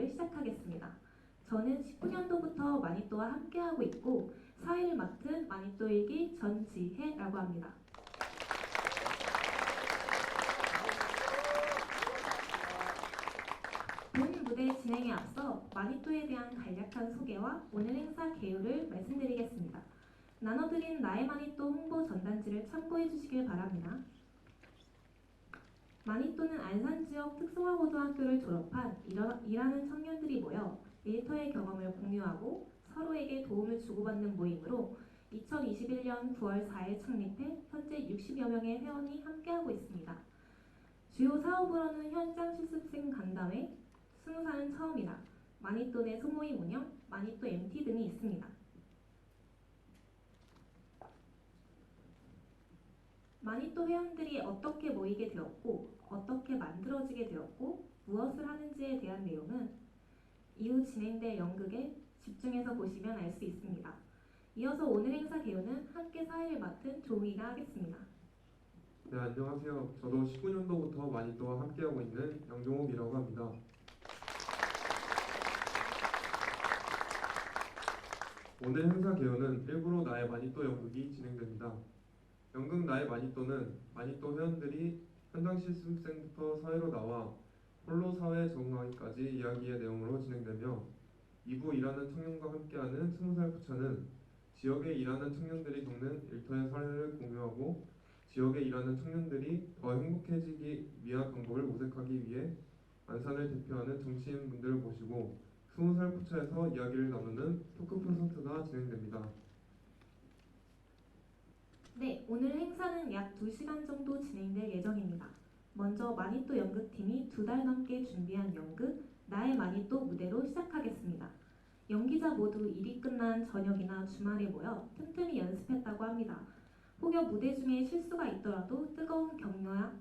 행사를 시작하겠습니다. 저는 19년도부터 마니또와 함께하고 있고 사회를 맡은 마니또 일기 전지혜라고 합니다. 본 무대 진행에 앞서 마니또에 대한 간략한 소개와 오늘 행사 개요를 말씀드리겠습니다. 나눠드린 나의 마니또 홍보 전단지를 참고해 주시길 바랍니다. 마니또는 안산 지역 특성화고등학교를 졸업한 일하는 청년들이 모여 일터의 경험을 공유하고 서로에게 도움을 주고받는 모임으로 2021년 9월 4일 창립해 현재 60여 명의 회원이 함께하고 있습니다. 주요 사업으로는 현장 실습생 간담회, 20살은 처음이다, 마니또 내 소모임 운영, 마니또 MT 등이 있습니다. 마니또 회원들이 어떻게 모이게 되었고 어떻게 만들어지게 되었고 무엇을 하는지에 대한 내용은 이후 진행될 연극에 집중해서 보시면 알 수 있습니다. 이어서 오늘 행사 개요는 함께 사회를 맡은 종이가 하겠습니다. 네, 안녕하세요. 저도 19년도부터 마니또와 함께하고 있는 양종욱이라고 합니다. 오늘 행사 개요는 일부러 나의 마니또 연극이 진행됩니다. 연극 나의 마니또는 마니또 회원들이 현장 실습생부터 사회로 나와 홀로 사회에 적응하기까지 이야기의 내용으로 진행되며 2부 일하는 청년과 함께하는 20살 포차는 지역에 일하는 청년들이 겪는 일터의 사례를 공유하고 지역에 일하는 청년들이 더 행복해지기 위한 방법을 모색하기 위해 안산을 대표하는 정치인분들을 모시고 20살 포차에서 이야기를 나누는 토크 콘서트가 진행됩니다. 네, 오늘 행사는 약 2시간 정도 진행될 예정입니다. 먼저 마니또 연극팀이 2달 넘게 준비한 연극 나의 마니또 무대로 시작하겠습니다. 연기자 모두 일이 끝난 저녁이나 주말에 모여 틈틈이 연습했다고 합니다. 혹여 무대 중에 실수가 있더라도 뜨거운 격려와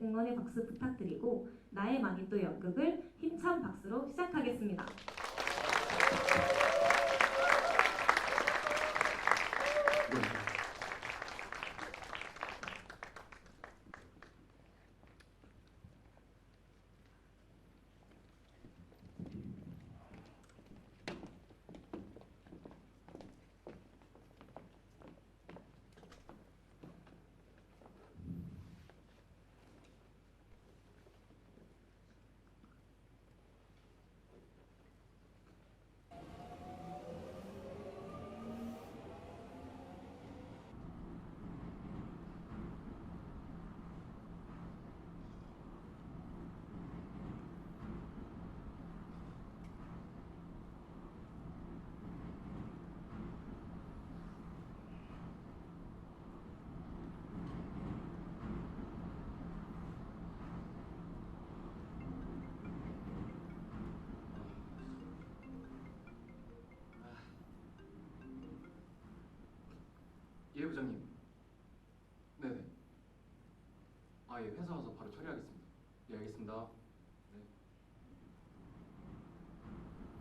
응원의 박수 부탁드리고 나의 마니또 연극을 힘찬 박수로 시작하겠습니다. 예, 부장님. 네네. 아, 예, 회사 와서 바로 처리하겠습니다. 예, 알겠습니다. 네.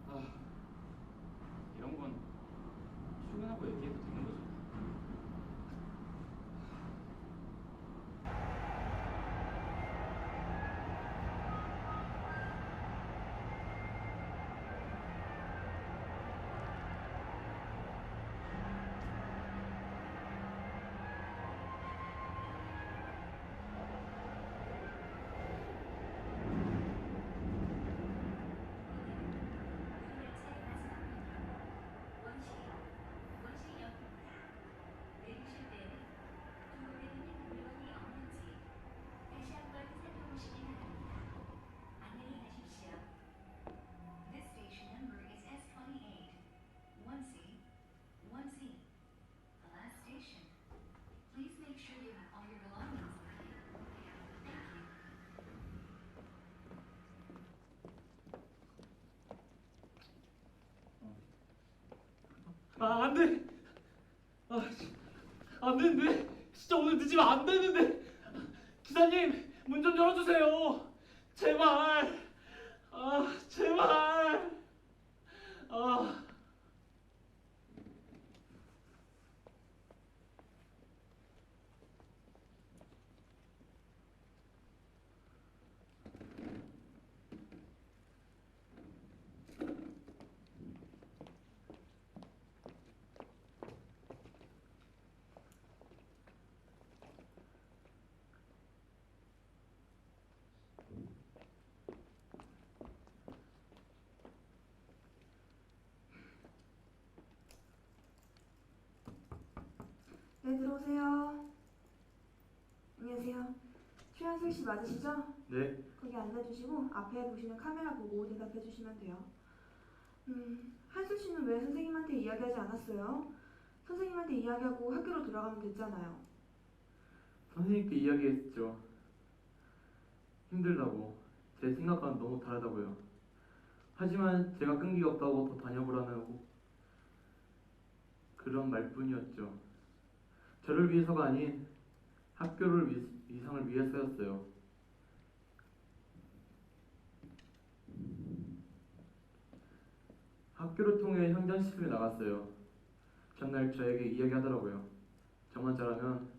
아, 이런 건 출근하고 얘기해도 되는 거죠? 아, 안 돼! 안 되는데! 진짜 오늘 늦으면 안 되는데! 기사님, 문 좀 열어주세요! 제발! 제발! 네, 들어오세요. 안녕하세요. 최한솔 씨 맞으시죠? 네, 거기 앉아주시고 앞에 보시는 카메라 보고 대답해 주시면 돼요. 한솔 씨는 왜 선생님한테 이야기하지 않았어요? 선생님한테 이야기하고 학교로 돌아가면 됐잖아요. 선생님께 이야기했죠. 힘들다고. 제 생각과는 너무 다르다고요. 하지만 제가 끈기가 없다고 더 다녀보라는 그런 말뿐이었죠. 저를 위해서가 아닌 학교를 위상을 위해서였어요. 학교를 통해 현장 실습에 나갔어요. 전날 저에게 이야기하더라고요. 저만 잘하면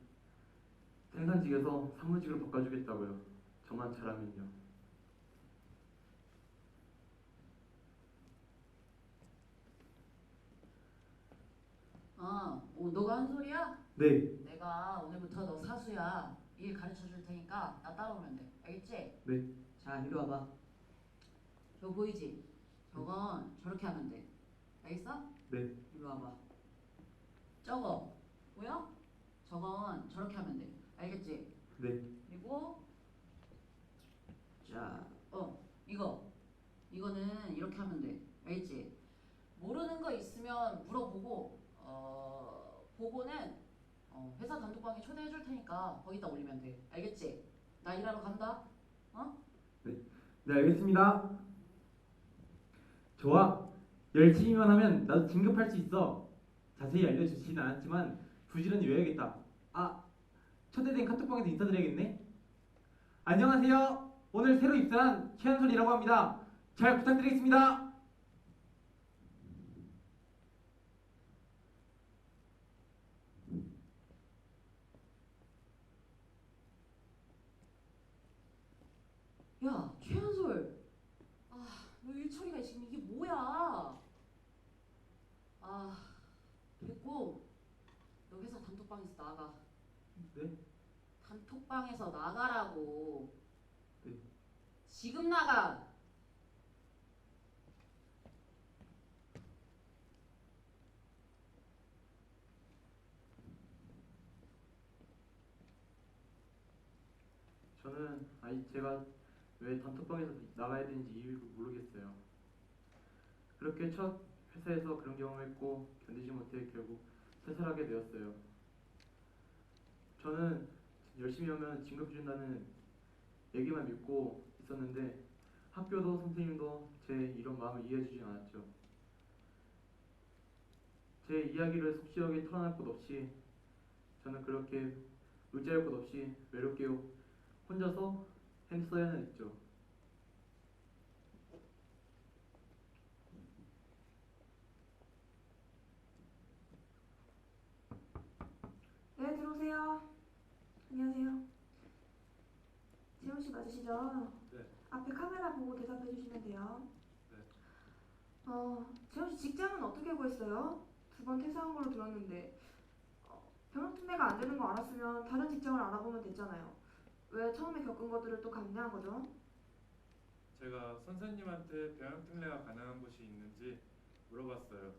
생산직에서 사무직으로 바꿔주겠다고요. 저만 잘하면요. 너가 한 소리야? 네, 내가 오늘부터 너 사수야. 일 가르쳐 줄 테니까 나 따라오면 돼. 알겠지? 네. 자, 이리 와봐. 저거 보이지? 저건 저렇게 하면 돼. 알겠어? 네. 이리 와봐. 저거 보여? 저건 저렇게 하면 돼. 알겠지? 네. 그리고 자, 이거는 이렇게 하면 돼. 알겠지? 모르는 거 있으면 물어보고 보고는 회사 단톡방에 초대해 줄 테니까 거기다 올리면 돼. 알겠지? 나 일하러 간다. 어? 네, 알겠습니다. 좋아. 열심히만 하면 나도 진급할 수 있어. 자세히 알려주지는 않았지만 부지런히 외워야겠다. 아, 초대된 카톡방에서 인사드려야겠네. 안녕하세요. 오늘 새로 입사한 최한솔이라고 합니다. 잘 부탁드리겠습니다. 야, 최한솔. 너 일처리가 지금 이게 뭐야? 됐고, 너 회사 단톡방에서 나가. 네? 단톡방에서 나가라고. 네. 지금 나가. 저는 아직 제가 왜 단톡방에서 나가야 되는지 이유를 모르겠어요. 그렇게 첫 회사에서 그런 경험을 했고 견디지 못해 결국 퇴사하게 되었어요. 저는 열심히 하면 진급해준다는 얘기만 믿고 있었는데 학교도 선생님도 제 이런 마음을 이해해주지 않았죠. 제 이야기를 속 시원하게 털어낼 것 없이 저는 그렇게 의지할 것 없이 외롭게 혼자서 했어야만 했죠. 네, 들어오세요. 안녕하세요. 재훈 씨 맞으시죠? 네. 앞에 카메라 보고 대답해 주시면 돼요. 네. 재훈 씨 직장은 어떻게 구했어요? 2번 퇴사한 걸로 들었는데 병역 특례가 안 되는 거 알았으면 다른 직장을 알아보면 됐잖아요. 왜 처음에 겪은 것들을 또 감내한 거죠? 제가 선생님한테 병역 특례가 가능한 곳이 있는지 물어봤어요.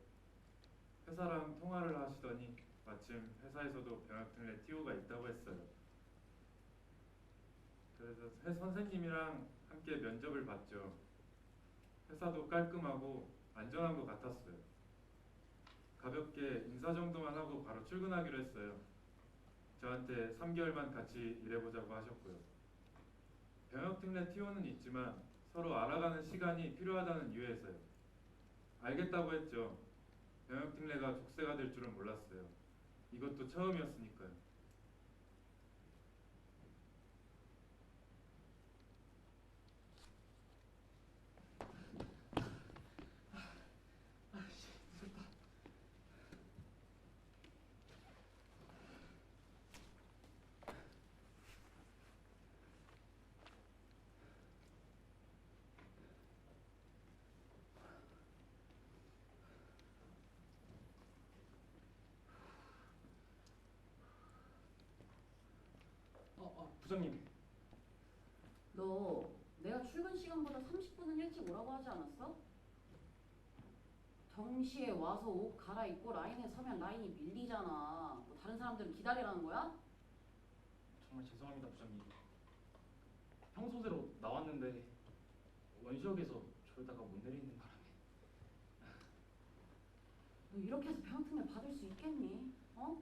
회사랑 통화를 하시더니 마침 회사에서도 병역 특례 TO가 있다고 했어요. 그래서 선생님이랑 함께 면접을 봤죠. 회사도 깔끔하고 안전한 것 같았어요. 가볍게 인사 정도만 하고 바로 출근하기로 했어요. 저한테 3개월만 같이 일해보자고 하셨고요. 병역특례 TO는 있지만 서로 알아가는 시간이 필요하다는 이유에서요. 알겠다고 했죠. 병역특례가 족쇄가 될 줄은 몰랐어요. 이것도 처음이었으니까요. 부장님. 너 내가 출근 시간보다 30분은 일찍 오라고 하지 않았어? 병시에 와서 옷 갈아입고 라인에 서면 라인이 밀리잖아. 뭐 다른 사람들은 기다리라는 거야? 정말 죄송합니다, 부장님. 평소대로 나왔는데 원시역에서 졸다가 못 내리는 바람에. 너 이렇게 해서 병특례 받을 수 있겠니? 어?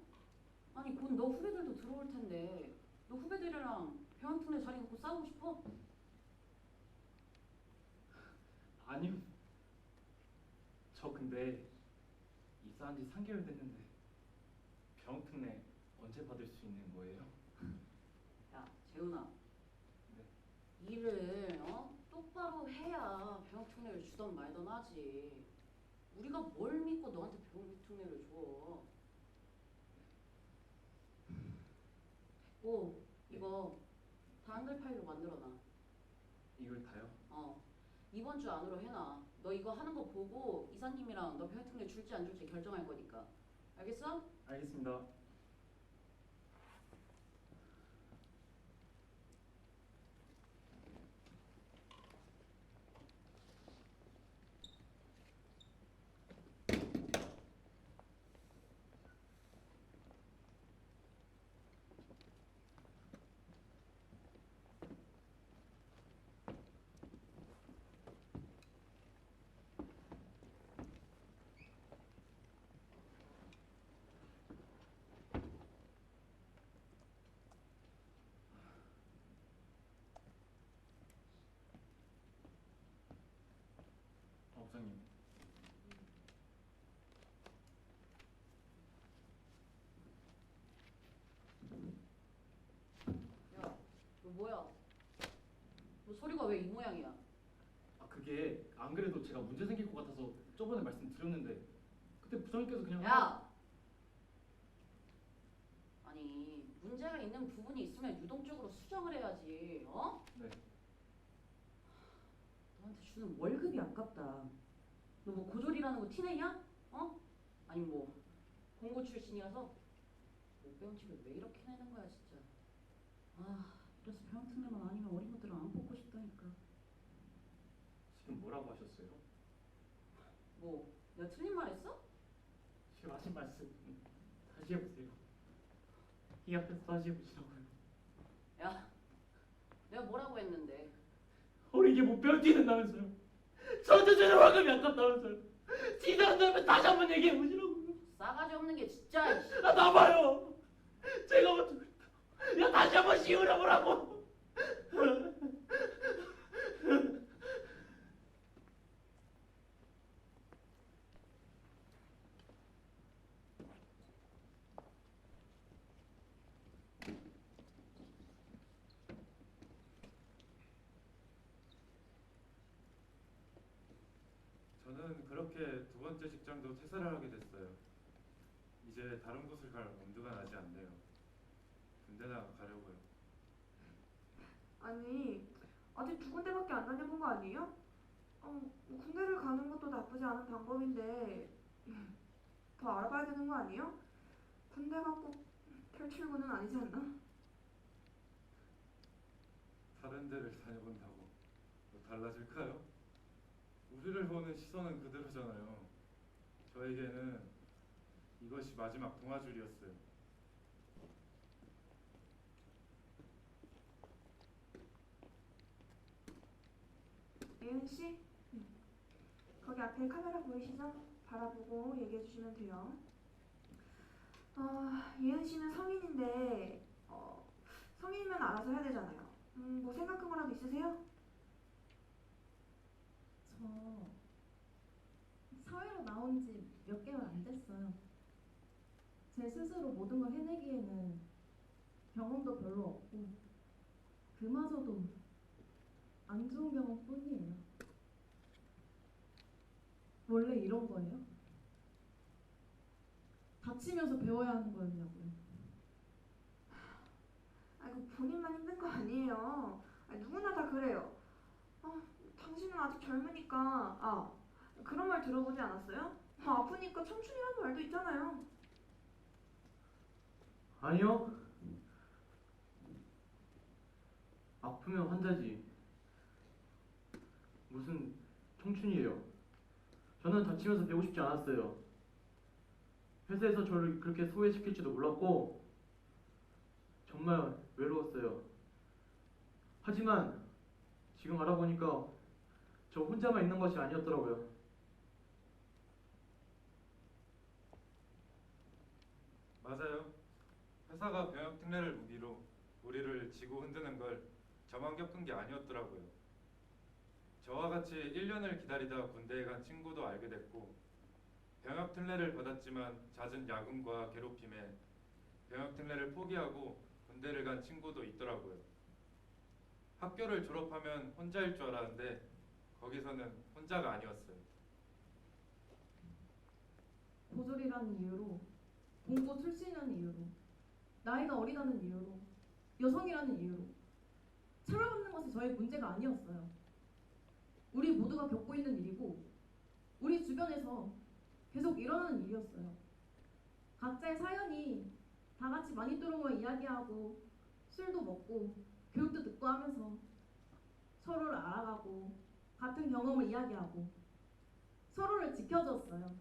아니 곧 너 후배들도 들어올 텐데 너 후배들이랑 병특례 자리 놓고 싸우고 싶어? 아니요. 저 근데 입사한 지 3개월 됐는데 병특례 언제 받을 수 있는 거예요? 야 재훈아, 네. 일을 똑바로 해야 병특례를 주던 말던 하지. 우리가 뭘 믿고 너한테 병특례를 줘? 됐고 이거 다 한글 파일로 만들어놔. 이걸 다요? 이번 주 안으로 해놔. 너 이거 하는 거 보고 이사님이랑 너 병특례 줄지 안 줄지 결정할 거니까. 알겠어? 알겠습니다. 부장님. 야, 너 뭐야? 너 소리가 왜 이 모양이야? 아 그게 안 그래도 제가 문제 생길 것 같아서 저번에 말씀드렸는데 그때 부장님께서 그냥 야! 아니 문제가 있는 부분이 있으면 유동적으로 수정을 해야지. 어? 네. 너한테 주는 월급이 아깝다. 너 뭐 고졸이라는 거 티내냐? 어? 아니 뭐 공고 출신이라서 못 배운 집을 왜 이렇게 내는 거야 진짜. 아 이래서 병특례만 아니면 어린 것들은 안 뽑고 싶다니까. 지금 뭐라고 하셨어요? 뭐 내가 틀린 말 했어? 지금 하신 말씀 다시 해보세요. 이 앞에서 다시 해보시라고요. 야 내가 뭐라고 했는데. 어리게 못 배워뛰는다면서요. 저한테 주는 월급이 아깝다면서요. 지사한다면 다시 한번 얘기해보시라고요. 싸가지 없는 게 진짜. 이씨. 아 나봐요. 제가 먼저 그랬다. 야 다시 한번 씌우려보라고. 저는 그렇게 두 번째 직장도 퇴사를 하게 됐어요. 이제 다른 곳을 갈 엄두가 나지 않네요. 군대나 가려고요. 아니 아직 두 군데밖에 안 다녀본 거 아니에요? 뭐 군대를 가는 것도 나쁘지 않은 방법인데 더 알아봐야 되는 거 아니에요? 군대가 꼭 탈출구는 아니지 않나? 다른 데를 다녀본다고 뭐 달라질까요? 우리를 보는 시선은 그대로잖아요. 저에게는 이것이 마지막 동아줄이었어요. 예은 씨, 거기 앞에 카메라 보이시죠? 바라보고 얘기해 주시면 돼요. 예은 씨는 성인인데 성인이면 알아서 해야 되잖아요. 뭐 생각한 거라도 있으세요? 저 사회로 나온 지 몇 개월 안 됐어요. 제 스스로 모든 걸 해내기에는 경험도 별로 없고 그마저도 안 좋은 경험뿐이에요. 원래 이런 거예요? 다치면서 배워야 하는 거였냐고요. 아이고 본인만 힘든 거 아니에요. 누구나 다 그래요. 당신은 아직 젊으니까 그런 말 들어보지 않았어요? 아프니까 청춘이라는 말도 있잖아요. 아니요. 아프면 환자지. 무슨 청춘이에요. 저는 다치면서 배우고 싶지 않았어요. 회사에서 저를 그렇게 소외시킬지도 몰랐고 정말 외로웠어요. 하지만 지금 알아보니까 저 혼자만 있는 것이 아니었더라고요. 맞아요. 회사가 병역 특례를 무기로 우리를 지고 흔드는 걸 저만 겪은 게 아니었더라고요. 저와 같이 1년을 기다리다 군대에 간 친구도 알게 됐고, 병역 특례를 받았지만 잦은 야근과 괴롭힘에 병역 특례를 포기하고 군대를 간 친구도 있더라고요. 학교를 졸업하면 혼자일 줄 알았는데 거기서는 혼자가 아니었어요. 고졸이라는 이유로, 공고 출신이라는 이유로, 나이가 어리다는 이유로, 여성이라는 이유로 차별받는 것이 저의 문제가 아니었어요. 우리 모두가 겪고 있는 일이고 우리 주변에서 계속 일어나는 일이었어요. 각자의 사연이 다 같이 마니또로 모여 이야기하고 술도 먹고 교육도 듣고 하면서 서로를 알아가고 같은 경험을 이야기하고 서로를 지켜줬어요.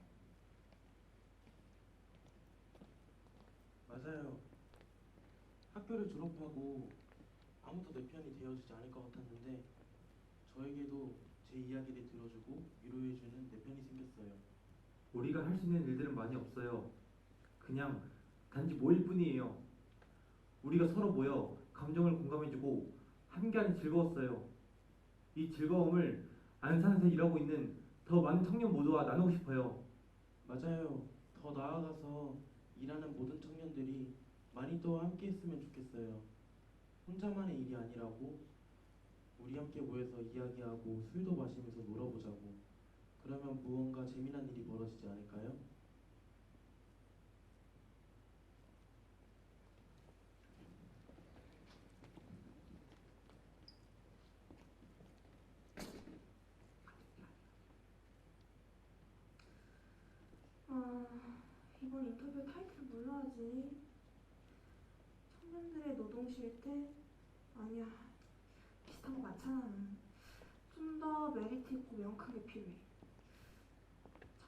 맞아요. 학교를 졸업하고 아무도 내 편이 되어주지 않을 것 같았는데 저에게도 제 이야기를 들어주고 위로해주는 내 편이 생겼어요. 우리가 할 수 있는 일들은 많이 없어요. 그냥 단지 모일 뿐이에요. 우리가 서로 모여 감정을 공감해주고 함께하니 즐거웠어요. 이 즐거움을 안산에서 일하고 있는 더 많은 청년 모두와 나누고 싶어요. 맞아요. 더 나아가서 일하는 모든 청년들이 마니또와 함께 했으면 좋겠어요. 혼자만의 일이 아니라고 우리 함께 모여서 이야기하고 술도 마시면서 놀아보자고. 그러면 무언가 재미난 일이 벌어지지 않을까요? 이번 인터뷰 타이틀 뭘로 하지? 청년들의 노동 실태? 아니야, 비슷한 거 많잖아. 좀 더 메리트 있고 명확하게 필요해.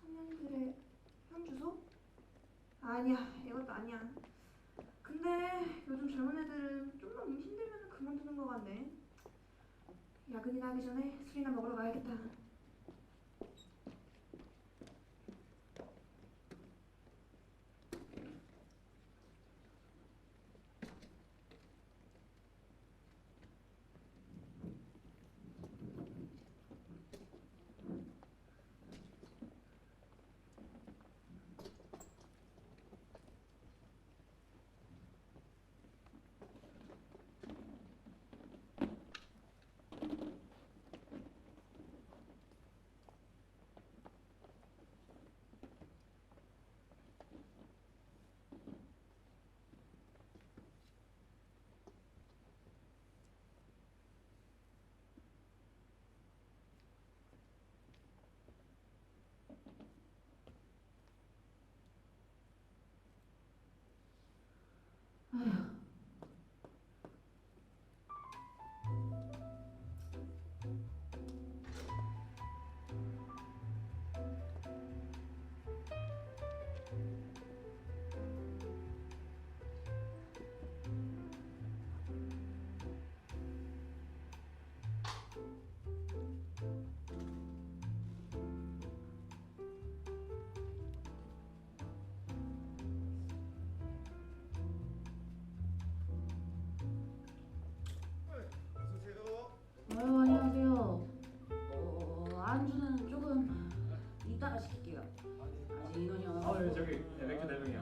청년들의 현주소? 아니야, 이것도 아니야. 근데 요즘 젊은 애들은 좀만 힘들면 그만두는 거 같네. 야근이나 하기 전에 술이나 먹으러 가야겠다. 아유, 안녕하세요. 안주는 조금 이따가 시킬게요. 아직 인원이 안 와서. 저기 맥주 4병이요.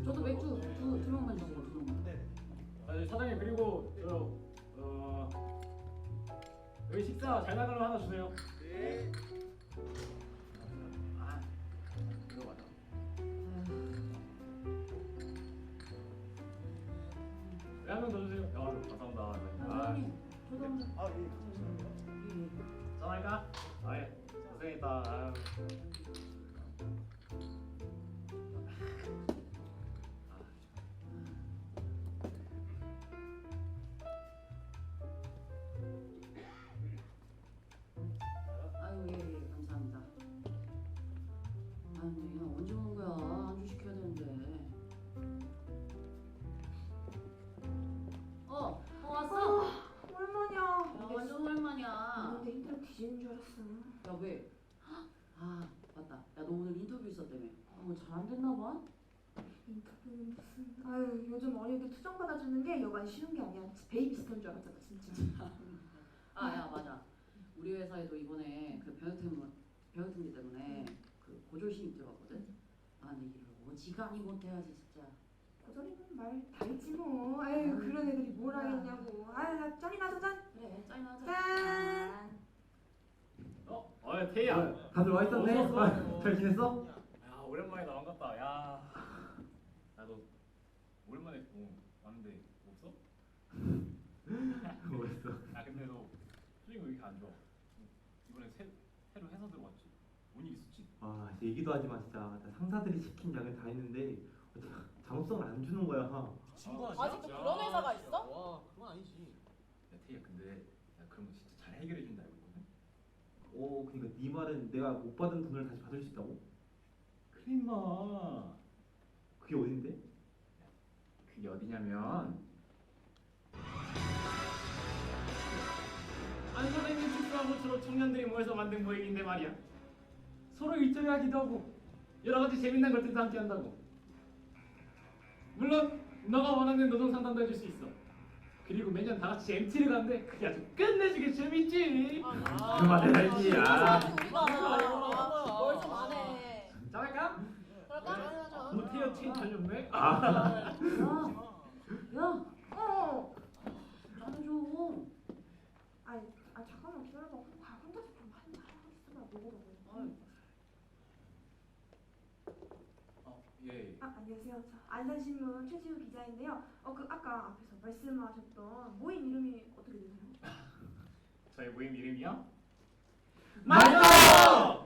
저도 맥주 두 명만 주세요. 두 명만. 사장님 그리고 여기 식사 잘 나가는 거 하나 주세요. 네. 아, 이거 맞아. 한 명 더 주세요. 감사합니다. 사장님, 저도 한 번. 짠할까? 아예 고생했다. 아유. 아유, 예, 감사합니다. 야 왜? 아 맞다. 야 너 오늘 인터뷰 있었다며. 오늘 잘 안 됐나 봐? 인터뷰는 무슨? 아유 요즘 어린이들 투정 받아주는 게 여간 쉬운 게 아니야. 베이비시터인 줄 알았잖아 진짜. 아 야 맞아. 우리 회사에도 이번에 그 병역특례 때문에 그 고졸 신입 들어갔거든. 아 근데 일을 어지간히 못해야지 진짜. 고졸이면 말 다 했지 뭐. 아유 그런 애들이 뭘 하겠냐고. 아유 나 짠이나 한 잔. 그래 짠이나 하자. 짠. 태희야. 다들 와 있었네. 어서 왔어. 잘 지냈어? 야 오랜만에 나온 것 같다. 야. 나도 오랜만에 왔는데 없어? 뭐였어? 아 근데 너 수익 왜 이렇게 안 좋아? 이번에 새로 회사 들어왔지? 뭔 일 있었지? 아 얘기도 하지 마 진짜. 나 상사들이 시킨 양을 다 했는데 작업성을 안 주는 거야. 아직도 그런 회사가 있어? 와 그건 아니지. 야 태희야 근데 야 그런 거 진짜 잘 해결해 준다 이거거든? 그러니까 네 말은 내가 못 받은 돈을 다시 받을 수 있다고? 그래 임마. 그게 어딘데? 그게 어디냐면 안 선생님 축소한 것처럼 청년들이 모여서 만든 모임인데 말이야. 서로 일조를 하기도 하고 여러 가지 재밌는 것들도 함께 한다고. 물론 너가 원하는 노동 상담도 해줄 수 있어. 그리고 매년 다 같이 MT를 가는데 그게 아주 끝내주게 재밌지. 그 말을 알지. 아. 뭘좀 안 해. 짜갈까? 그럴까? 못해요 칭찬이었네. 야. 어. 짜줘. 아 잠깐만 기다려봐. 혼자서 좀 하겠어. 먹으라고. 예. 안녕하세요. 저 안산신문 최지우 기자인데요. 그 아까 앞에서 말씀하셨던 모임 이름이 어떻게 되세요? 저희 모임 이름이요? 맞아!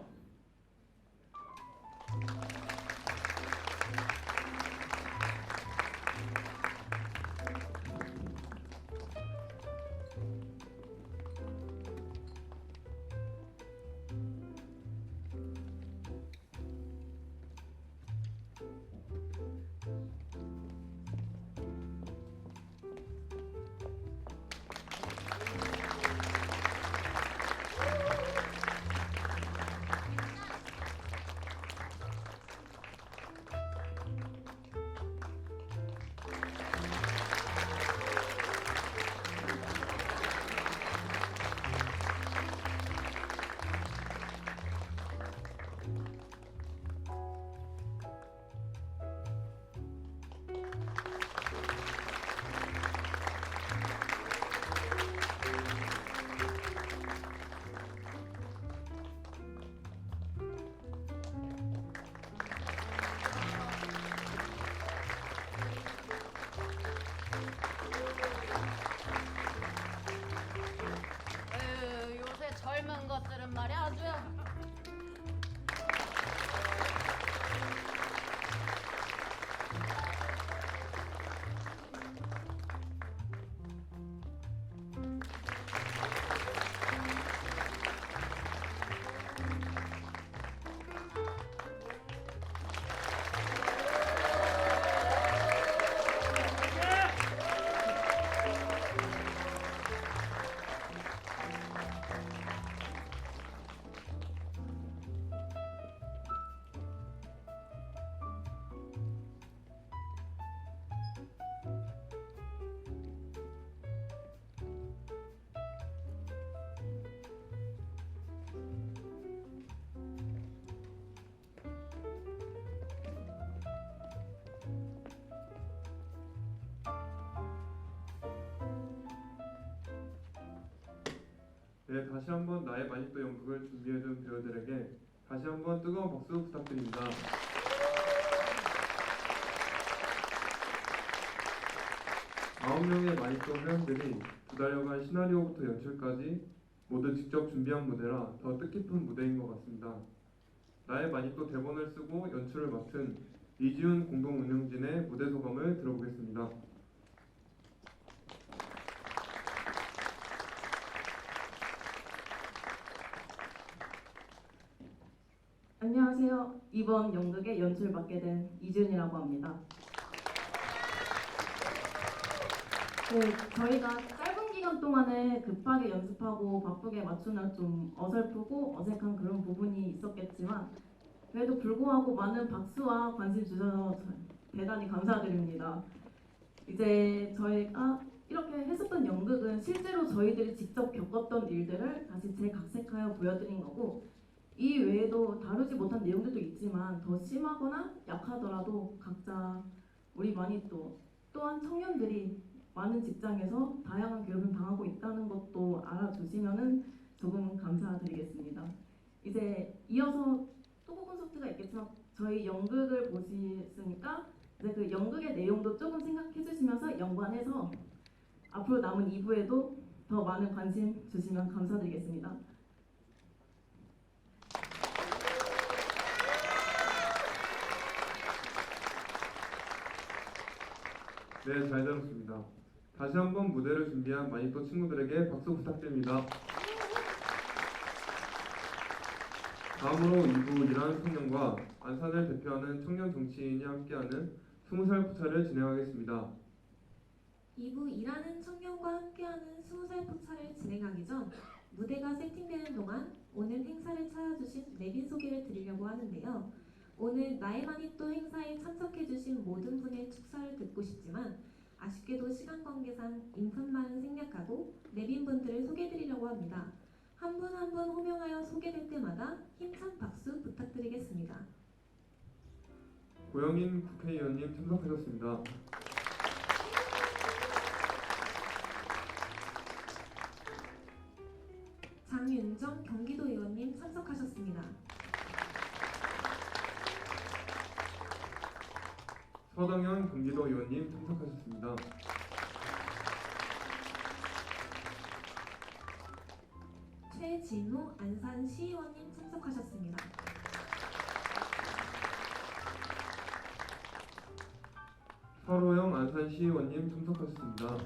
요새 젊은 것들은 말이야 아주. 네, 다시 한번 나의 마니또 연극을 준비해준 배우들에게 다시 한번 뜨거운 박수 부탁드립니다. 아홉 명의 마니또 회원들이 2달여간 시나리오부터 연출까지 모두 직접 준비한 무대라 더 뜻깊은 무대인 것 같습니다. 나의 마니또 대본을 쓰고 연출을 맡은 이지훈 공동운영진의 무대 소감을 들어보겠습니다. 안녕하세요. 이번 연극의 연출 맡게 된 이지은이라고 합니다. 네, 저희가 짧은 기간 1시간 동안에 급하게 연습하고 바쁘게 맞추느라 좀 어설프고 어색한 그런 부분이 있었겠지만 그래도 불구하고 많은 박수와 관심 주셔서 대단히 감사드립니다. 이제 저희가 이렇게 했었던 연극은 실제로 저희들이 직접 겪었던 일들을 다시 재각색하여 보여드린 거고 이 외에도 다루지 못한 내용들도 있지만 더 심하거나 약하더라도 각자 우리 마니또 또한 청년들이 많은 직장에서 다양한 괴롭힘을 당하고 있다는 것도 알아주시면은 조금 감사드리겠습니다. 이제 이어서 토크 콘서트가 있겠지만 저희 연극을 보셨으니까 이제 그 연극의 내용도 조금 생각해 주시면서 연관해서 앞으로 남은 2부에도 더 많은 관심 주시면 감사드리겠습니다. 네, 잘 들었습니다. 다시 한번 무대를 준비한 마니또 친구들에게 박수 부탁드립니다. 다음으로 2부 일하는 청년과 안산을 대표하는 청년 정치인이 함께하는 20살 포차를 진행하겠습니다. 2부 일하는 청년과 함께하는 20살 포차를 진행하기 전 무대가 세팅되는 동안 오늘 행사를 찾아주신 내빈 소개를 드리려고 하는데요. 오늘 나의 마니또 행사에 참석해주신 모든 분의 축사를 듣고 싶지만 아쉽게도 시간 관계상 인턴만은 생략하고 내빈분들을 소개해드리려고 합니다. 한 분 한 분 호명하여 소개될 때마다 힘찬 박수 부탁드리겠습니다. 고영인 국회의원님 참석하셨습니다. 장윤정 경기도 의원님 참석하셨습니다. 서당현 경기도 의원님 참석하셨습니다. 최진호 안산시의원님 참석하셨습니다. 서로영 안산시의원님 참석하셨습니다.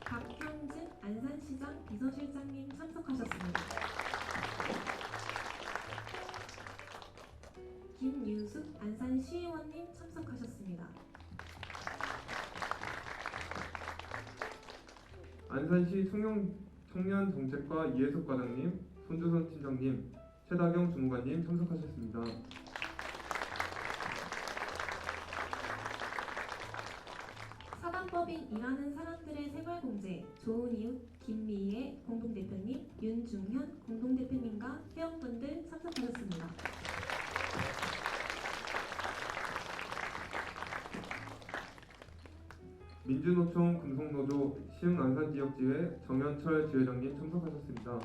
박형진 안산시장 비서실장님 참석하셨습니다. 김유숙 안산시의원님 참석하셨습니다. 안산시 청년정책과 이해숙 과장님, 손주선 팀장님, 최다경 주무관님 참석하셨습니다. 사단법인 일하는 사람들의 생활공제 좋은 이웃 김미애 공동대표님, 윤중현 공동대표님과 회원분들 참석하셨습니다. 민주노총 금속노조 시흥안산지역지회 정현철 지회장님 참석하셨습니다.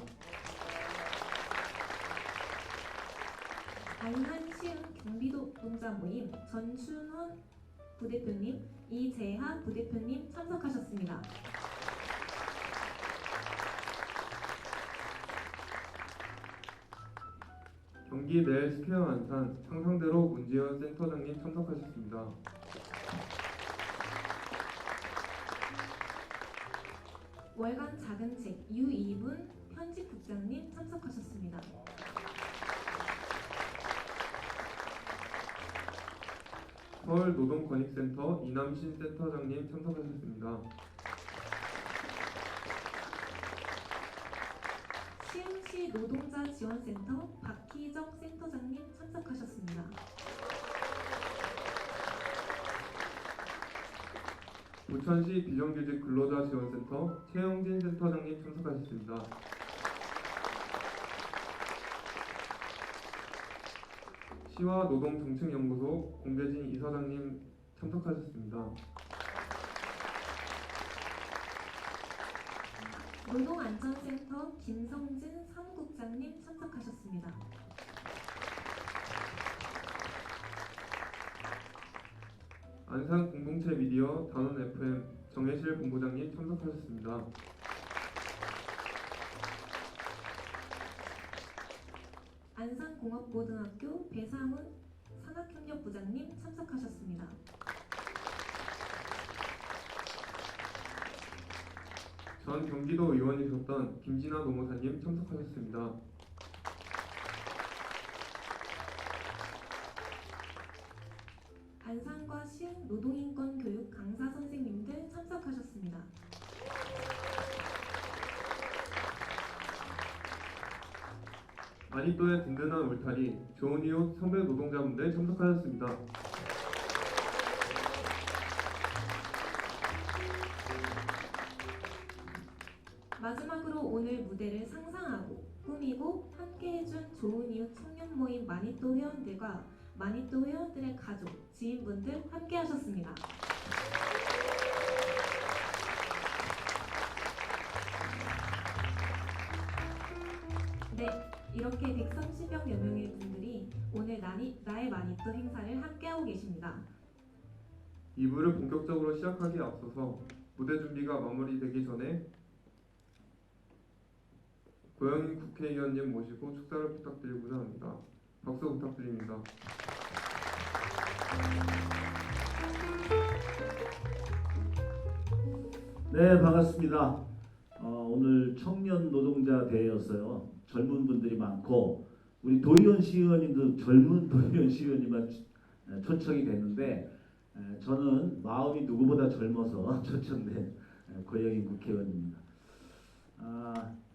안산시흥 경비도 노동자 모임 전춘원 부대표님, 이재하 부대표님 참석하셨습니다. 경기 내일 스퀘어 안산 상상대로 문지연 센터장님 참석하셨습니다. 월간 작은 책 유이분 편집국장님 참석하셨습니다. 서울노동권익센터 이남신 센터장님 참석하셨습니다. 시흥시 노동자 지원센터 박희정 센터장님 참석하셨습니다. 부천시 비정규직 근로자 지원센터 최영진 센터장님 참석하셨습니다. 시와 노동정책연구소 공대진 이사장님 참석하셨습니다. 노동안전센터 김성진 사무국장님 참석하셨습니다. 안산 공동체 미디어 단원 FM 정혜실 본부장님 참석하셨습니다. 안산공업고등학교 배상훈 산학협력부장님 참석하셨습니다. 전 경기도 의원이셨던 김진아 노무사님 참석하셨습니다. 안산과 시흥 노동인권 교육 강사 선생님들 참석하셨습니다. 마니또의 든든한 울타리 좋은 이웃 선배 노동자분들 참석하셨습니다. 마지막으로 오늘 무대를 상상하고 꾸미고 함께해준 좋은 이웃 청년 모임 마니또 회원들과 마니또 회원들의 가족, 지인분들 함께하셨습니다. 네, 이렇게 130여 명의 분들이 오늘 나의 마니또 행사를 함께하고 계십니다. 2부를 본격적으로 시작하기에 앞서서 무대 준비가 마무리되기 전에 고영인 국회의원님 모시고 축사를 부탁드리고자 합니다. 박수 부탁드립니다. 네, 반갑습니다. 오늘 청년 노동자 대회였어요. 젊은 분들이 많고 우리 도의원 시의원님도 젊은 도의원 시의원님만 초청이 됐는데 저는 마음이 누구보다 젊어서 초청된 고영인 국회의원입니다.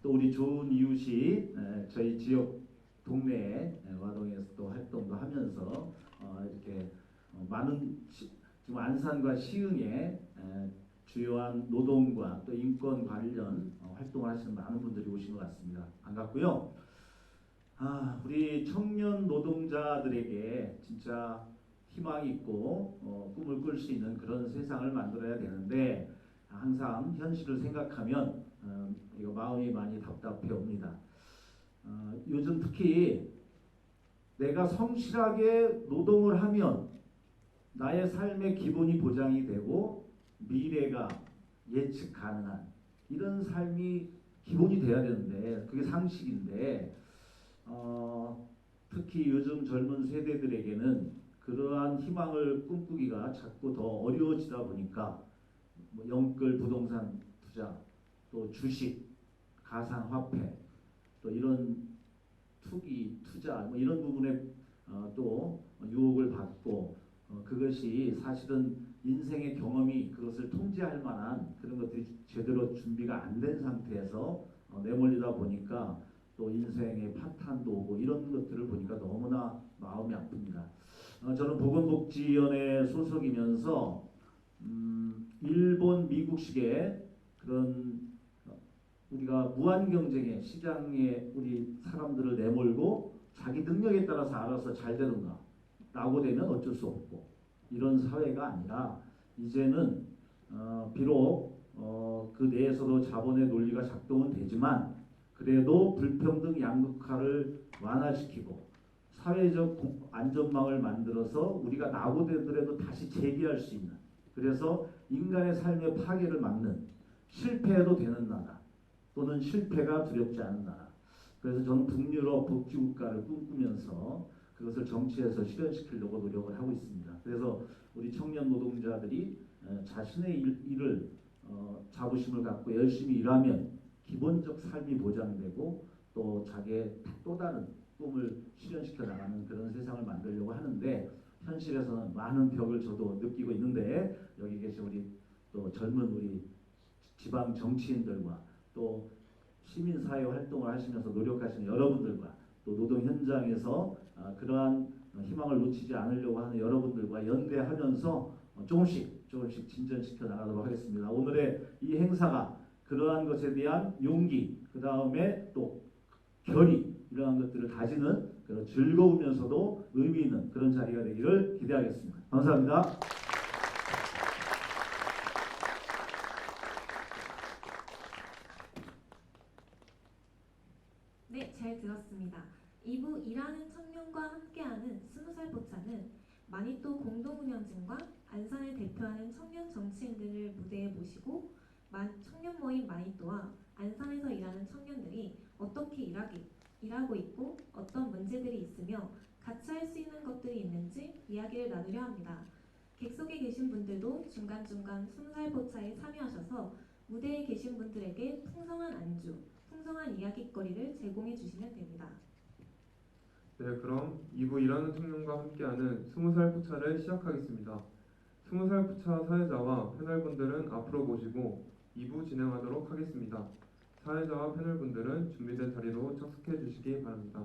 또 우리 좋은 이웃이 저희 지역 동네에 와동에서 또 활동도 하면서 이렇게 많은 지금 안산과 시흥에 주요한 노동과 또 인권 관련 활동을 하시는 많은 분들이 오신 것 같습니다. 반갑고요. 우리 청년 노동자들에게 진짜 희망이 있고 꿈을 꿀 수 있는 그런 세상을 만들어야 되는데 항상 현실을 생각하면 이거 마음이 많이 답답해 옵니다. 요즘 특히 내가 성실하게 노동을 하면 나의 삶의 기본이 보장이 되고 미래가 예측 가능한 이런 삶이 기본이 돼야 되는데 그게 상식인데 특히 요즘 젊은 세대들에게는 그러한 희망을 꿈꾸기가 자꾸 더 어려워지다 보니까 뭐 영끌 부동산 투자 또 주식 가상화폐 또 이런 투기 투자 뭐 이런 부분에 또 유혹을 받고 그것이 사실은 인생의 경험이 그것을 통제할 만한 그런 것들이 제대로 준비가 안 된 상태에서 내몰리다 보니까 또 인생의 파탄도 오고 이런 것들을 보니까 너무나 마음이 아픕니다. 저는 보건복지위원회 소속이면서 일본 미국식의 그런 우리가 무한 경쟁의 시장에 우리 사람들을 내몰고 자기 능력에 따라서 알아서 잘 되는가 라고 되면 어쩔 수 없고 이런 사회가 아니라 이제는 비록 그 내에서도 자본의 논리가 작동은 되지만 그래도 불평등 양극화를 완화시키고 사회적 안전망을 만들어서 우리가 낙오되더라도 다시 재기할 수 있는 그래서 인간의 삶의 파괴를 막는 실패해도 되는 나라 또는 실패가 두렵지 않은 나라 그래서 저는 북유럽 복지국가를 꿈꾸면서 그것을 정치에서 실현시키려고 노력을 하고 있습니다. 그래서 우리 청년 노동자들이 자신의 일을 자부심을 갖고 열심히 일하면 기본적 삶이 보장되고 또 자기의 또 다른 꿈을 실현시켜 나가는 그런 세상을 만들려고 하는데 현실에서는 많은 벽을 저도 느끼고 있는데 여기 계신 우리 또 젊은 우리 지방 정치인들과 또 시민사회 활동을 하시면서 노력하시는 여러분들과 또 노동 현장에서 그러한 희망을 놓치지 않으려고 하는 여러분들과 연대하면서 조금씩 진전시켜 나가도록 하겠습니다. 오늘의 이 행사가 그러한 것에 대한 용기, 그 다음에 또 결의 이러한 것들을 가지는 그런 즐거우면서도 의미 있는 그런 자리가 되기를 기대하겠습니다. 감사합니다. 네, 잘 들었습니다. 2부 일하는 청년과 함께하는 20살 포차는 마니또 공동운영진과 안산을 대표하는 청년 정치인들을 무대에 모시고 청년 모임 마니또와 안산에서 일하는 청년들이 어떻게 일하고 있고 어떤 문제들이 있으며 같이 할 수 있는 것들이 있는지 이야기를 나누려 합니다. 객석에 계신 분들도 중간중간 20살 포차에 참여하셔서 무대에 계신 분들에게 풍성한 안주, 풍성한 이야기거리를 제공해 주시면 됩니다. 네, 그럼 2부 일하는 청년과 함께하는 20살 포차를 시작하겠습니다. 20살 포차 사회자와 패널분들은 앞으로 모시고 2부 진행하도록 하겠습니다. 사회자와 패널분들은 준비된 자리로 착석해 주시기 바랍니다.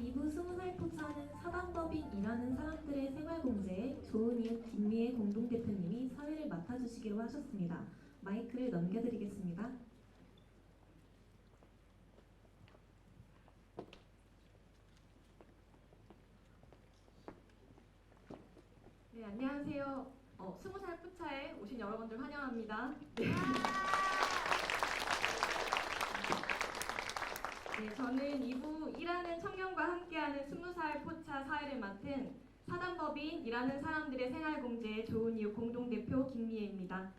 이부 20살 포차는 사단법인 일하는 사람들의 생활공제에 좋은 이웃 김미애 공동대표님이 사회를 맡아주시기로 하셨습니다. 마이크를 넘겨드리겠습니다. 네, 안녕하세요. 20살 포차에 오신 여러분들 환영합니다. 네, 저는 2부 일하는 청년과 함께하는 20살 포차 사회를 맡은 사단법인 일하는 사람들의 생활공제의 좋은 이웃 공동대표 김미애입니다.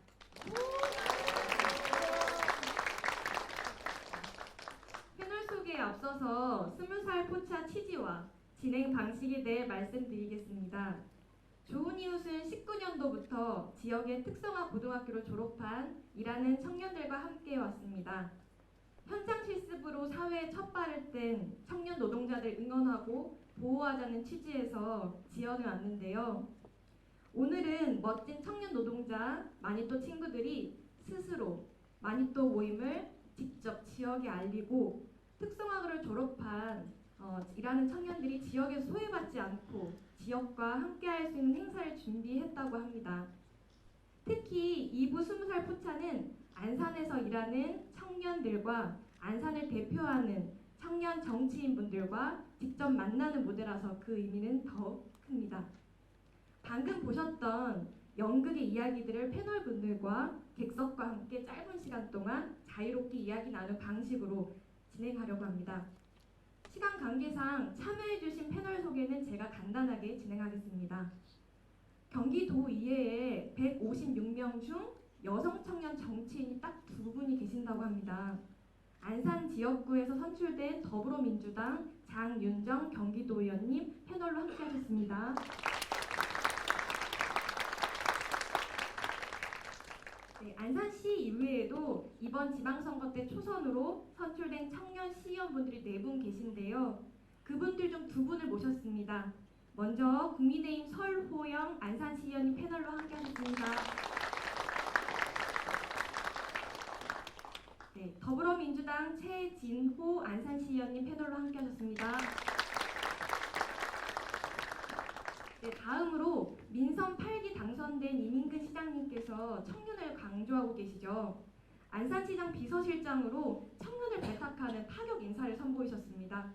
패널 소개에 앞서서 20살 포차 취지와 진행 방식에 대해 말씀드리겠습니다. 좋은 이웃은 19년도부터 지역의 특성화 고등학교를 졸업한 일하는 청년들과 함께 왔습니다. 현장 실습으로 사회에 첫 발을 뗀 청년 노동자들 응원하고 보호하자는 취지에서 지원해 왔는데요. 오늘은 멋진 청년 노동자 마니또 친구들이 스스로 마니또 모임을 직접 지역에 알리고 특성화고를 졸업한 일하는 청년들이 지역에 소외받지 않고 지역과 함께할 수 있는 행사를 준비했다고 합니다. 특히 2부 20살 포차는 안산에서 일하는 청년들과 안산을 대표하는 청년 정치인분들과 직접 만나는 무대라서 그 의미는 더 큽니다. 방금 보셨던 연극의 이야기들을 패널분들과 객석과 함께 짧은 시간 동안 자유롭게 이야기 나눈 방식으로 진행하려고 합니다. 시간 관계상 참여해주신 패널 소개는 제가 간단하게 진행하겠습니다. 경기도 이외에 156명 중 여성 청년 정치인이 딱 2분이 계신다고 합니다. 안산 지역구에서 선출된 더불어민주당 장윤정 경기도의원님 패널로 함께하셨습니다. 네, 안산시 이외에도 이번 지방선거 때 초선으로 선출된 청년 시의원분들이 4분 계신데요. 그분들 중 2분을 모셨습니다. 먼저 국민의힘 설호영 안산시의원님 패널로 함께하셨습니다. 네, 더불어민주당 최진호 안산시의원님 패널로 함께하셨습니다. 네, 다음으로 민선 8기 당선된 이민근 시장님께서 청년을 강조하고 계시죠. 안산시장 비서실장으로 청년을 발탁하는 파격 인사를 선보이셨습니다.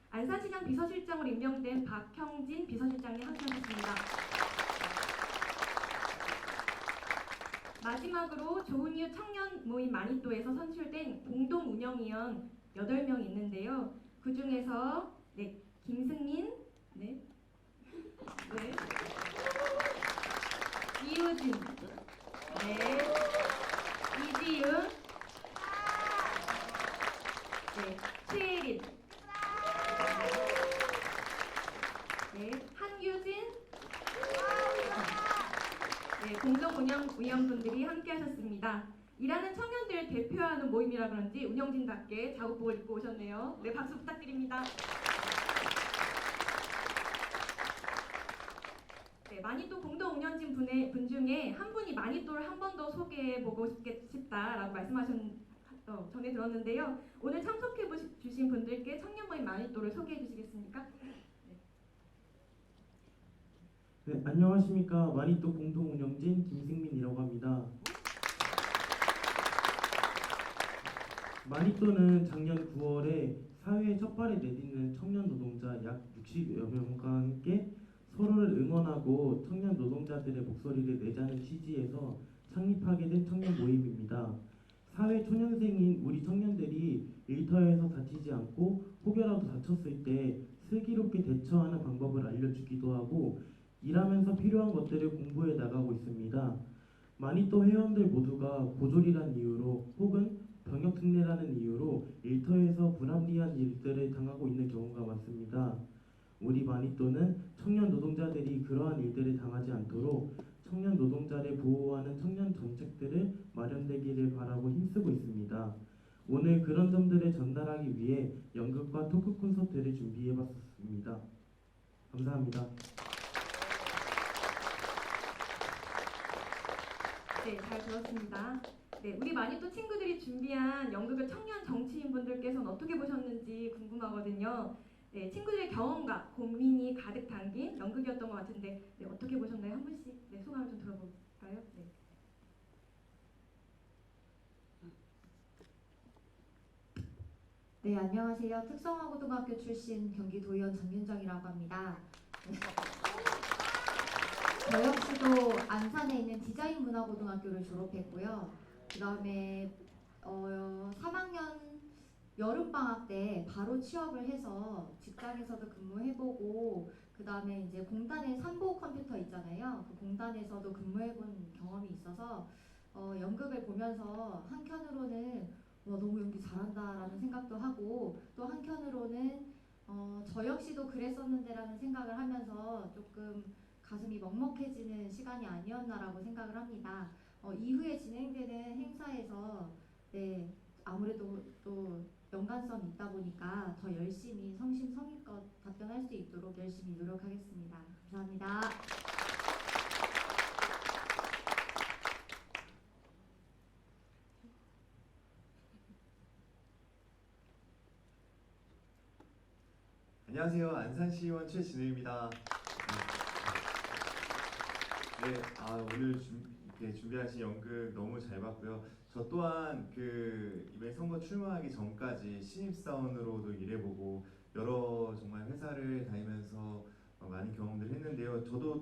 안산시장 비서실장으로 임명된 박형진 비서실장님 함께하셨습니다. 마지막으로 좋은 이웃 청년 모임 마니또에서 선출된 공동 운영위원 8명이 있는데요. 그 중에서 김승민, 이우진, 이지윤, 최예린, 한규진, 공동 운영분들이 함께하셨습니다. 일하는 청년들을 대표하는 모임이라 그런지 운영진답게 작업복을 입고 오셨네요. 네, 박수 부탁드립니다. 네, 마니또 공동 운영진 분 중에 한 분이 마니또를 한 번 더 소개해보고 싶다라고 전해 들었는데요. 오늘 참석해 주신 분들께 청년 모임 마니또를 소개해 주시겠습니까? 네, 안녕하십니까. 마니또 공동 운영진 김승민이라고 합니다. 마니또는 작년 9월에 사회에 첫 발을 내딛는 청년 노동자 약 60여 명과 함께 서로를 응원하고 청년 노동자들의 목소리를 내자는 취지에서 창립하게 된 청년 모임입니다. 사회 초년생인 우리 청년들이 일터에서 다치지 않고 혹여라도 다쳤을 때 슬기롭게 대처하는 방법을 알려주기도 하고 일하면서 필요한 것들을 공부해 나가고 있습니다. 마니또 회원들 모두가 고졸이란 이유로 혹은 병역특례라는 이유로 일터에서 불합리한 일들을 당하고 있는 경우가 많습니다. 우리 마니또는 청년 노동자들이 그러한 일들을 당하지 않도록 청년 노동자를 보호하는 청년 정책들을 마련되기를 바라고 힘쓰고 있습니다. 오늘 그런 점들을 전달하기 위해 연극과 토크 콘서트를 준비해봤습니다. 감사합니다. 네, 잘 들었습니다. 네, 우리 마니또 친구들이 준비한 연극을 청년 정치인분들께서는 어떻게 보셨는지 궁금하거든요. 네, 친구들의 경험과 고민이 가득 담긴 연극이었던 것 같은데 네, 어떻게 보셨나요? 한 분씩 네, 소감을 좀 들어볼까요? 네. 네, 안녕하세요. 특성화고등학교 출신 경기도의원 장윤정이라고 합니다. 네. 저 역시도 안산에 있는 디자인문화고등학교를 졸업했고요. 그 다음에 3학년 여름방학 때 바로 취업을 해서 직장에서도 근무해보고 그 다음에 이제 공단에 삼보 컴퓨터 있잖아요. 그 공단에서도 근무해본 경험이 있어서 연극을 보면서 한켠으로는 너무 연기 잘한다라는 생각도 하고 또 한켠으로는 저 역시도 그랬었는데라는 생각을 하면서 조금 가슴이 먹먹해지는 시간이 아니었나라고 생각을 합니다. 이후에 진행되는 행사에서 네, 아무래도 또 연관성이 있다 보니까 더 열심히 성심성의껏 답변할 수 있도록 열심히 노력하겠습니다. 감사합니다. 안녕하세요. 안산시의원 최진우입니다. 네, 오늘 이렇게 준비하신 연극 너무 잘 봤고요. 저 또한 이번에 선거 출마하기 전까지 신입사원으로도 일해보고 여러 정말 회사를 다니면서 많은 경험들을 했는데요. 저도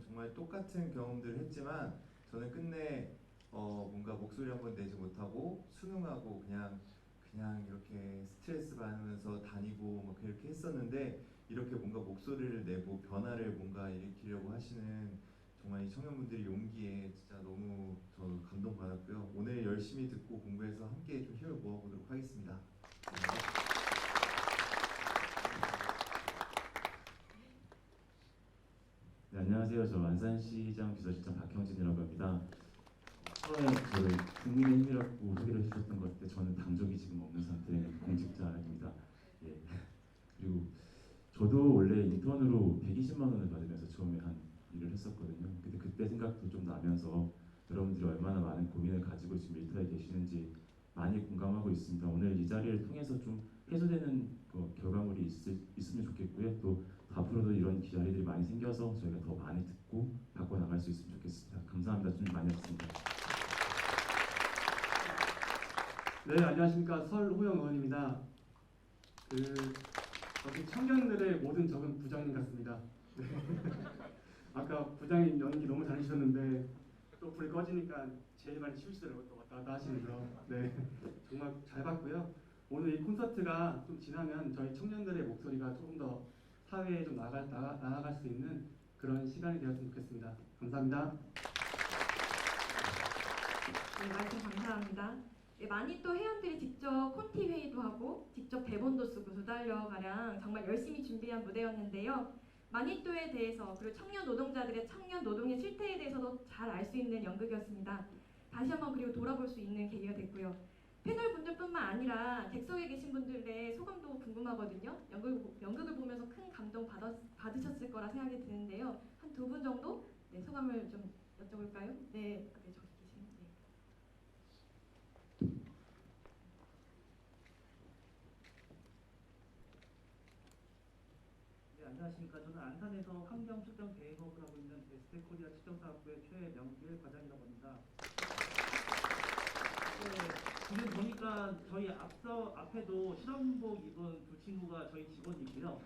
정말 똑같은 경험들을 했지만 저는 끝내 뭔가 목소리 한번 내지 못하고 수능하고 그냥 이렇게 스트레스 받으면서 다니고 뭐 그렇게 했었는데 이렇게 뭔가 목소리를 내고 변화를 뭔가 일으키려고 하시는 정말 이 청년분들의 용기에 진짜 너무 저 감동받았고요. 오늘 열심히 듣고 공부해서 함께 좀 힘을 모아보도록 하겠습니다. 네, 안녕하세요. 저 안산시장 비서실장 박형진이라고 합니다. 처음에 저를 국민의힘이라고 소개를 해주셨던 것 같은데 저는 당적이 지금 없는 상태의 공직자입니다. 예. 그리고 저도 원래 인턴으로 120만 원을 받으면서 처음에 한 일을 했었거든요. 근데 그때 생각도 좀 나면서 여러분들이 얼마나 많은 고민을 가지고 지금 일터에 계시는지 많이 공감하고 있습니다. 오늘 이 자리를 통해서 좀 해소되는 결과물이 있으면 좋겠고요. 또 앞으로도 이런 자리들이 많이 생겨서 저희가 더 많이 듣고 바꿔나갈 수 있으면 좋겠습니다. 감사합니다. 좀 많이 했습니다. 네, 안녕하십니까. 설호영 의원입니다. 여기 청년들의 모든 적은 부장님 같습니다. 네. 아까 부장님 연기 너무 잘해주셨는데 또 불이 꺼지니까 제일 많이 치우시더라고요. 또 왔다 갔다 하시면서. 네, 정말 잘 봤고요. 오늘 이 콘서트가 좀 지나면 저희 청년들의 목소리가 조금 더 사회에 좀 나아갈 수 있는 그런 시간이 되었으면 좋겠습니다. 감사합니다. 네, 말씀 감사합니다. 네, 많이 또 회원들이 직접 콘티 회의도 하고 직접 대본도 쓰고 2달여가량 정말 열심히 준비한 무대였는데요. 마니또에 대해서 그리고 청년 노동자들의 청년 노동의 실태에 대해서도 잘 알 수 있는 연극이었습니다. 다시 한번 그리고 돌아볼 수 있는 계기가 됐고요. 패널 분들뿐만 아니라 객석에 계신 분들의 소감도 궁금하거든요. 연극을 보면서 큰 감동 받으셨을 거라 생각이 드는데요. 한 2분 정도 소감을 좀 여쭤볼까요? 네, 저기 계시네요. 네. 네, 안녕하십니까. 저는 안산에서 환경 측정 계획업을 하고 있는 베스트코리아 측정사업부의 최명길 과장이라고 합니다. 지금 보니까 저희 앞에도 실험복 입은 두 친구가 저희 직원이고요.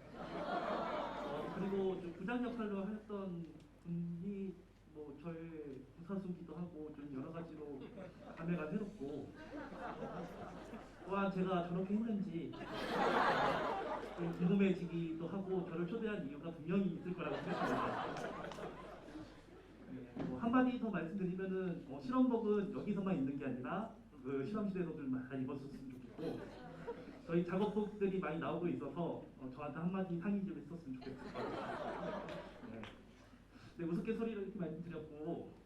그리고 좀 부장 역할로 하셨던 분이 뭐 저의 부사수기도 하고 좀 여러 가지로 감회가 새롭고 또한 제가 저렇게 했는지 좀 궁금해지기도 하고 저를 초대한 이유가 분명히 있을 거라고 생각합니다. 네, 뭐 한마디 더 말씀드리면은 실험복은 여기서만 있는 게 아니라 그 실험실에서도 많이 입었었으면 좋겠고 저희 작업복들이 많이 나오고 있어서 저한테 한마디 상의 좀 했었으면 좋겠어요. 네. 네, 우스갯소리로 이렇게 말씀드렸고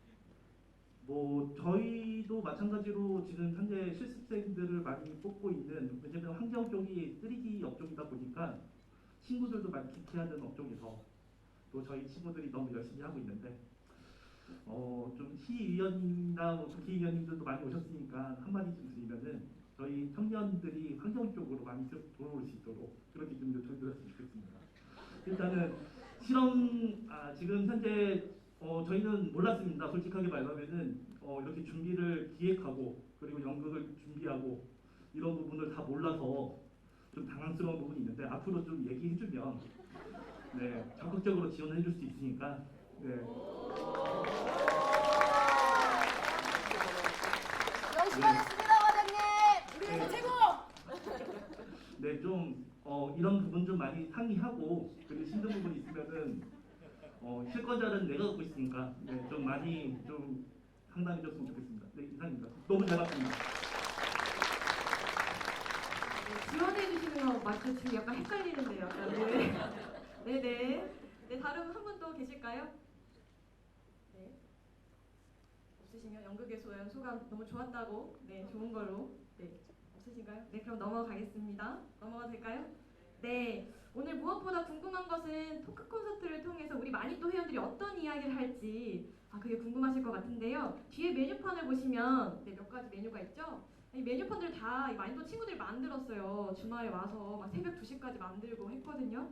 뭐 저희도 마찬가지로 지금 현재 실습생들을 많이 뽑고 있는 왜냐면 환경 쪽이 3D 업종이다 보니까 친구들도 많이 기피하는 업종에서 또 저희 친구들이 너무 열심히 하고 있는데 좀 시의원이나 뭐 국회의원님들도 많이 오셨으니까 한마디 좀 드리면은 저희 청년들이 환경 쪽으로 많이 돌아올 수 있도록 그렇게 좀 요청드렸으면 좋겠습니다. 일단은 실험 지금 현재 저희는 몰랐습니다. 솔직하게 말하면은 이렇게 준비를 기획하고 그리고 연극을 준비하고 이런 부분을 다 몰라서 좀 당황스러운 부분이 있는데 앞으로 좀 얘기해주면 네 적극적으로 지원해줄 수 있으니까 네. 열심히 하겠습니다, 과장님. 우리 회사 최고. 네, 좀 이런 부분 좀 많이 상의하고 그리고 힘든 부분 있으면은 실권자는 내가 갖고 있으니까 네, 좀 많이 좀 상담해줬으면 좋겠습니다. 네, 이상입니다. 너무 잘 봤습니다. 지원해 주시는 거 맞죠? 지금 약간 헷갈리는데요. 약간. 네. 네네. 네, 다른 한 분 또 계실까요? 네. 없으시면 연극의 소감 너무 좋았다고. 네, 좋은 걸로. 네. 없으신가요? 네, 그럼 넘어가겠습니다. 넘어가도 될까요? 네. 오늘 무엇보다 궁금한 것은 토크 콘서트를 통해서 우리 마니또 회원들이 어떤 이야기를 할지 그게 궁금하실 것 같은데요. 뒤에 메뉴판을 보시면 네, 몇 가지 메뉴가 있죠? 이 메뉴판들을 다 마니또 친구들이 만들었어요. 주말에 와서 막 새벽 2시까지 만들고 했거든요.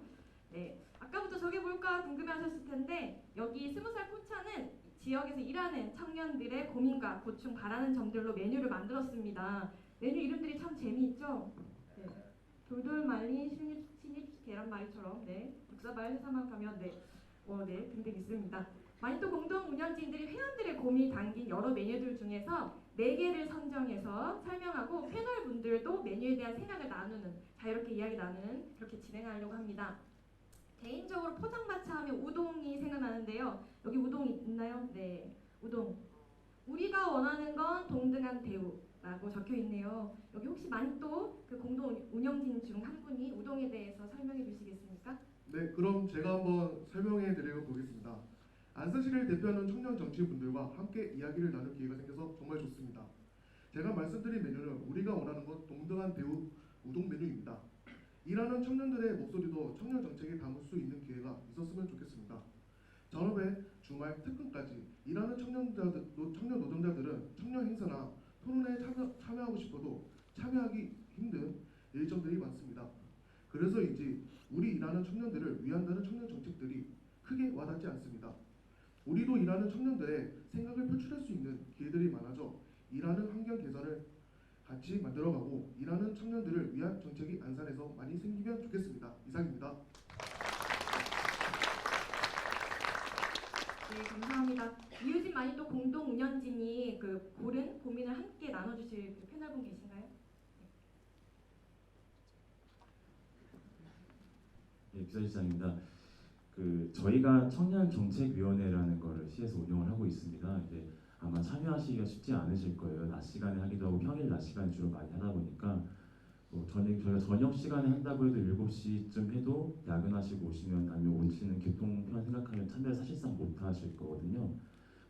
네, 아까부터 저게 뭘까 궁금해하셨을 텐데 여기 20살 포차는 지역에서 일하는 청년들의 고민과 고충 바라는 점들로 메뉴를 만들었습니다. 메뉴 이름들이 참 재미있죠? 네. 돌돌 말린 신입 계란말이처럼 네, 육사발 해사만 가면 네, 네 등등 있습니다. 마니또 공동 운영진들이 회원들의 고민이 담긴 여러 메뉴들 중에서 4개를 선정해서 설명하고 패널 분들도 메뉴에 대한 생각을 나누는 자유롭게 이야기 나누는 그렇게 진행하려고 합니다. 개인적으로 포장마차 하면 우동이 생각나는데요. 여기 우동 있나요? 네, 우동. 우리가 원하는 건 동등한 대우라고 적혀 있네요. 여기 혹시 마니또 그 공동 운영진 중 한 분이 우동에 대해서 설명해 주시겠습니까? 네, 그럼 제가 한번 설명해 드려 보겠습니다. 안산시를 대표하는 청년 정치인분들과 함께 이야기를 나눌 기회가 생겨서 정말 좋습니다. 제가 말씀드린 메뉴는 우리가 원하는 것 동등한 대우 우동 메뉴입니다. 일하는 청년들의 목소리도 청년 정책에 담을 수 있는 기회가 있었으면 좋겠습니다. 전업에 주말 특근까지 일하는 청년 노동자들은 청년 행사나 토론회에 참여하고 싶어도 참여하기 힘든 일정들이 많습니다. 그래서인지 우리 일하는 청년들을 위한다는 청년 정책들이 크게 와닿지 않습니다. 우리도 일하는 청년들의 생각을 표출할 수 있는 기회들이 많아져 일하는 환경 개선을 같이 만들어가고 일하는 청년들을 위한 정책이 안산에서 많이 생기면 좋겠습니다. 이상입니다. 네, 감사합니다. 이유진 마니또 공동 운영진이 그 고른 고민을 함께 나눠주실 그 패널분 계신가요? 네, 비서실장입니다. 저희가 청년정책위원회라는 거를 시에서 운영을 하고 있습니다. 이제 아마 참여하시기가 쉽지 않으실 거예요. 낮 시간에 하기도 하고 평일 낮 시간에 주로 많이 하다 보니까 저희가 저녁 시간에 한다고 해도 7시쯤 해도 야근하시고 오시면 아니면 오시는 교통편 생각하면 참여를 사실상 못 하실 거거든요.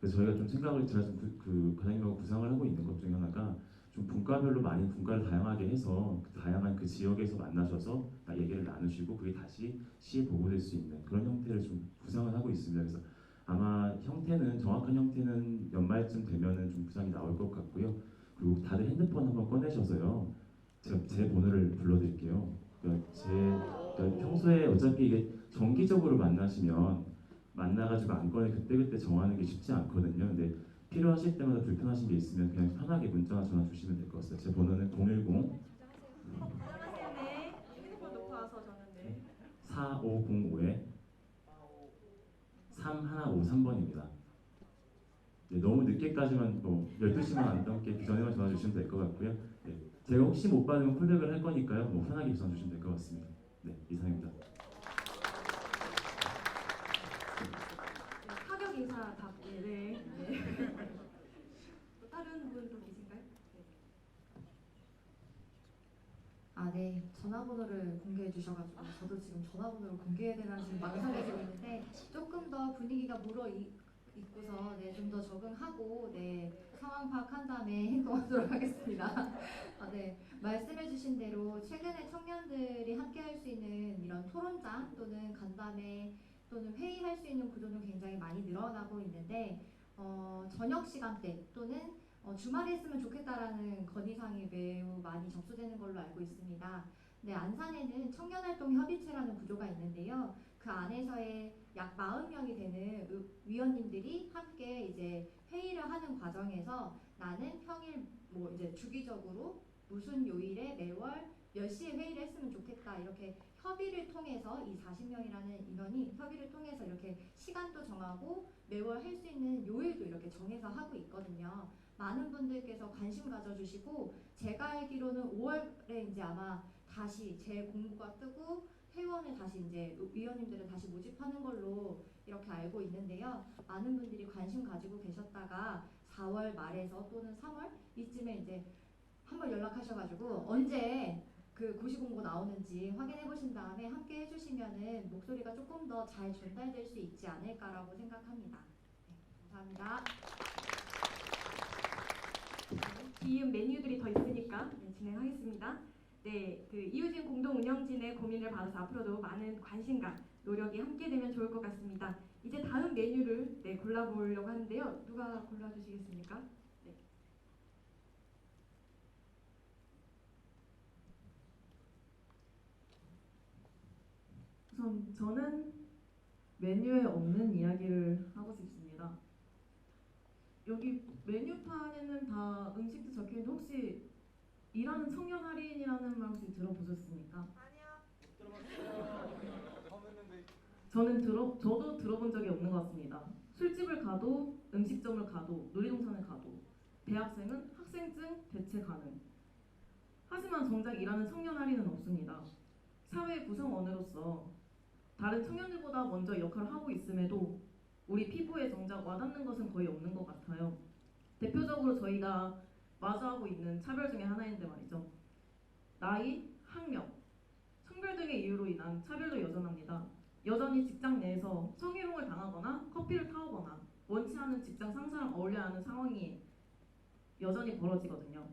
그래서 저희가 좀 생각을 제가 좀 과장님하고 구상을 하고 있는 것 중에 하나가 좀 분과별로 많이 분과를 다양하게 해서 다양한 그 지역에서 만나셔서 얘기를 나누시고 그게 다시 시에 보고될 수 있는 그런 형태를 좀 구상을 하고 있습니다. 그래서 아마 정확한 형태는 연말쯤 되면은 좀 구상이 나올 것 같고요. 그리고 다들 핸드폰 한번 꺼내셔서요. 제가 제 번호를 불러드릴게요. 평소에 어차피 이게 정기적으로 만나가지고 안건을 그때그때 정하는 게 쉽지 않거든요. 근데 필요하실 때마다 불편하신 게 있으면 그냥 편하게 문자나 전화 주시면 될 것 같아요. 제 번호는 010 네. 핸드폰 놓고 와서 저는 네. 4505에 3153번입니다. 네, 너무 늦게까지만 12시만 안 넘게 그 전에만 전화 주시면 될 것 같고요. 네, 제가 혹시 못 받으면 콜백을 할 거니까요. 편하게 전화 주시면 될 것 같습니다. 네, 이상입니다. 타격 인사 답변을 또 다른 분 또 계신가요? 네. 전화번호를 공개해 주셔가지고 저도 지금 전화번호를 공개해야 되나 지금 망설여지고 있는데 조금 더 분위기가 있고서 좀 더 적응하고 상황 파악한 다음에 행동하도록 하겠습니다. 네. 말씀해 주신 대로 최근에 청년들이 함께 할 수 있는 이런 토론장 또는 간담회 또는 회의할 수 있는 구조는 굉장히 많이 늘어나고 있는데 저녁 시간대 또는 주말에 했으면 좋겠다라는 건의사항이 매우 많이 접수되는 걸로 알고 있습니다. 네, 안산에는 청년활동협의체라는 구조가 있는데요. 그 안에서의 약 40명이 되는 위원님들이 함께 이제 회의를 하는 과정에서 나는 평일 이제 주기적으로 무슨 요일에 매월 몇 시에 회의를 했으면 좋겠다 이렇게 협의를 통해서 이 40명이라는 인원이 협의를 통해서 이렇게 시간도 정하고 매월 할 수 있는 요일도 이렇게 정해서 하고 있거든요. 많은 분들께서 관심 가져주시고 제가 알기로는 5월에 이제 아마 다시 재공고가 뜨고 회원을 다시 이제 위원님들을 다시 모집하는 걸로 이렇게 알고 있는데요. 많은 분들이 관심 가지고 계셨다가 4월 말에서 또는 3월 이쯤에 이제 한번 연락하셔가지고 언제 그 고시 공고 나오는지 확인해 보신 다음에 함께 해주시면은 목소리가 조금 더 잘 전달될 수 있지 않을까라고 생각합니다. 네, 감사합니다. 이은 메뉴들이 더 있으니까 진행하겠습니다. 네, 그 이유진 공동 운영진의 고민을 받아서 앞으로도 많은 관심과 노력이 함께 되면 좋을 것 같습니다. 이제 다음 메뉴를 골라보려고 하는데요. 누가 골라주시겠습니까? 네. 우선 저는 메뉴에 없는 이야기를 하고 싶습니다. 여기 메뉴판에는 다 음식도 적혀있는데 혹시 일하는 청년 할인이라는 말 혹시 들어보셨습니까? 저도 들어본 적이 없는 것 같습니다. 술집을 가도 음식점을 가도 놀이동산을 가도 대학생은 학생증 대체 가능. 하지만 정작 일하는 청년 할인은 없습니다. 사회 구성원으로서 다른 청년들보다 먼저 역할을 하고 있음에도 우리 피부에 정작 와닿는 것은 거의 없는 것 같아요. 대표적으로 저희가 마주하고 있는 차별 중에 하나인데 말이죠. 나이, 학력, 성별 등의 이유로 인한 차별도 여전합니다. 여전히 직장 내에서 성희롱을 당하거나 커피를 타오거나 원치 않은 직장 상사랑 어울려야 하는 상황이 여전히 벌어지거든요.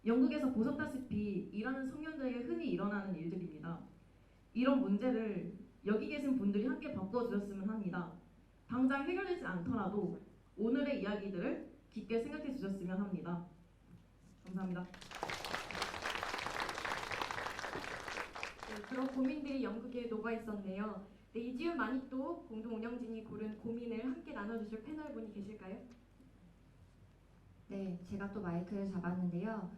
영국에서 보셨다시피 일하는 청년들에게 흔히 일어나는 일들입니다. 이런 문제를 여기 계신 분들이 함께 바꿔주셨으면 합니다. 당장 해결되지 않더라도 오늘의 이야기들을 깊게 생각해 주셨으면 합니다. 감사합니다. 네, 그런 고민들이 연극에 녹아 있었네요. 네, 이지훈 마니또 공동 운영진이 고른 고민을 함께 나눠주실 패널분이 계실까요? 네, 제가 또 마이크를 잡았는데요.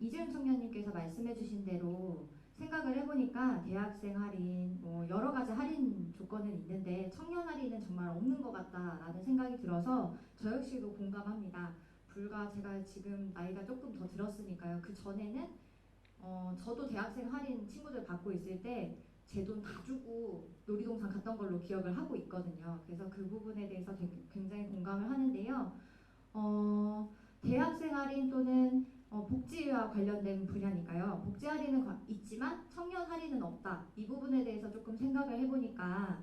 이지훈 청년님께서 말씀해주신 대로 생각을 해보니까 대학생 할인, 여러 가지 할인 조건은 있는데 청년 할인은 정말 없는 것 같다라는 생각이 들어서 저 역시도 공감합니다. 불과 제가 지금 나이가 조금 더 들었으니까요. 그 전에는 저도 대학생 할인 친구들 받고 있을 때 제 돈 다 주고 놀이동산 갔던 걸로 기억을 하고 있거든요. 그래서 그 부분에 대해서 굉장히 공감을 하는데요. 대학생 할인 또는 복지와 관련된 분야니까요. 복지 할인은 있지만 청년 할인은 없다. 이 부분에 대해서 조금 생각을 해보니까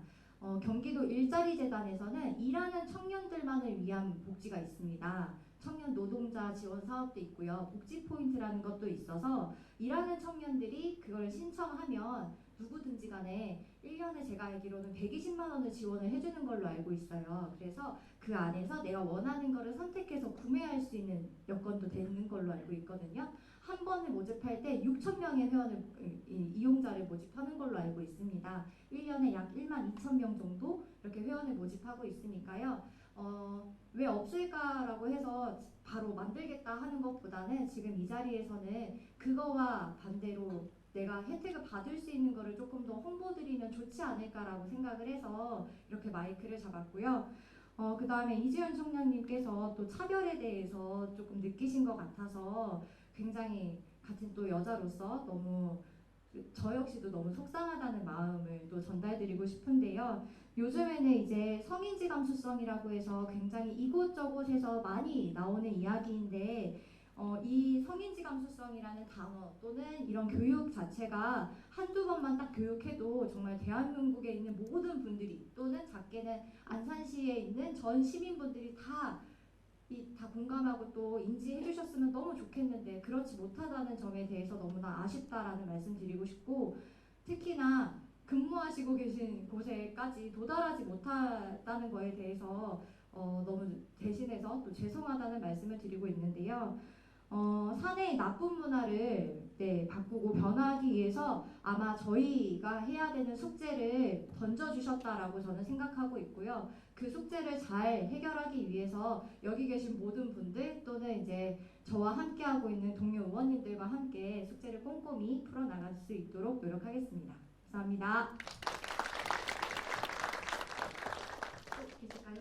경기도 일자리 재단에서는 일하는 청년들만을 위한 복지가 있습니다. 청년 노동자 지원 사업도 있고요. 복지 포인트라는 것도 있어서 일하는 청년들이 그걸 신청하면 누구든지 간에 1년에 제가 알기로는 120만 원을 지원을 해주는 걸로 알고 있어요. 그래서 그 안에서 내가 원하는 거를 선택해서 구매할 수 있는 여건도 되는 걸로 알고 있거든요. 한 번에 모집할 때 6천 명의 회원을 이용자를 모집하는 걸로 알고 있습니다. 1년에 약 1만 2천 명 정도 이렇게 회원을 모집하고 있으니까요. 왜 없을까라고 해서 바로 만들겠다 하는 것보다는 지금 이 자리에서는 그거와 반대로 내가 혜택을 받을 수 있는 거를 조금 더 홍보드리면 좋지 않을까라고 생각을 해서 이렇게 마이크를 잡았고요. 그 다음에 이지연 청년님께서 또 차별에 대해서 조금 느끼신 것 같아서 굉장히 같은 또 여자로서 너무 저 역시도 너무 속상하다는 마음을 또 전달드리고 싶은데요. 요즘에는 이제 성인지 감수성이라고 해서 굉장히 이곳저곳에서 많이 나오는 이야기인데 이 성인지 감수성이라는 단어 또는 이런 교육 자체가 한두 번만 딱 교육해도 정말 대한민국에 있는 모든 분들이 또는 작게는 안산시에 있는 전 시민분들이 다 공감하고 또 인지해 주셨으면 너무 좋겠는데 그렇지 못하다는 점에 대해서 너무나 아쉽다라는 말씀 드리고 싶고 특히나 근무하시고 계신 곳에까지 도달하지 못하다는 거에 대해서 너무 대신해서 또 죄송하다는 말씀을 드리고 있는데요. 사내의 나쁜 문화를 바꾸고 변화하기 위해서 아마 저희가 해야 되는 숙제를 던져주셨다라고 저는 생각하고 있고요. 그 숙제를 잘 해결하기 위해서 여기 계신 모든 분들 또는 이제 저와 함께하고 있는 동료 의원님들과 함께 숙제를 꼼꼼히 풀어나갈 수 있도록 노력하겠습니다. 감사합니다. 또 계실까요?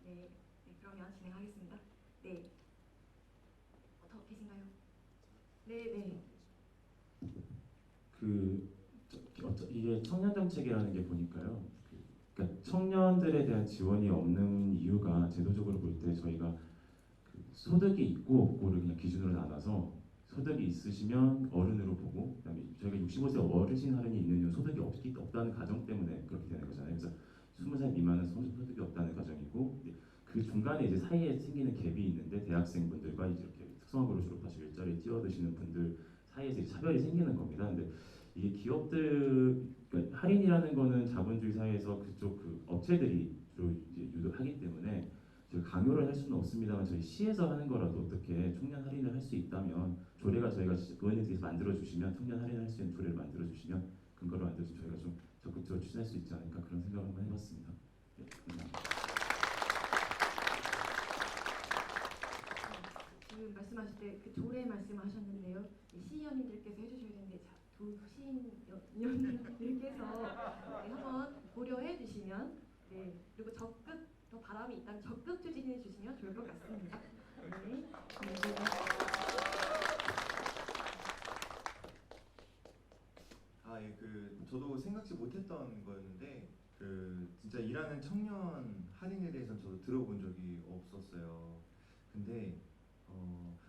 네, 그러면 진행하겠습니다. 네. 더 계신가요? 네. 이게 청년 정책이라는 게 보니까요. 그러니까 청년들에 대한 지원이 없는 이유가 제도적으로 볼 때 저희가 소득이 있고 없고를 그냥 기준으로 나눠서 소득이 있으시면 어른으로 보고 그다음에 저희가 65세 어르신 할인이 있는 이유는 소득이 없다는 가정 때문에 그렇게 되는 거잖아요. 그래서 20살 미만은 소득이 없다는 가정이고 그 중간에 이제 사이에 생기는 갭이 있는데 대학생분들과 이제 이렇게 특성화고를 졸업하시고 일자리에 뛰어드시는 분들 사이에서 이제 차별이 생기는 겁니다. 근데 이게 기업들 그러니까 할인이라는 거는 자본주의 사회에서 그쪽 그 업체들이 주로 이제 유도하기 때문에 저희 강요를 할 수는 없습니다만 저희 시에서 하는 거라도 어떻게 청년 할인을 할 수 있다면 조례가 저희가 의원님께서 만들어 주시면 청년 할인할 수 있는 조례를 만들어 주시면 근거를 만들어 주시면 저희가 좀 적극적으로 추진할 수 있지 않을까 그런 생각을 한번 해봤습니다. 네, 감사합니다. 지금 말씀하실 때 그 조례 말씀하셨는데요. 시의원님들께서 해주셔야 되는데 시의원님들께서 한번 고려해 주시면 그리고 적극 더 바람이 있다면 적극 추진해 주시면 좋을 것 같습니다. 네. 저도 생각지 못했던 거였는데 진짜 일하는 청년 할인에 대해서는 저도 들어본 적이 없었어요. 근데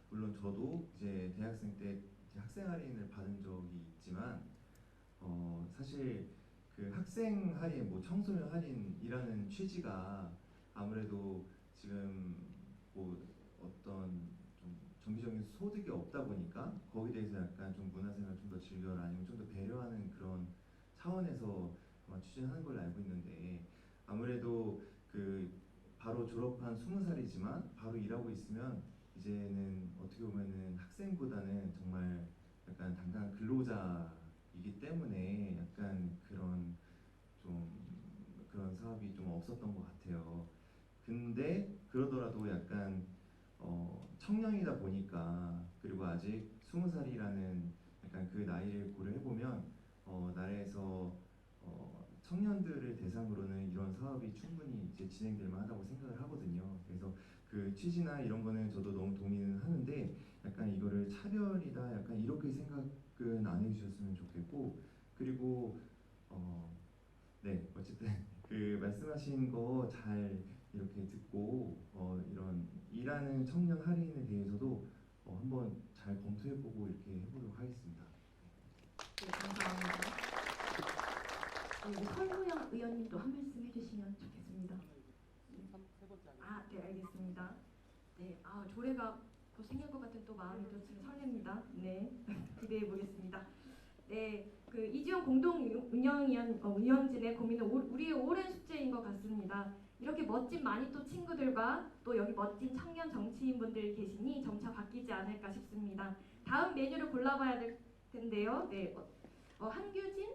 물론 저도 이제 대학생 때 이제 학생 할인을 받은 적이 있지만 사실 그 학생 할인, 뭐 청소년 할인이라는 취지가 아무래도 지금 뭐 어떤 좀 정기적인 소득이 없다 보니까 거기에 대해서 약간 좀 문화생활 좀 더 즐겨라 아니면 좀 더 배려하는 그런 차원에서 아마 추진하는 걸로 알고 있는데 아무래도 바로 졸업한 20살이지만 바로 일하고 있으면 이제는 어떻게 보면은 학생보다는 정말 약간 당당한 근로자이기 때문에 약간 그런 사업이 좀 없었던 것 같아요. 근데 그러더라도 약간 청년이다 보니까 그리고 아직 20살이라는 약간 그 나이를 고려해보면 나라에서 청년들을 대상으로는 이런 사업이 충분히 이제 진행될 만하다고 생각을 하거든요. 그래서 그 취지나 이런 거는 저도 너무 동의는 하는데 약간 이거를 차별이다 약간 이렇게 생각은 안 해주셨으면 좋겠고 그리고 네 어쨌든 그 말씀하신 거 잘 이렇게 듣고 이런 일하는 청년 할인에 대해서도 한번 잘 검토해보고 이렇게 해보도록 하겠습니다. 네, 감사합니다. 설무영 의원님도 한 말씀 해주시면 좋겠습니다. 네, 알겠습니다. 네, 조례가 곧 생길 것 같은 또 마음이 또 지금 설렙니다. 네, 기대해 보겠습니다. 네, 그 이지영 공동 운영진의 고민은 우리의 오랜 숙제인 것 같습니다. 이렇게 멋진 마니또 친구들과 또 여기 멋진 청년 정치인분들 계시니 점차 바뀌지 않을까 싶습니다. 다음 메뉴를 골라봐야 될 텐데요. 네, 한규진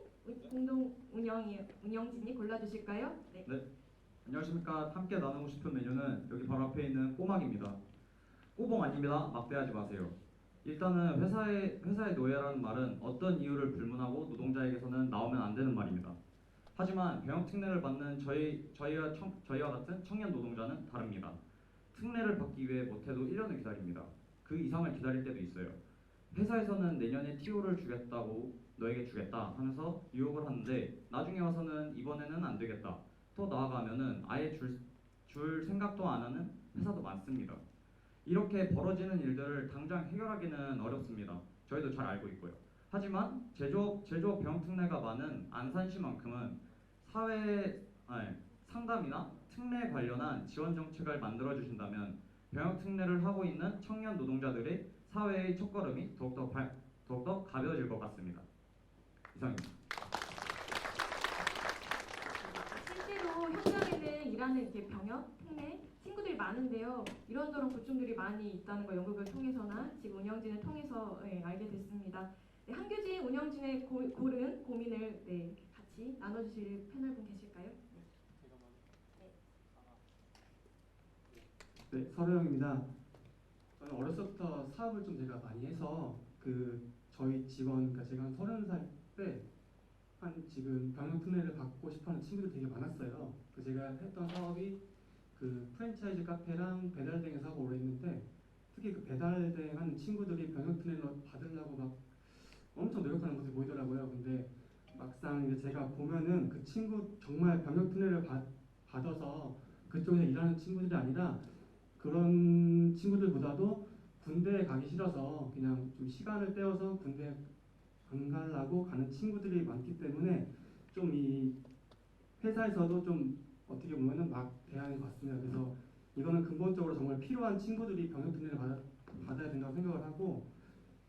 공동 운영진이 골라주실까요? 네. 안녕하십니까. 함께 나누고 싶은 메뉴는 여기 바로 앞에 있는 꼬막입니다. 꼬봉 아닙니다. 막대하지 마세요. 일단은 회사의 노예라는 말은 어떤 이유를 불문하고 노동자에게서는 나오면 안 되는 말입니다. 하지만 병역 특례를 받는 저희와 같은 청년 노동자는 다릅니다. 특례를 받기 위해 못해도 1년을 기다립니다. 그 이상을 기다릴 때도 있어요. 회사에서는 내년에 TO를 주겠다고 너에게 주겠다 하면서 유혹을 하는데 나중에 와서는 이번에는 안 되겠다. 또 나아가면은 아예 줄 생각도 안 하는 회사도 많습니다. 이렇게 벌어지는 일들을 당장 해결하기는 어렵습니다. 저희도 잘 알고 있고요. 하지만 제조업 병역 특례가 많은 안산시만큼은 상담이나 특례 관련한 지원 정책을 만들어 주신다면 병역 특례를 하고 있는 청년 노동자들의 사회의 첫걸음이 더욱더 가벼워질 것 같습니다. 이상입니다. 실제로 현장에는 일하는 이렇게 병역, 특례 친구들이 많은데요. 이런저런 고충들이 많이 있다는 걸 연극을 통해서나 지금 운영진을 통해서 알게 됐습니다. 네, 한규진 운영진의 고른 고민을 같이 나눠주실 패널분 계실까요? 네, 서로영입니다. 저는 어렸을 때부터 사업을 좀 제가 많이 해서 저희 직원, 그러니까 제가 한 30살 때 지금 병역 특례를 받고 싶어하는 친구들 되게 많았어요. 제가 했던 사업이 프랜차이즈 카페랑 배달대행 사업을 오래 했는데 특히 배달대행 하는 친구들이 병역 특례를 받으려고 막 엄청 노력하는 모습이 보이더라고요. 근데 막상 이제 제가 보면은 그 친구 정말 병역 특례를 받아서 그쪽에서 일하는 친구들이 아니라 그런 친구들보다도 군대에 가기 싫어서 그냥 좀 시간을 때워서 군대 안 가려고 가는 친구들이 많기 때문에 좀 이 회사에서도 좀 어떻게 보면은 막 대하는 것 같습니다. 그래서 이거는 근본적으로 정말 필요한 친구들이 병역 특례를 받아야 된다고 생각을 하고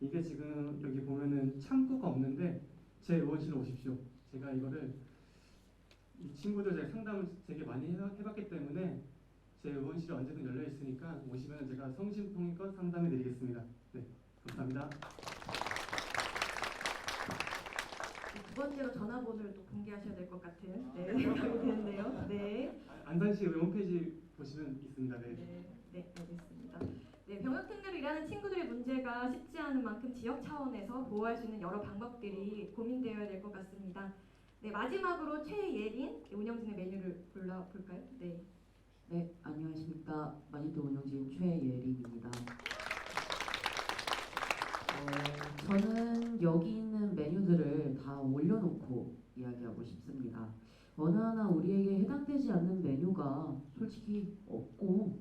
이게 지금 여기 보면은 창구가 없는데 제 의원실로 오십시오. 제가 이거를 이 친구들 제가 상담을 되게 많이 해봤기 때문에 제 의원실이 언제든 열려 있으니까 오시면 제가 성심성의껏 상담해 드리겠습니다. 네, 감사합니다. 두 번째로 전화번호를 또 공개하셔야 될 것 같은 생각이 드는데요. 네. 안산시 홈페이지 보시면 있습니다. 네. 네, 알겠습니다. 네, 병역 특례로 일하는 친구들의 문제가 쉽지 않은 만큼 지역 차원에서 보호할 수 있는 여러 방법들이 고민되어야 될 것 같습니다. 네, 마지막으로 최예린 운영진의 메뉴를 골라볼까요? 네. 네, 안녕하십니까. 마니또 운영진 최예린입니다. 저는 여기 있는 메뉴들을 다 올려놓고 이야기하고 싶습니다. 어느 하나 우리에게 해당되지 않는 메뉴가 솔직히 없고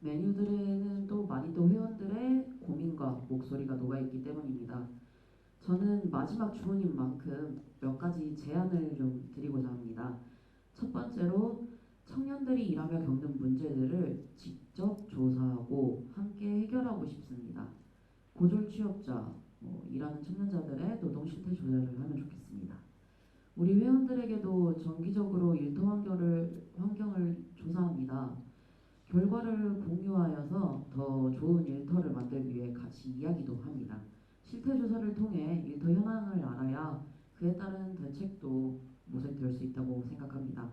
메뉴들에는 또 마니또 회원들의 고민과 목소리가 녹아있기 때문입니다. 저는 마지막 주문인 만큼 몇 가지 제안을 좀 드리고자 합니다. 첫 번째로 청년들이 일하며 겪는 문제들을 직접 조사하고 함께 해결하고 싶습니다. 고졸 취업자, 일하는 청년자들의 노동 실태 조사를 하면 좋겠습니다. 우리 회원들에게도 정기적으로 일터 환경을 조사합니다. 결과를 공유하여서 더 좋은 일터를 만들기 위해 같이 이야기도 합니다. 실태 조사를 통해 일터 현황을 알아야 그에 따른 대책도 모색될 수 있다고 생각합니다.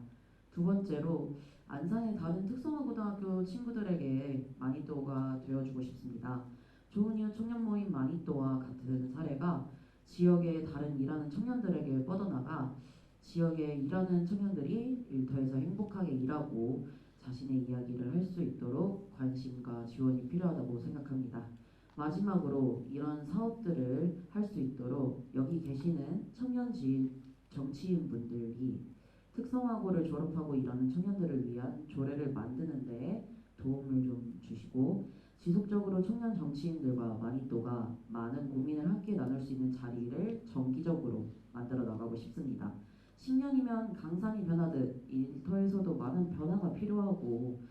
두 번째로 안산의 다른 특성화고등학교 친구들에게 마니또가 되어주고 싶습니다. 좋은 이웃 청년 모임 마니또와 같은 사례가 지역의 다른 일하는 청년들에게 뻗어나가 지역에 일하는 청년들이 일터에서 행복하게 일하고 자신의 이야기를 할 수 있도록 관심과 지원이 필요하다고 생각합니다. 마지막으로 이런 사업들을 할 수 있도록 여기 계시는 청년지인 정치인 분들이 특성화고를 졸업하고 일하는 청년들을 위한 조례를 만드는 데 도움을 좀 주시고 지속적으로 청년 정치인들과 마니또가 많은 고민을 함께 나눌 수 있는 자리를 정기적으로 만들어 나가고 싶습니다. 10년이면 강산이 변하듯 일터에서도 많은 변화가 필요하고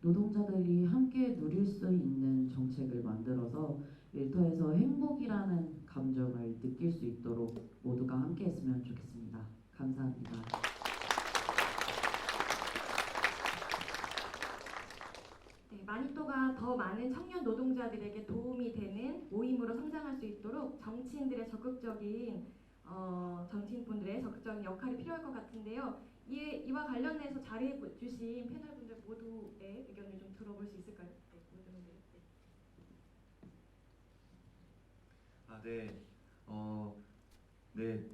노동자들이 함께 누릴 수 있는 정책을 만들어서 일터에서 행복이라는 감정을 느낄 수 있도록 모두가 함께 했으면 좋겠습니다. 감사합니다. 네, 마니또가 더 많은 청년 노동자들에게 도움이 되는 모임으로 성장할 수 있도록 정치인들의 적극적인 정치인분들의 적극적인 역할이 필요할 것 같은데요. 이와 관련해서 자리해 주신 패널분들 모두의 의견을 좀 들어볼 수 있을까요? 네, 모두분들. 네.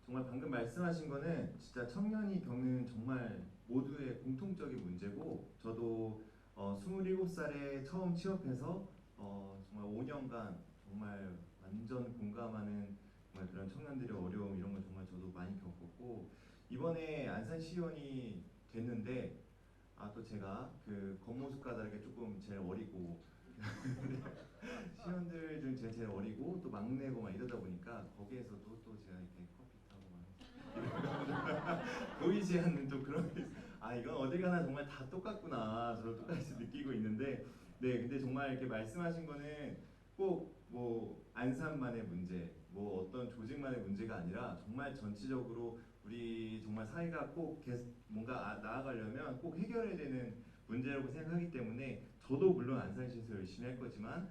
정말 방금 말씀하신 거는 진짜 청년이 겪는 정말 모두의 공통적인 문제고 저도 27살에 처음 취업해서 정말 5년간 정말 완전 공감하는 정말 그런 청년들의 어려움 이런 걸 정말 저도 많이 겪었고 이번에 안산시의원이 됐는데 또 제가 그 겉모습 까다르게 조금 제일 어리고 시의원들 중 제일 어리고 또 막내고 막 이러다 보니까 거기에서도 또 제가 이렇게 커피 타고 막 보이지 않는 또 그런 이건 어딜 가나 정말 다 똑같구나 저도 똑같이 느끼고 있는데 네 근데 정말 이렇게 말씀하신 거는 꼭 뭐 안산만의 문제 뭐 어떤 조직만의 문제가 아니라 정말 전체적으로 우리 정말 사회가 꼭 뭔가 나아가려면 꼭 해결해야 되는 문제라고 생각하기 때문에 저도 물론 안산시에서 열심히 할 거지만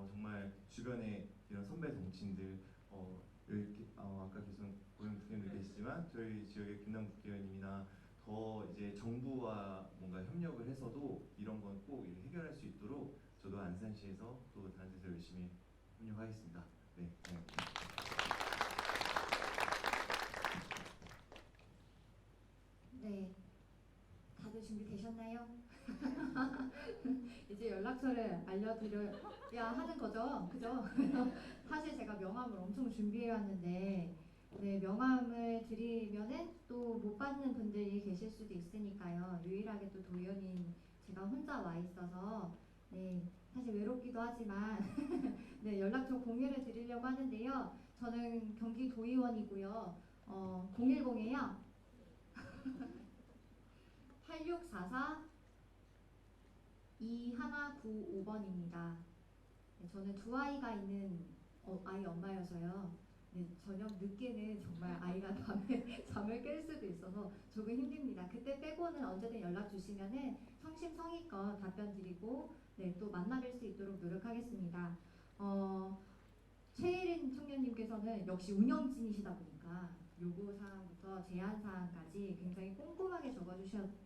정말 주변에 이런 선배 정치인들 이렇게 아까 계신 고영 국회의원도 계시지만 저희 지역의 김남 국회의원님이나 더 이제 정부와 뭔가 협력을 해서도 이런 건 꼭 해결할 수 있도록 저도 안산시에서 또 다른 데서 열심히 협력하겠습니다. 네. 네, 다들 준비되셨나요? 이제 연락처를 알려드려야 하는 거죠, 그죠? 사실 제가 명함을 엄청 준비해왔는데 네, 명함을 드리면은 또 못 받는 분들이 계실 수도 있으니까요. 유일하게 또 도의원인 제가 혼자 와 있어서 네, 사실 외롭기도 하지만 네, 연락처 공유를 드리려고 하는데요. 저는 경기 도의원이고요. 010에요. 8644 2195번입니다. 네, 저는 두 아이가 있는 아이 엄마여서요. 네, 저녁 늦게는 정말 아이가 잠을 깰 수도 있어서 조금 힘듭니다. 그때 빼고는 언제든 연락 주시면은 성심성의껏 답변 드리고 네, 또 만나뵐 수 있도록 노력하겠습니다. 최혜린 청년님께서는 역시 운영진이시다 보니까 요구사항부터 제안사항까지 굉장히 꼼꼼하게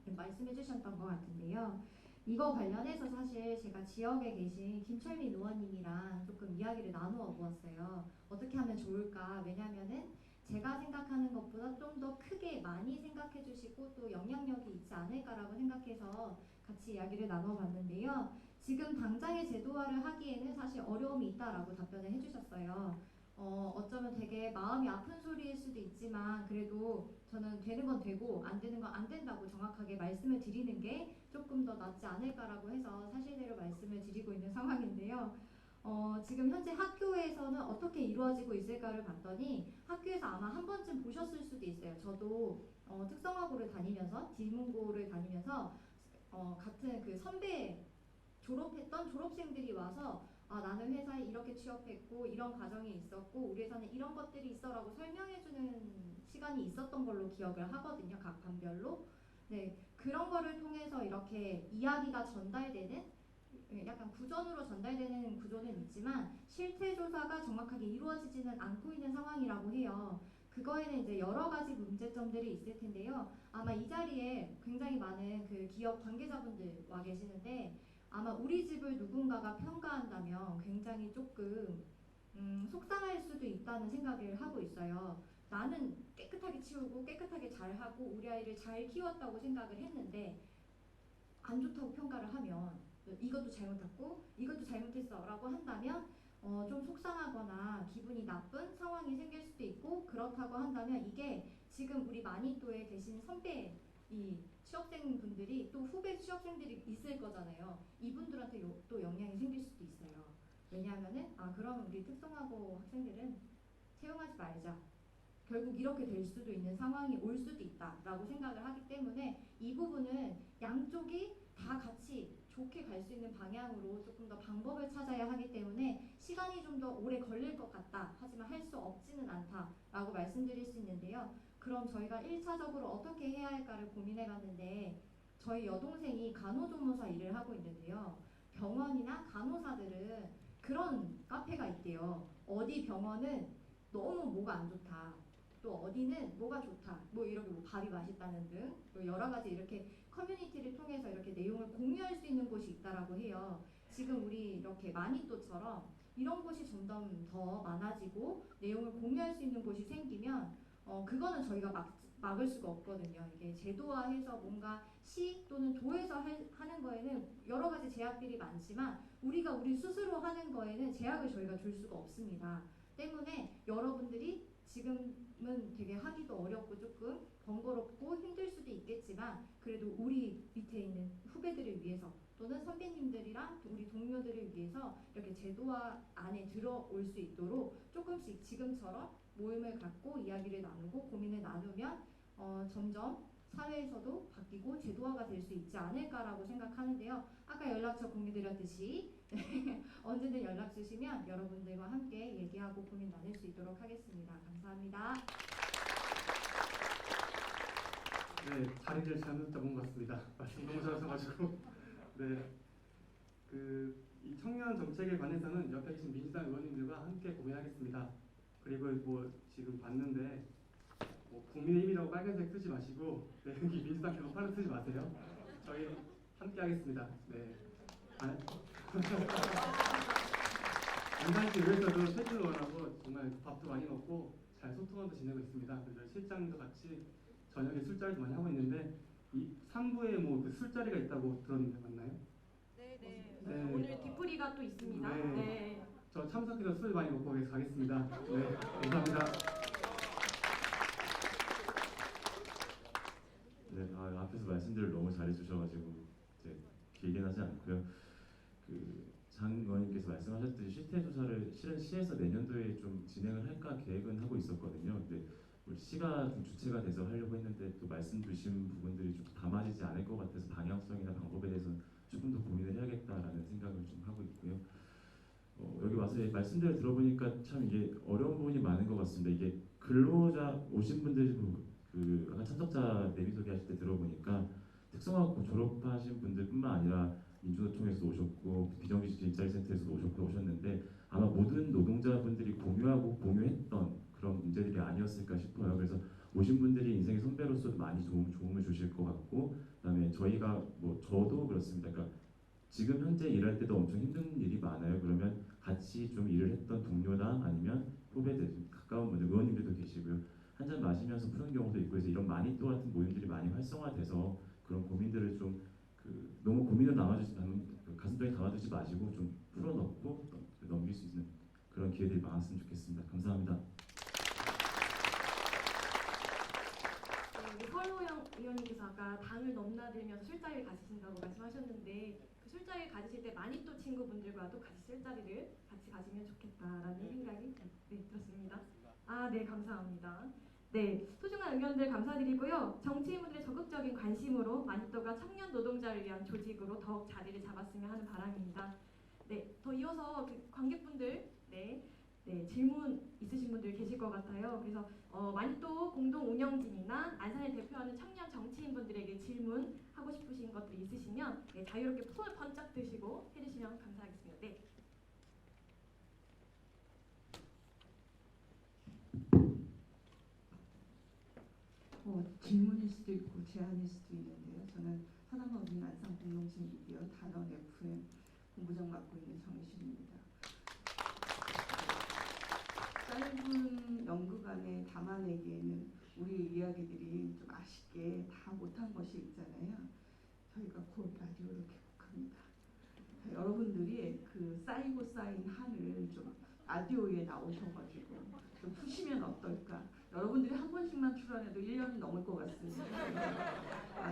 말씀해 주셨던 것 같은데요. 이거 관련해서 사실 제가 지역에 계신 김철민 의원님이랑 조금 이야기를 나누어 보았어요. 어떻게 하면 좋을까? 왜냐면은 제가 생각하는 것보다 좀 더 크게 많이 생각해 주시고 또 영향력이 있지 않을까라고 생각해서 같이 이야기를 나눠 봤는데요. 지금 당장의 제도화를 하기에는 사실 어려움이 있다라고 답변을 해주셨어요. 어쩌면 되게 마음이 아픈 소리일 수도 있지만 그래도 저는 되는 건 되고 안 되는 건 안 된다고 정확하게 말씀을 드리는 게 조금 더 낫지 않을까라고 해서 사실대로 말씀을 드리고 있는 상황인데요. 지금 현재 학교에서는 어떻게 이루어지고 있을까를 봤더니 학교에서 아마 한 번쯤 보셨을 수도 있어요. 저도 특성화고를 다니면서 디문고를 다니면서 같은 그 선배 졸업했던 졸업생들이 와서 나는 회사에 이렇게 취업했고 이런 과정이 있었고 우리 회사는 이런 것들이 있어라고 설명해주는 시간이 있었던 걸로 기억을 하거든요. 각 반별로. 네, 그런 거를 통해서 이렇게 이야기가 전달되는 약간 구전으로 전달되는 구조는 있지만 실태 조사가 정확하게 이루어지지는 않고 있는 상황이라고 해요. 그거에는 이제 여러 가지 문제점들이 있을 텐데요. 아마 이 자리에 굉장히 많은 그 기업 관계자분들 와 계시는데 아마 우리 집을 누군가가 평가한다면 굉장히 조금 속상할 수도 있다는 생각을 하고 있어요. 나는 깨끗하게 치우고 깨끗하게 잘하고 우리 아이를 잘 키웠다고 생각을 했는데 안 좋다고 평가를 하면 이것도 잘못했고 이것도 잘못했어 라고 한다면 좀 속상하거나 기분이 나쁜 상황이 생길 수도 있고 그렇다고 한다면 이게 지금 우리 마니또에 계신 선배 이 취업생분들이 또 후배 취업생들이 있을 거잖아요. 이분들한테 또 영향이 생길 수도 있어요. 왜냐하면은 그럼 우리 특성화고 학생들은 채용하지 말자. 결국 이렇게 될 수도 있는 상황이 올 수도 있다라고 생각을 하기 때문에 이 부분은 양쪽이 다 같이 좋게 갈 수 있는 방향으로 조금 더 방법을 찾아야 하기 때문에 시간이 좀 더 오래 걸릴 것 같다. 하지만 할 수 없지는 않다라고 말씀드릴 수 있는데요. 그럼 저희가 1차적으로 어떻게 해야 할까를 고민해 봤는데 저희 여동생이 간호조무사 일을 하고 있는데요. 병원이나 간호사들은 그런 카페가 있대요. 어디 병원은 너무 뭐가 안 좋다. 또 어디는 뭐가 좋다. 뭐 이렇게 뭐 밥이 맛있다는 등 여러 가지 이렇게 커뮤니티를 통해서 이렇게 내용을 공유할 수 있는 곳이 있다라고 해요. 지금 우리 이렇게 마니또처럼 이런 곳이 점점 더 많아지고 내용을 공유할 수 있는 곳이 생기면 그거는 저희가 막을 수가 없거든요. 이게 제도화해서 뭔가 시 또는 도에서 하는 거에는 여러 가지 제약들이 많지만 우리가 우리 스스로 하는 거에는 제약을 저희가 줄 수가 없습니다. 때문에 여러분들이 지금은 되게 하기도 어렵고 조금 번거롭고 힘들 수도 있겠지만 그래도 우리 밑에 있는 후배들을 위해서 또는 선배님들이랑 우리 동료들을 위해서 이렇게 제도화 안에 들어올 수 있도록 조금씩 지금처럼 모임을 갖고 이야기를 나누고 고민을 나누면 점점 사회에서도 바뀌고 제도화가 될 수 있지 않을까라고 생각하는데요. 아까 연락처 공유드렸듯이 언제든 연락 주시면 여러분들과 함께 얘기하고 고민 나눌 수 있도록 하겠습니다. 감사합니다. 네, 자리를 잘못 잡은 것 같습니다. 말씀 너무 잘하셔가지고 네, 이 청년 정책에 관해서는 옆에 계신 민주당 의원님들과 함께 고민하겠습니다. 그리고 뭐 지금 봤는데 국민의힘이라고 빨간색 쓰지 마시고 네, 여기 민주당 개혁파는 쓰지 마세요. 저희 함께 하겠습니다. 네. 안산시 의회에서도 최준 의원하고 정말 밥도 많이 먹고 잘 소통도 지내고 있습니다. 그래서 실장도 같이 저녁에 술자리도 많이 하고 있는데 이 3부에 뭐 그 술자리가 있다고 들었는데 맞나요? 네. 오늘 뒷풀이가 또 있습니다. 네. 네. 저 참석해서 술 많이 먹고 가겠습니다. 네, 감사합니다. 네, 앞에서 말씀들을 너무 잘해주셔가지고 이제 길게는 하지 않고요. 장 의원님께서 말씀하셨듯이 실태 조사를 실은 시에서 내년도에 좀 진행을 할까 계획은 하고 있었거든요. 근데 우리 시가 좀 주체가 돼서 하려고 했는데 또 말씀 주신 부분들이 좀 담아지지 않을 것 같아서 방향성이나 방법에 대해서는 조금 더 고민을 해야겠다라는 생각을 좀 하고 있고요. 여기 와서 말씀들을 들어보니까 참 이게 어려운 부분이 많은 것 같습니다. 이게 근로자 오신 분들 아까 참석자 내비 소개하실 때 들어보니까 특성화고 졸업하신 분들뿐만 아니라 민주노총에서도 오셨고 비정규직 일자리 센터에서도 오셨는데 아마 모든 노동자분들이 공유했던 그런 문제들이 아니었을까 싶어요. 그래서 오신 분들이 인생의 선배로서도 많이 도움을 주실 것 같고, 그다음에 저희가 저도 그렇습니다. 그러니까 지금 현재 일할 때도 엄청 힘든 일이 많아요. 그러면 같이 좀 일을 했던 동료나 아니면 후배들, 가까운 분들, 의원님들도 계시고요. 한 잔 마시면서 푸는 경우도 있고 해서 이런 마니또 같은 모임들이 많이 활성화돼서 그런 고민들을 좀 너무 고민을 가슴속에 담아두지 마시고 좀 풀어놓고 넘길 수 있는 그런 기회들이 많았으면 좋겠습니다. 감사합니다. 우리 서울호영 의원님께서 아까 당을 넘나들면서 술자리를 가지신다고 말씀하셨는데 그 술자리를 가지실 때 마니또 친구분들과도 같이 술자리를 같이 가지면 좋겠다라는 생각이 들었습니다. 네, 감사합니다. 네, 소중한 의견들 감사드리고요. 정치인분들의 적극적인 관심으로 마니또가 청년 노동자를 위한 조직으로 더욱 자리를 잡았으면 하는 바람입니다. 네, 더 이어서 관객분들 질문 있으신 분들 계실 것 같아요. 그래서 마니또 공동 운영진이나 안산을 대표하는 청년 정치인분들에게 질문하고 싶으신 것들이 있으시면 자유롭게 손을 번쩍 드시고 해주시면 감사하겠습니다. 네. 질문일 수도 있고 제안일 수도 있는데요. 저는 사단법인 안산공동진 미디어 단원 FM 본부장 맡고 있는 정희실입니다. 짧은 연극 안에 담아내기에는 우리 이야기들이 좀 아쉽게 다 못한 것이 있잖아요. 저희가 곧 라디오로 개국합니다. 여러분들이 그 쌓이고 쌓인 한을 좀 라디오에 나오셔가지고 좀 푸시면 어떨까? 여러분들이 한 번씩만 출연해도 1년이 넘을 것 같습니다.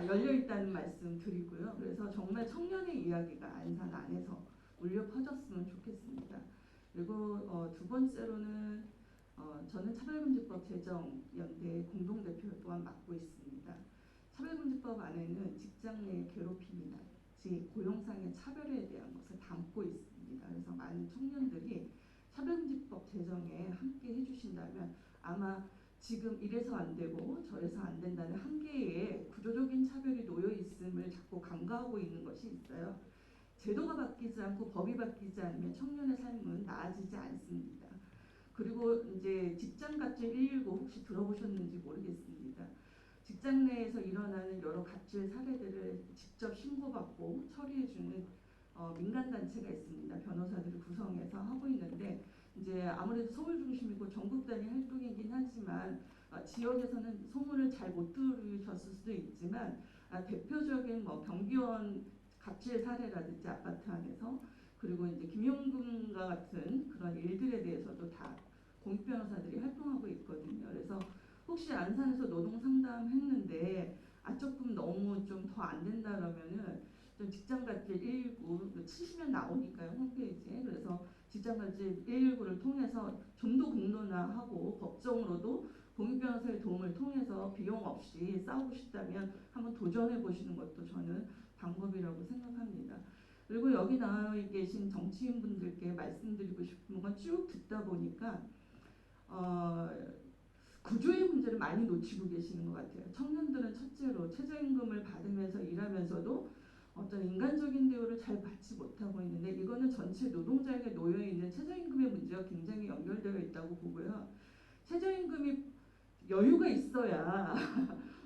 열려있다는 말씀 드리고요. 그래서 정말 청년의 이야기가 안산 안에서 울려 퍼졌으면 좋겠습니다. 그리고 두 번째로는 저는 차별금지법 제정연대 공동대표 또한 맡고 있습니다. 차별금지법 안에는 직장 내 괴롭힘이나 고용상의 차별에 대한 것을 담고 있습니다. 그래서 많은 청년들이 차별금지법 제정에 함께 해주신다면 아마 지금 이래서 안 되고 저래서 안 된다는 한계에 구조적인 차별이 놓여 있음을 자꾸 간과하고 있는 것이 있어요. 제도가 바뀌지 않고 법이 바뀌지 않으면 청년의 삶은 나아지지 않습니다. 그리고 이제 직장 갑질 119 혹시 들어보셨는지 모르겠습니다. 직장 내에서 일어나는 여러 갑질 사례들을 직접 신고받고 처리해주는 민간단체가 있습니다. 변호사들을 구성해서 하고 있는데 이제 아무래도 서울 중심이고 전국 단위 활동이긴 하지만 지역에서는 소문을 잘 못 들으셨을 수도 있지만 대표적인 뭐 경비원 갑질 사례라든지 아파트 안에서 그리고 이제 김용금과 같은 그런 일들에 대해서도 다 공익 변호사들이 활동하고 있거든요. 그래서 혹시 안산에서 노동 상담했는데 조금 너무 좀 더 안 된다 그러면은 좀 직장갑질 119 치시면 나오니까요, 홈페이지에. 그래서 직장갑질 119를 통해서 좀 더 공론화하고 법정으로도 공익 변호사의 도움을 통해서 비용 없이 싸우고 싶다면 한번 도전해 보시는 것도 저는 방법이라고 생각합니다. 그리고 여기 나와 계신 정치인분들께 말씀드리고 싶은 건 쭉 듣다 보니까 구조의 문제를 많이 놓치고 계시는 것 같아요. 청년들은 첫째로 최저임금을 받으면서 일하면서도 어떤 인간적인 대우를 잘 받지 못하고 있는데 이거는 전체 노동자에게 놓여있는 최저임금의 문제와 굉장히 연결되어 있다고 보고요. 최저임금이 여유가 있어야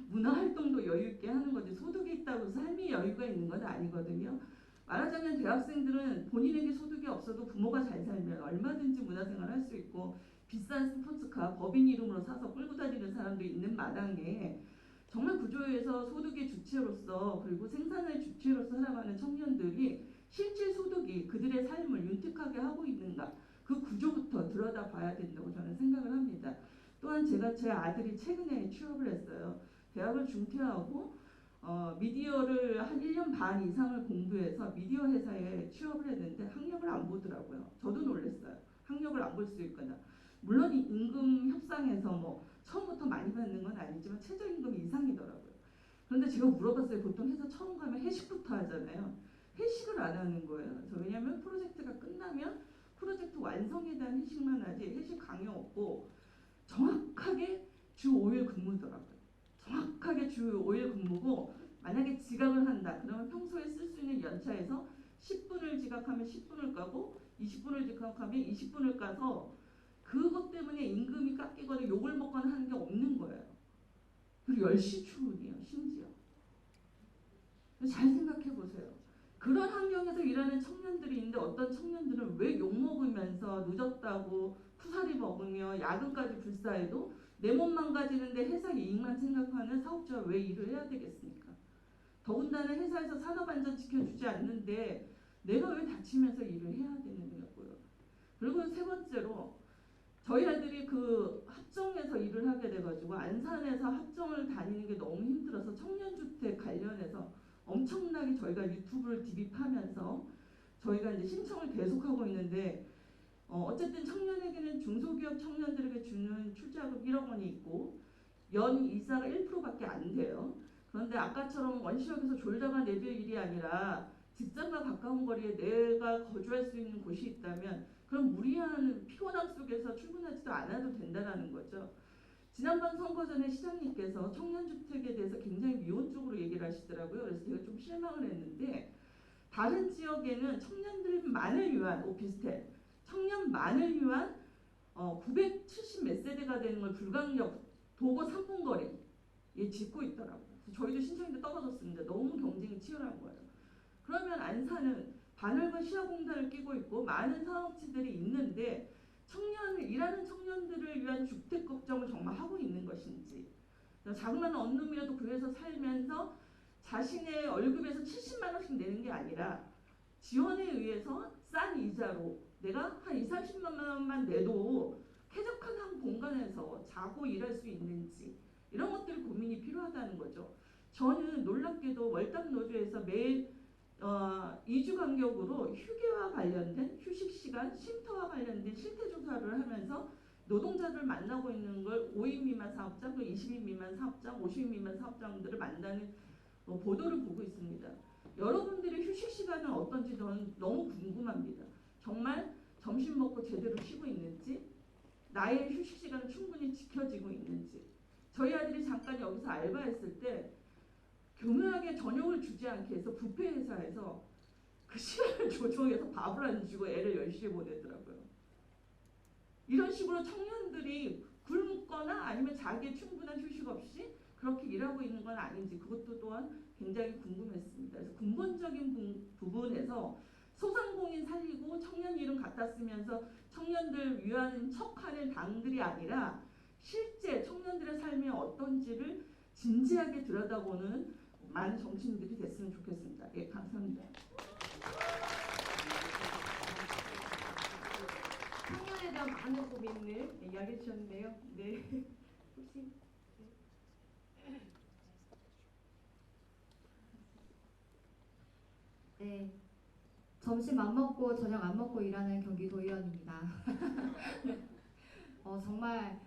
문화활동도 여유 있게 하는 거지 소득이 있다고 삶이 여유가 있는 건 아니거든요. 말하자면 대학생들은 본인에게 소득이 없어도 부모가 잘 살면 얼마든지 문화생활을 할 수 있고 비싼 스포츠카 법인 이름으로 사서 끌고 다니는 사람도 있는 마당에 정말 구조에서 소득의 주체로서 그리고 생산의 주체로서 살아가는 청년들이 실질 소득이 그들의 삶을 윤택하게 하고 있는가 그 구조부터 들여다봐야 된다고 저는 생각을 합니다. 또한 제 아들이 최근에 취업을 했어요. 대학을 중퇴하고 미디어를 한 1년 반 이상을 공부해서 미디어 회사에 취업을 했는데 학력을 안 보더라고요. 저도 놀랐어요. 학력을 안 볼 수 있거나. 물론 임금 협상에서 뭐 처음부터 많이 받는 건 아니지만 최저임금 이상이더라고요. 그런데 제가 물어봤어요. 보통 회사 처음 가면 회식부터 하잖아요. 회식을 안 하는 거예요. 왜냐하면 프로젝트가 끝나면 프로젝트 완성에 대한 회식만 하지 회식 강요 없고 정확하게 주 5일 근무더라고요. 정확하게 주 5일 근무고 만약에 지각을 한다. 그러면 평소에 쓸 수 있는 연차에서 10분을 지각하면 10분을 까고 20분을 지각하면 20분을 까서 그것 때문에 임금이 깎이거나 욕을 먹거나 하는 게 없는 거예요. 그리고 10시 출근이에요. 심지어. 잘 생각해 보세요. 그런 환경에서 일하는 청년들이 있는데 어떤 청년들은 왜 욕먹으면서 늦었다고 쿠사리 먹으며 야근까지 불사해도 내 몸 망가지는데 회사 이익만 생각하는 사업자가 왜 일을 해야 되겠습니까? 더군다나 회사에서 산업안전 지켜주지 않는데 내가 왜 다치면서 일을 해야 되느냐고요. 그리고 세 번째로 저희 아들이 그 합정에서 일을 하게 돼가지고 안산에서 합정을 다니는 게 너무 힘들어서 청년주택 관련해서 엄청나게 저희가 유튜브를 디립하면서 저희가 이제 신청을 계속하고 있는데 어쨌든 청년에게는 중소기업 청년들에게 주는 출자금 1억 원이 있고 연 이자가 1%밖에 안 돼요. 그런데 아까처럼 원시역에서 졸다가 내릴 일이 아니라 직장과 가까운 거리에 내가 거주할 수 있는 곳이 있다면 그럼 무리한 피곤함 속에서 출근하지도 않아도 된다는 거죠. 지난번 선거 전에 시장님께서 청년주택에 대해서 굉장히 미온적으로 얘기를 하시더라고요. 그래서 제가 좀 실망을 했는데 다른 지역에는 청년들만을 위한 오피스텔, 청년만을 위한 970 몇 세대가 되는 걸 불광역 도보 3분 거리에 짓고 있더라고요. 저희도 신청인데 떨어졌습니다. 너무 경쟁이 치열한 거예요. 그러면 안산은 반월과 시야공단을 끼고 있고 많은 사업지들이 있는데 일하는 청년들을 위한 주택 걱정을 정말 하고 있는 것인지 자그마한 원룸이라도 구해서 살면서 자신의 월급에서 70만 원씩 내는 게 아니라 지원에 의해서 싼 이자로 내가 한 20-30만 원만 내도 쾌적한 한 공간에서 자고 일할 수 있는지 이런 것들이 고민이 필요하다는 거죠. 저는 놀랍게도 월담노조에서 매일 2주 간격으로 휴게와 관련된 휴식시간, 쉼터와 관련된 실태조사를 하면서 노동자들 만나고 있는 걸 5인 미만 사업장, 20인 미만 사업장, 50인 미만 사업장들을 만나는 보도를 보고 있습니다. 여러분들의 휴식시간은 어떤지 저는 너무 궁금합니다. 정말 점심 먹고 제대로 쉬고 있는지 나의 휴식시간은 충분히 지켜지고 있는지 저희 아들이 잠깐 여기서 알바했을 때 교묘하게 저녁을 주지 않게 해서 뷔페 회사에서 그 시간을 조정해서 밥을 안 주고 애를 10시에 보내더라고요. 이런 식으로 청년들이 굶거나 아니면 자기의 충분한 휴식 없이 그렇게 일하고 있는 건 아닌지 그것도 또한 굉장히 궁금했습니다. 그래서 근본적인 부분에서 소상공인 살리고 청년 이름 갖다 쓰면서 청년들 위한 척하는 당들이 아니라 실제 청년들의 삶이 어떤지를 진지하게 들여다보는 많은 정치인들이 됐으면 좋겠습니다. 예, 감사합니다. 청년에 대한 많은 고민을 이야기해 주셨는데요. 네. 혹시 네. 점심 안 먹고 저녁 안 먹고 일하는 경기도의원입니다. 정말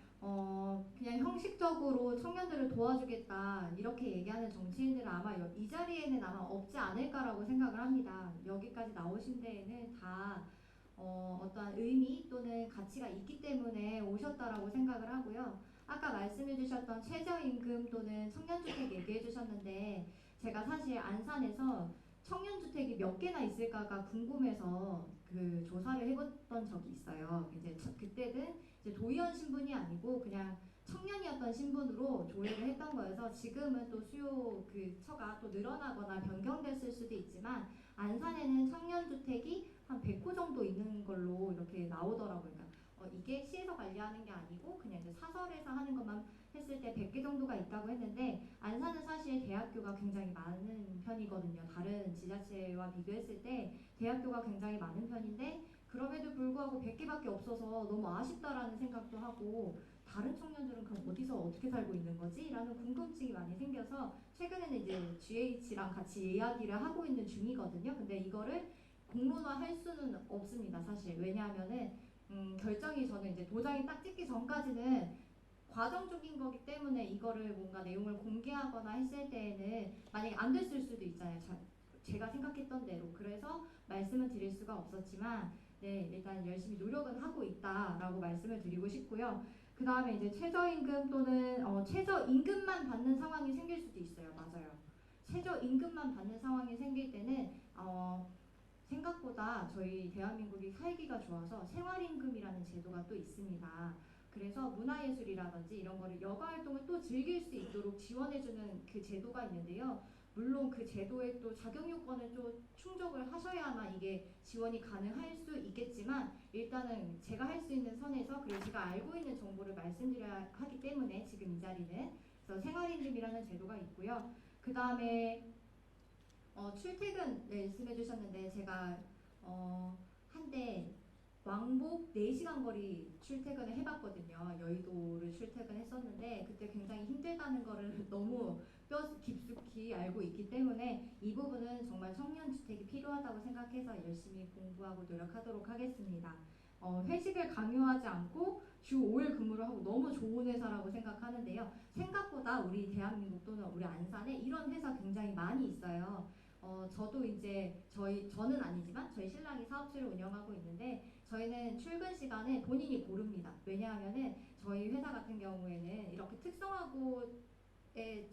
그냥 형식적으로 청년들을 도와주겠다 이렇게 얘기하는 정치인들은 아마 이 자리에는 아마 없지 않을까라고 생각을 합니다. 여기까지 나오신 데에는 다 어떠한 의미 또는 가치가 있기 때문에 오셨다라고 생각을 하고요. 아까 말씀해 주셨던 최저임금 또는 청년주택 얘기해 주셨는데 제가 사실 안산에서 청년주택이 몇 개나 있을까가 궁금해서 그 조사를 해봤던 적이 있어요. 이제 그때는 이제 도의원 신분이 아니고 그냥 청년이었던 신분으로 조회를 했던 거여서 지금은 또 수요 그 처가 또 늘어나거나 변경됐을 수도 있지만 안산에는 청년주택이 한 100호 정도 있는 걸로 이렇게 나오더라고요. 그러니까 이게 시에서 관리하는 게 아니고 그냥 이제 사설에서 하는 것만 했을 때 100개 정도가 있다고 했는데 안산은 사실 대학교가 굉장히 많은 편이거든요. 다른 지자체와 비교했을 때 대학교가 굉장히 많은 편인데 그럼에도 불구하고 100개밖에 없어서 너무 아쉽다라는 생각도 하고 다른 청년들은 그럼 어디서 어떻게 살고 있는 거지? 라는 궁금증이 많이 생겨서 최근에는 이제 GH랑 같이 이야기를 하고 있는 중이거든요. 근데 이거를 공론화할 수는 없습니다. 사실 왜냐하면은 결정이 저는 이제 도장이 딱 찍기 전까지는 과정적인 거기 때문에 이거를 뭔가 내용을 공개하거나 했을 때에는 만약에 안 됐을 수도 있잖아요. 제가 생각했던 대로. 그래서 말씀을 드릴 수가 없었지만 네, 일단 열심히 노력은 하고 있다라고 말씀을 드리고 싶고요. 그 다음에 이제 최저임금 또는 최저임금만 받는 상황이 생길 수도 있어요. 맞아요. 최저임금만 받는 상황이 생길 때는 생각보다 저희 대한민국이 살기가 좋아서 생활임금이라는 제도가 또 있습니다. 그래서 문화예술이라든지 이런 거를 여가 활동을 또 즐길 수 있도록 지원해주는 그 제도가 있는데요. 물론 그 제도에 또 자격 요건을 또 충족을 하셔야만 이게 지원이 가능할 수 있겠지만 일단은 제가 할 수 있는 선에서 그리고 제가 알고 있는 정보를 말씀드려야 하기 때문에 지금 이 자리는 그래서 생활임금이라는 제도가 있고요. 그 다음에 출퇴근 말씀해 주셨는데 제가 한때 왕복 4시간 거리 출퇴근을 해봤거든요. 여의도를 출퇴근했었는데 그때 굉장히 힘들다는 거를 너무 뼈 깊숙이 알고 있기 때문에 이 부분은 정말 청년주택이 필요하다고 생각해서 열심히 공부하고 노력하도록 하겠습니다. 회식을 강요하지 않고 주 5일 근무를 하고 너무 좋은 회사라고 생각하는데요. 생각보다 우리 대한민국 또는 우리 안산에 이런 회사 굉장히 많이 있어요. 저도 이제 저는 아니지만 저희 신랑이 사업체를 운영하고 있는데 저희는 출근 시간에 본인이 고릅니다. 왜냐하면은 저희 회사 같은 경우에는 이렇게 특성화고에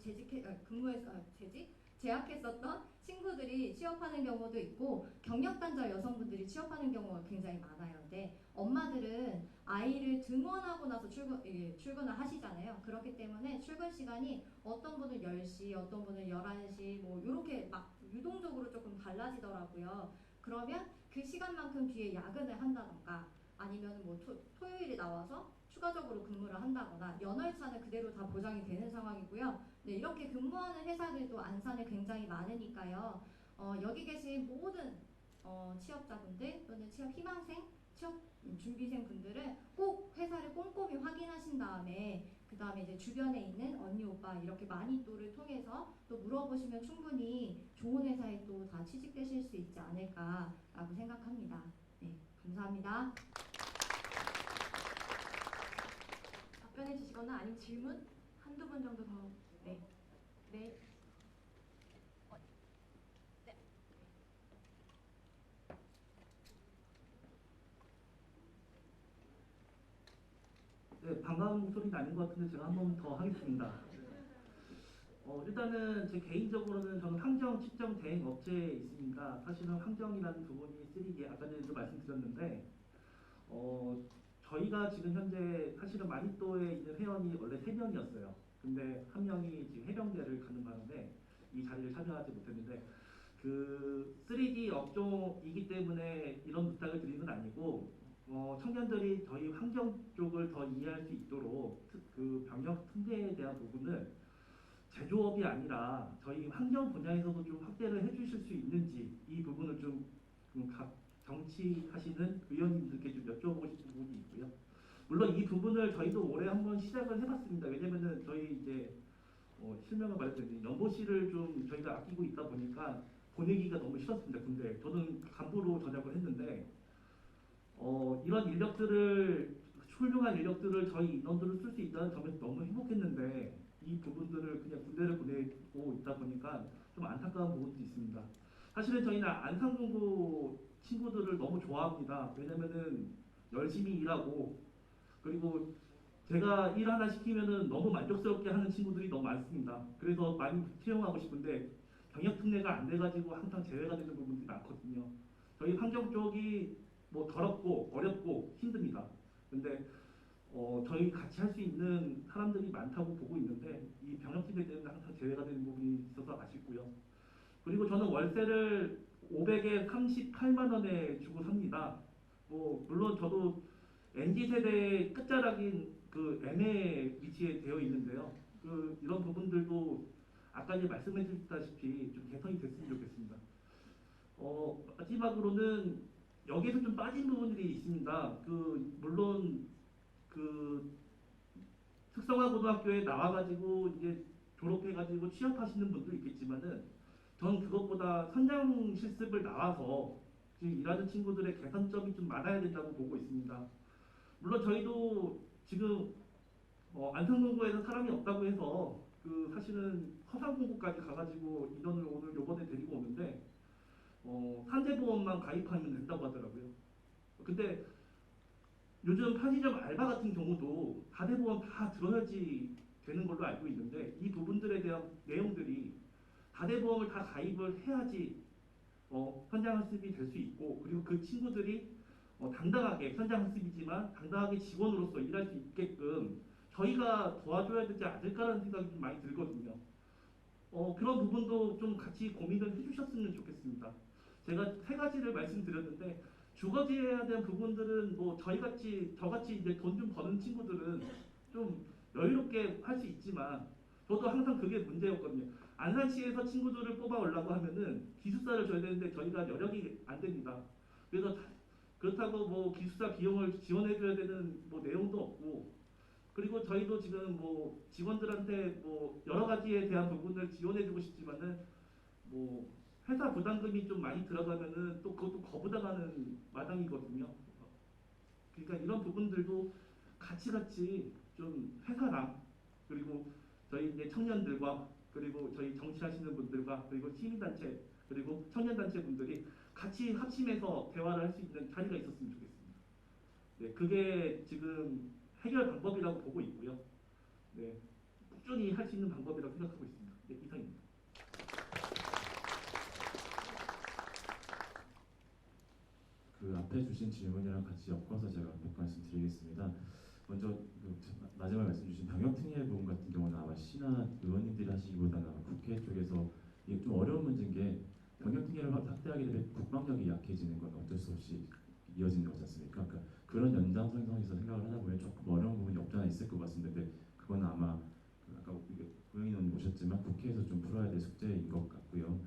재학했었던 친구들이 취업하는 경우도 있고 경력단절 여성분들이 취업하는 경우가 굉장히 많아요. 근데 엄마들은 아이를 등원하고 나서 출근을 하시잖아요. 그렇기 때문에 출근 시간이 어떤 분은 10시, 어떤 분은 11시 뭐 이렇게 막 유동적으로 조금 달라지더라고요. 그러면 그 시간만큼 뒤에 야근을 한다던가 아니면 뭐 토요일에 나와서 추가적으로 근무를 한다거나 연월차는 그대로 다 보장이 되는 상황이고요. 네, 이렇게 근무하는 회사들도 안산에 굉장히 많으니까요. 여기 계신 모든 취업자분들 또는 취업 희망생, 취업 준비생 분들은 꼭 회사를 꼼꼼히 확인하신 다음에 그 다음에 이제 주변에 있는 언니 오빠 이렇게 마니또를 통해서 또 물어보시면 충분히 좋은 회사에 또 다 취직되실 수 있지 않을까라고 생각합니다. 네, 감사합니다. 답변해 주시거나 아니면 질문 한두 분 정도 더. 네. 네. 네, 반가운 소리는 아닌 것 같은데 제가 한 번 더 하겠습니다. 일단은 제 개인적으로는 저는 환경 측정 대행 업체에 있습니다. 사실은 환경이라는 부분이 쓰리게 아까 전에도 말씀드렸는데 저희가 지금 현재 사실은 마니또에 있는 회원이 원래 3명이었어요. 근데 한 명이 지금 해병대를 가는 바람에 이 자리를 참여하지 못했는데 그 3D 업종이기 때문에 이런 부탁을 드리는 건 아니고 청년들이 저희 환경 쪽을 더 이해할 수 있도록 그 병역 특례에 대한 부분을 제조업이 아니라 저희 환경 분야에서도 좀 확대를 해주실 수 있는지 이 부분을 좀 각 정치하시는 의원님들께 좀 여쭤보고 싶은 부분이 있고요. 물론 이 부분을 저희도 올해 한번 시작을 해봤습니다. 왜냐면은 저희 이제 실명을 말했더니 연보시를 좀 저희가 아끼고 있다 보니까 보내기가 너무 싫었습니다. 근데 저는 간부로 전역을 했는데 이런 인력들을 훌륭한 인력들을 저희 인원들을 쓸 수 있다는 점에서 너무 행복했는데 이 부분들을 그냥 군대를 보내고 있다 보니까 좀 안타까운 부분도 있습니다. 사실은 저희는 안산공고 친구들을 너무 좋아합니다. 왜냐면은 열심히 일하고 그리고 제가 일 하나 시키면은 너무 만족스럽게 하는 친구들이 너무 많습니다. 그래서 많이 채용하고 싶은데 병역 특례가 안 돼가지고 항상 제외가 되는 부분들이 많거든요. 저희 환경 쪽이 뭐 더럽고 어렵고 힘듭니다. 근데 저희 같이 할 수 있는 사람들이 많다고 보고 있는데 이 병역 특례 때문에 항상 제외가 되는 부분이 있어서 아쉽고요. 그리고 저는 월세를 500에 38만 원에 주고 삽니다. 물론 저도 MZ 세대의 끝자락인 그 애매 위치에 되어 있는데요. 이런 부분들도 아까 이제 말씀해 주셨다시피 좀 개선이 됐으면 좋겠습니다. 마지막으로는 여기에서 좀 빠진 부분들이 있습니다. 물론 특성화 고등학교에 나와가지고 이제 졸업해가지고 취업하시는 분도 있겠지만은 전 그것보다 선장 실습을 나와서 지금 일하는 친구들의 개선점이 좀 많아야 된다고 보고 있습니다. 물론 저희도 지금 안산공고에서 사람이 없다고 해서 사실은 서산공고까지 가가지고 인원을 오늘 요번에 데리고 오는데 산재보험만 가입하면 된다고 하더라고요. 근데 요즘 편의점 알바 같은 경우도 다대보험 다 들어야지 되는 걸로 알고 있는데 이 부분들에 대한 내용들이 다대보험을 다 가입을 해야지 현장학습이 될 수 있고 그리고 그 친구들이 당당하게 현장학습이지만 당당하게 직원으로서 일할 수 있게끔 저희가 도와줘야 되지 않을까라는 생각이 좀 많이 들거든요. 그런 부분도 좀 같이 고민을 해주셨으면 좋겠습니다. 제가 3가지를 말씀드렸는데 주거지에 대한 부분들은 저같이 이제 돈 좀 버는 친구들은 좀 여유롭게 할 수 있지만 저도 항상 그게 문제였거든요. 안산시에서 친구들을 뽑아오려고 하면은 기숙사를 줘야 되는데 저희가 여력이 안 됩니다. 그래서 그렇다고 기숙사 비용을 지원해줘야 되는 내용도 없고 그리고 저희도 지금 직원들한테 여러 가지에 대한 부분을 지원해주고 싶지만은 회사 부담금이 좀 많이 들어가면은 또 그것도 거부당하는 마당이거든요. 그러니까 이런 부분들도 같이 좀 회사랑 그리고 저희 이제 청년들과 그리고 저희 정치하시는 분들과 그리고 시민단체 그리고 청년단체 분들이 같이 합심해서 대화를 할 수 있는 자리가 있었으면 좋겠습니다. 네, 그게 지금 해결 방법이라고 보고 있고요. 네, 꾸준히 할 수 있는 방법이라고 생각하고 있습니다. 네, 이상입니다. 그 앞에 주신 질문이랑 같이 엮어서 제가 몇 말씀 드리겠습니다. 먼저 마지막 말씀 주신 병역특례 부분 같은 경우는 아마 시나 의원님들이 하시기보다는 아마 국회 쪽에서 이게 좀 어려운 문제인 게 병역특례를 확대하게 되면 국방력이 약해지는 건 어쩔 수 없이 이어지는 거지 않습니까? 그러니까 그런 연장선상에서 생각을 하다 보면 조금 어려운 부분이 없지 않아 있을 것 같습니다. 근데 그건 아마 아까 고영인 오셨지만 국회에서 좀 풀어야 될 숙제인 것 같고요.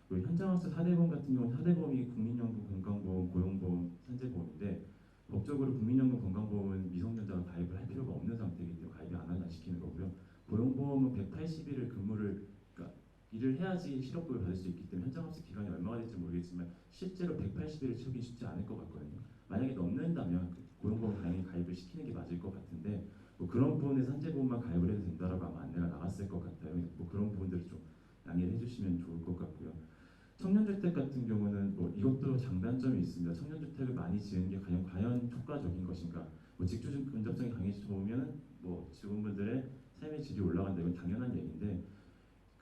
그리고 현장학습 4대보험 같은 경우는 4대보험이 국민연금, 건강보험, 고용보험, 산재보험인데 법적으로 국민연금, 건강보험은 미성년자가 가입을 할 필요가 없는 상태이기 때문에 가입이 안 시키는 거고요. 고용보험은 180일을 그러니까 일을 해야지 실업급여를 받을 수 있기 때문에 현장학습 기간이 얼마가 될지 모르겠지만 실제로 180일을 채우기 쉽지 않을 것 같거든요. 만약에 넘는다면 고용보험 당연히 가입을 시키는 게 맞을 것 같은데 그런 부분에 산재보험만 가입을 해도 된다라고 아마 안내가 나갔을 것 같아요. 그런 부분들을 좀 양해를 해주시면 좋을 것 같고요. 청년주택 같은 경우는 이것도 장단점이 있습니다. 청년주택을 많이 지은 게 과연 효과적인 것인가? 직주 근접성이 강해지면 직원분들의 삶의 질이 올라간다 이건 당연한 얘기인데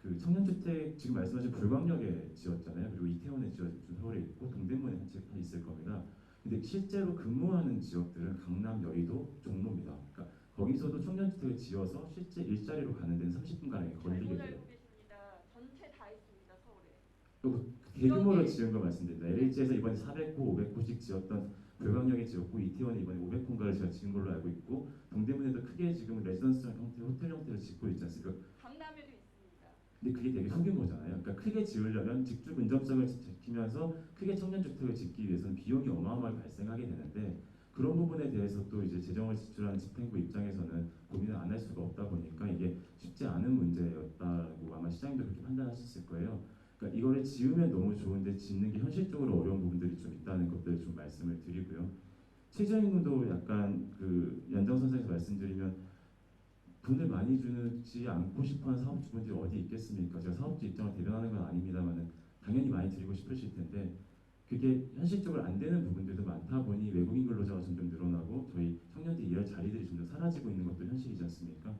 그 청년주택 지금 말씀하신 불광역에 지었잖아요. 그리고 이태원에 지어진 서울에 있고 동대문에 한 채 있을 겁니다. 근데 실제로 근무하는 지역들은 강남, 여의도, 종로입니다. 그러니까 거기서도 청년주택을 지어서 실제 일자리로 가는 데는 30분가량이 걸리게 돼요. 전체 다 있습니다, 서울에. 대규모로 지은 거 말씀드립니다. LH에서 이번에 400호, 500호씩 지었던 불광역 대관역에 지었고 이태원에 이번에 500호인가를 제가 지은 걸로 알고 있고 동대문에도 크게 지금 레지던스 형태, 호텔 형태로 짓고 있지 않습니까? 강남에도 있습니다. 근데 그게 되게 소규모잖아요. 그러니까 크게 지으려면 직주 근접성을 지키면서 크게 청년주택을 짓기 위해서는 비용이 어마어마하게 발생하게 되는데 그런 부분에 대해서 또 이제 재정을 지출하는 집행부 입장에서는 고민을 안 할 수가 없다 보니까 이게 쉽지 않은 문제였다고 아마 시장님도 그렇게 판단하셨을 거예요. 그러니까 이거를 지으면 너무 좋은데 짓는 게 현실적으로 어려운 부분들이 좀 있다는 것들을 좀 말씀을 드리고요. 최저임금도 약간 그 연장선상에서 말씀드리면 돈을 많이 주지 않고 싶어하는 사업주분들이 어디 있겠습니까? 제가 사업주 입장을 대변하는 건 아닙니다만은 당연히 많이 드리고 싶으실 텐데 그게 현실적으로 안 되는 부분들도 많다 보니 외국인 근로자가 점점 늘어나고 저희 청년들이 일할 자리들이 점점 사라지고 있는 것도 현실이지 않습니까?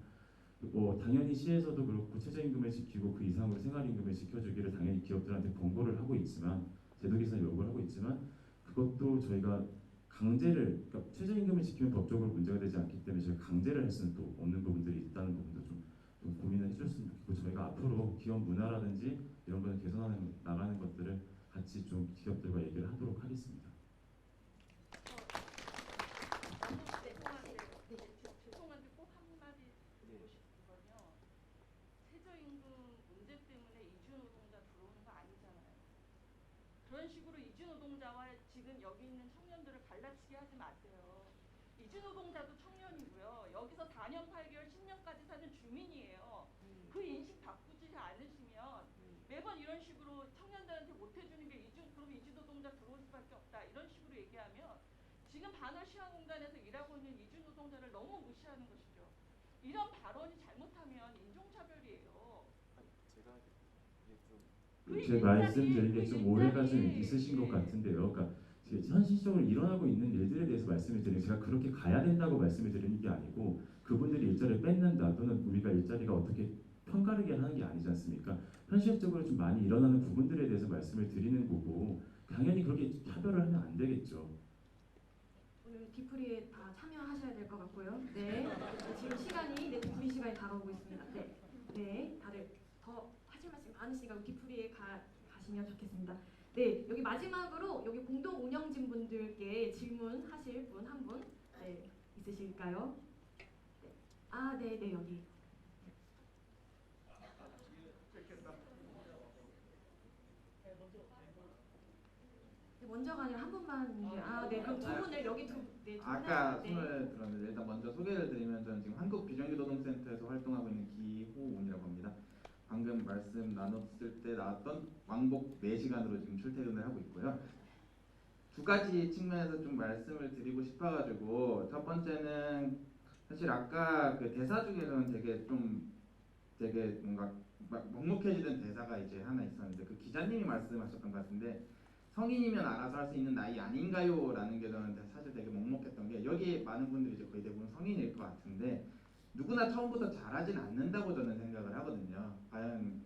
당연히 시에서도 그렇고 최저임금을 지키고 그 이상으로 생활임금을 지켜주기를 당연히 기업들한테 권고를 하고 있지만 제도 개선 요구를 하고 있지만 그것도 저희가 강제를 그러니까 최저임금을 지키면 법적으로 문제가 되지 않기 때문에 저희가 강제를 할 수는 또 없는 부분들이 있다는 부분도 좀 고민을 해줬으면 좋겠고 저희가 앞으로 기업 문화라든지 이런 거를 개선하는 나가는 것들을 같이 좀 기업들과 얘기를 하도록 하겠습니다. 죄송한데 꼭 한마디 드리고 싶은 건요. 최저임금 문제 때문에 이주노동자 들어오는 거 아니잖아요. 그런 식으로 이주노동자와 지금 여기 있는 청년들을 갈라치게 하지 마세요. 이주노동자도 청년이고요. 여기서 4년 8개월, 10년까지 사는 주민이에요. 그 인식 바꾸지 않으시면 매번 이런 식으로 청년들한테 못 해주는 게 그럼 이주노동자 들어올 수밖에 없다. 이런 식으로 얘기하면 지금 반월 시간공단에서 일하고 있는 이주노동자를 너무 무시하는 것이죠. 이런 발언이 잘못하면 인종차별이에요. 제 말씀드린 게 좀 오해가 좀 있으신 것 같은데요. 그러니까 현실적으로 일어나고 있는 일들에 대해서 말씀을 드리는 제가 그렇게 가야 된다고 말씀을 드리는 게 아니고 그분들이 일자리를 뺏는다 또는 우리가 일자리가 어떻게 편가르게 하는 게 아니지 않습니까? 현실적으로 좀 많이 일어나는 부분들에 대해서 말씀을 드리는 거고 당연히 그렇게 차별을 하면 안 되겠죠. 오늘 뒤풀이에 다 참여하셔야 될 것 같고요. 네. 지금 시간이 뒤풀이 시간이 다가오고 있습니다. 네. 네. 다들 더 하실 말씀 많으시니까 뒤풀이에 가시면 좋겠습니다. 네. 여기 마지막으로 여기 공동 운영진 분들께 질문하실 분 한 분 네, 있으실까요? 네. 네, 여기. 먼저가 아니라 한 분만 네, 그럼 두 분을 여기 두 분을 아까 손을 들었는데 일단 먼저 소개를 드리면 저는 지금 한국 비정규노동센터에서 활동하고 있는 기호운이라고 합니다. 방금 말씀 나눴을 때 나왔던 왕복 4시간으로 지금 출퇴근을 하고 있고요. 두 가지 측면에서 좀 말씀을 드리고 싶어가지고 첫 번째는 사실 아까 그 대사 중에서는 되게 뭔가 막 먹먹해지는 대사가 이제 하나 있었는데 그 기자님이 말씀하셨던 것 같은데 성인이면 알아서 할 수 있는 나이 아닌가요? 라는 게 저는 사실 되게 먹먹했던 게 여기 많은 분들이 이제 거의 대부분 성인일 것 같은데 누구나 처음부터 잘하진 않는다고 저는 생각을 하거든요. 과연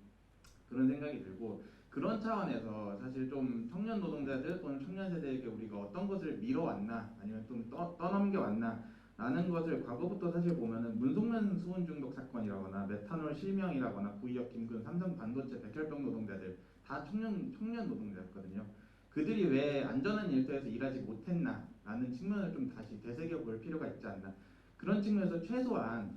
그런 생각이 들고 그런 차원에서 사실 좀 청년 노동자들 또는 청년 세대에게 우리가 어떤 것을 미뤄왔나 아니면 좀 떠넘겨왔나 라는 것을 과거부터 사실 보면은 문송면 수은 중독 사건이라거나 메탄올 실명이라거나 구의역 김근 삼성 반도체 백혈병 노동자들 다 청년 노동자였거든요. 그들이 왜 안전한 일터에서 일하지 못했나 라는 측면을 좀 다시 되새겨 볼 필요가 있지 않나. 그런 측면에서 최소한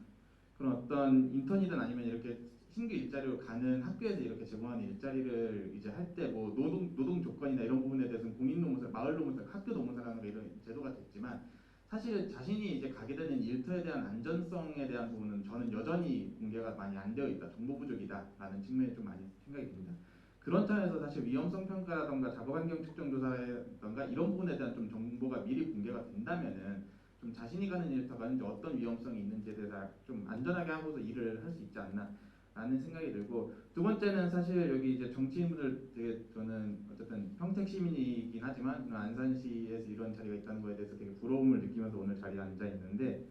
그런 어떤 인턴이든 아니면 이렇게 신규 일자리로 가는 학교에서 이렇게 제공하는 일자리를 이제 할 때 뭐 노동 조건이나 이런 부분에 대해서는 공인노무사, 마을노무사, 학교노무사라는 이런 제도가 됐지만 사실 자신이 이제 가게 되는 일터에 대한 안전성에 대한 부분은 저는 여전히 공개가 많이 안 되어 있다, 정보 부족이다라는 측면이 좀 많이 생각이 듭니다. 그런 차원에서 사실 위험성 평가라던가 작업환경 측정 조사라던가 이런 부분에 대한 좀 정보가 미리 공개가 된다면은 좀 자신이 가는 일터가 이제 어떤 위험성이 있는지에 대해서 좀 안전하게 하고서 일을 할 수 있지 않나라는 생각이 들고 두 번째는 사실 여기 이제 정치인분들 되게 저는 어쨌든 평택 시민이긴 하지만 안산시에서 이런 자리가 있다는 거에 대해서 되게 부러움을 느끼면서 오늘 자리에 앉아 있는데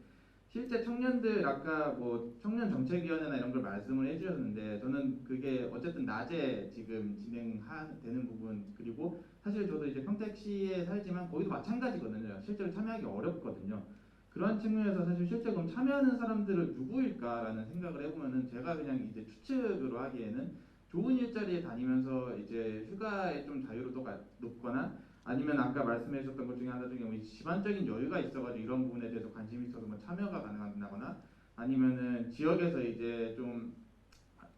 실제 청년들 아까 뭐 청년 정책위원회나 이런 걸 말씀을 해주셨는데 저는 그게 어쨌든 낮에 지금 진행되는 부분 그리고 사실 저도 이제 평택시에 살지만 거기도 마찬가지거든요. 실제로 참여하기 어렵거든요. 그런 측면에서 사실 실제 그럼 참여하는 사람들은 누구일까라는 생각을 해보면은 제가 그냥 이제 추측으로 하기에는 좋은 일자리에 다니면서 이제 휴가의 좀 자유도가 높거나 아니면 아까 말씀해 주셨던 것 중에 하나 중에 뭐 집안적인 여유가 있어가지고 이런 부분에 대해서 관심이 있어서 뭐 참여가 가능하다거나 아니면은 지역에서 이제 좀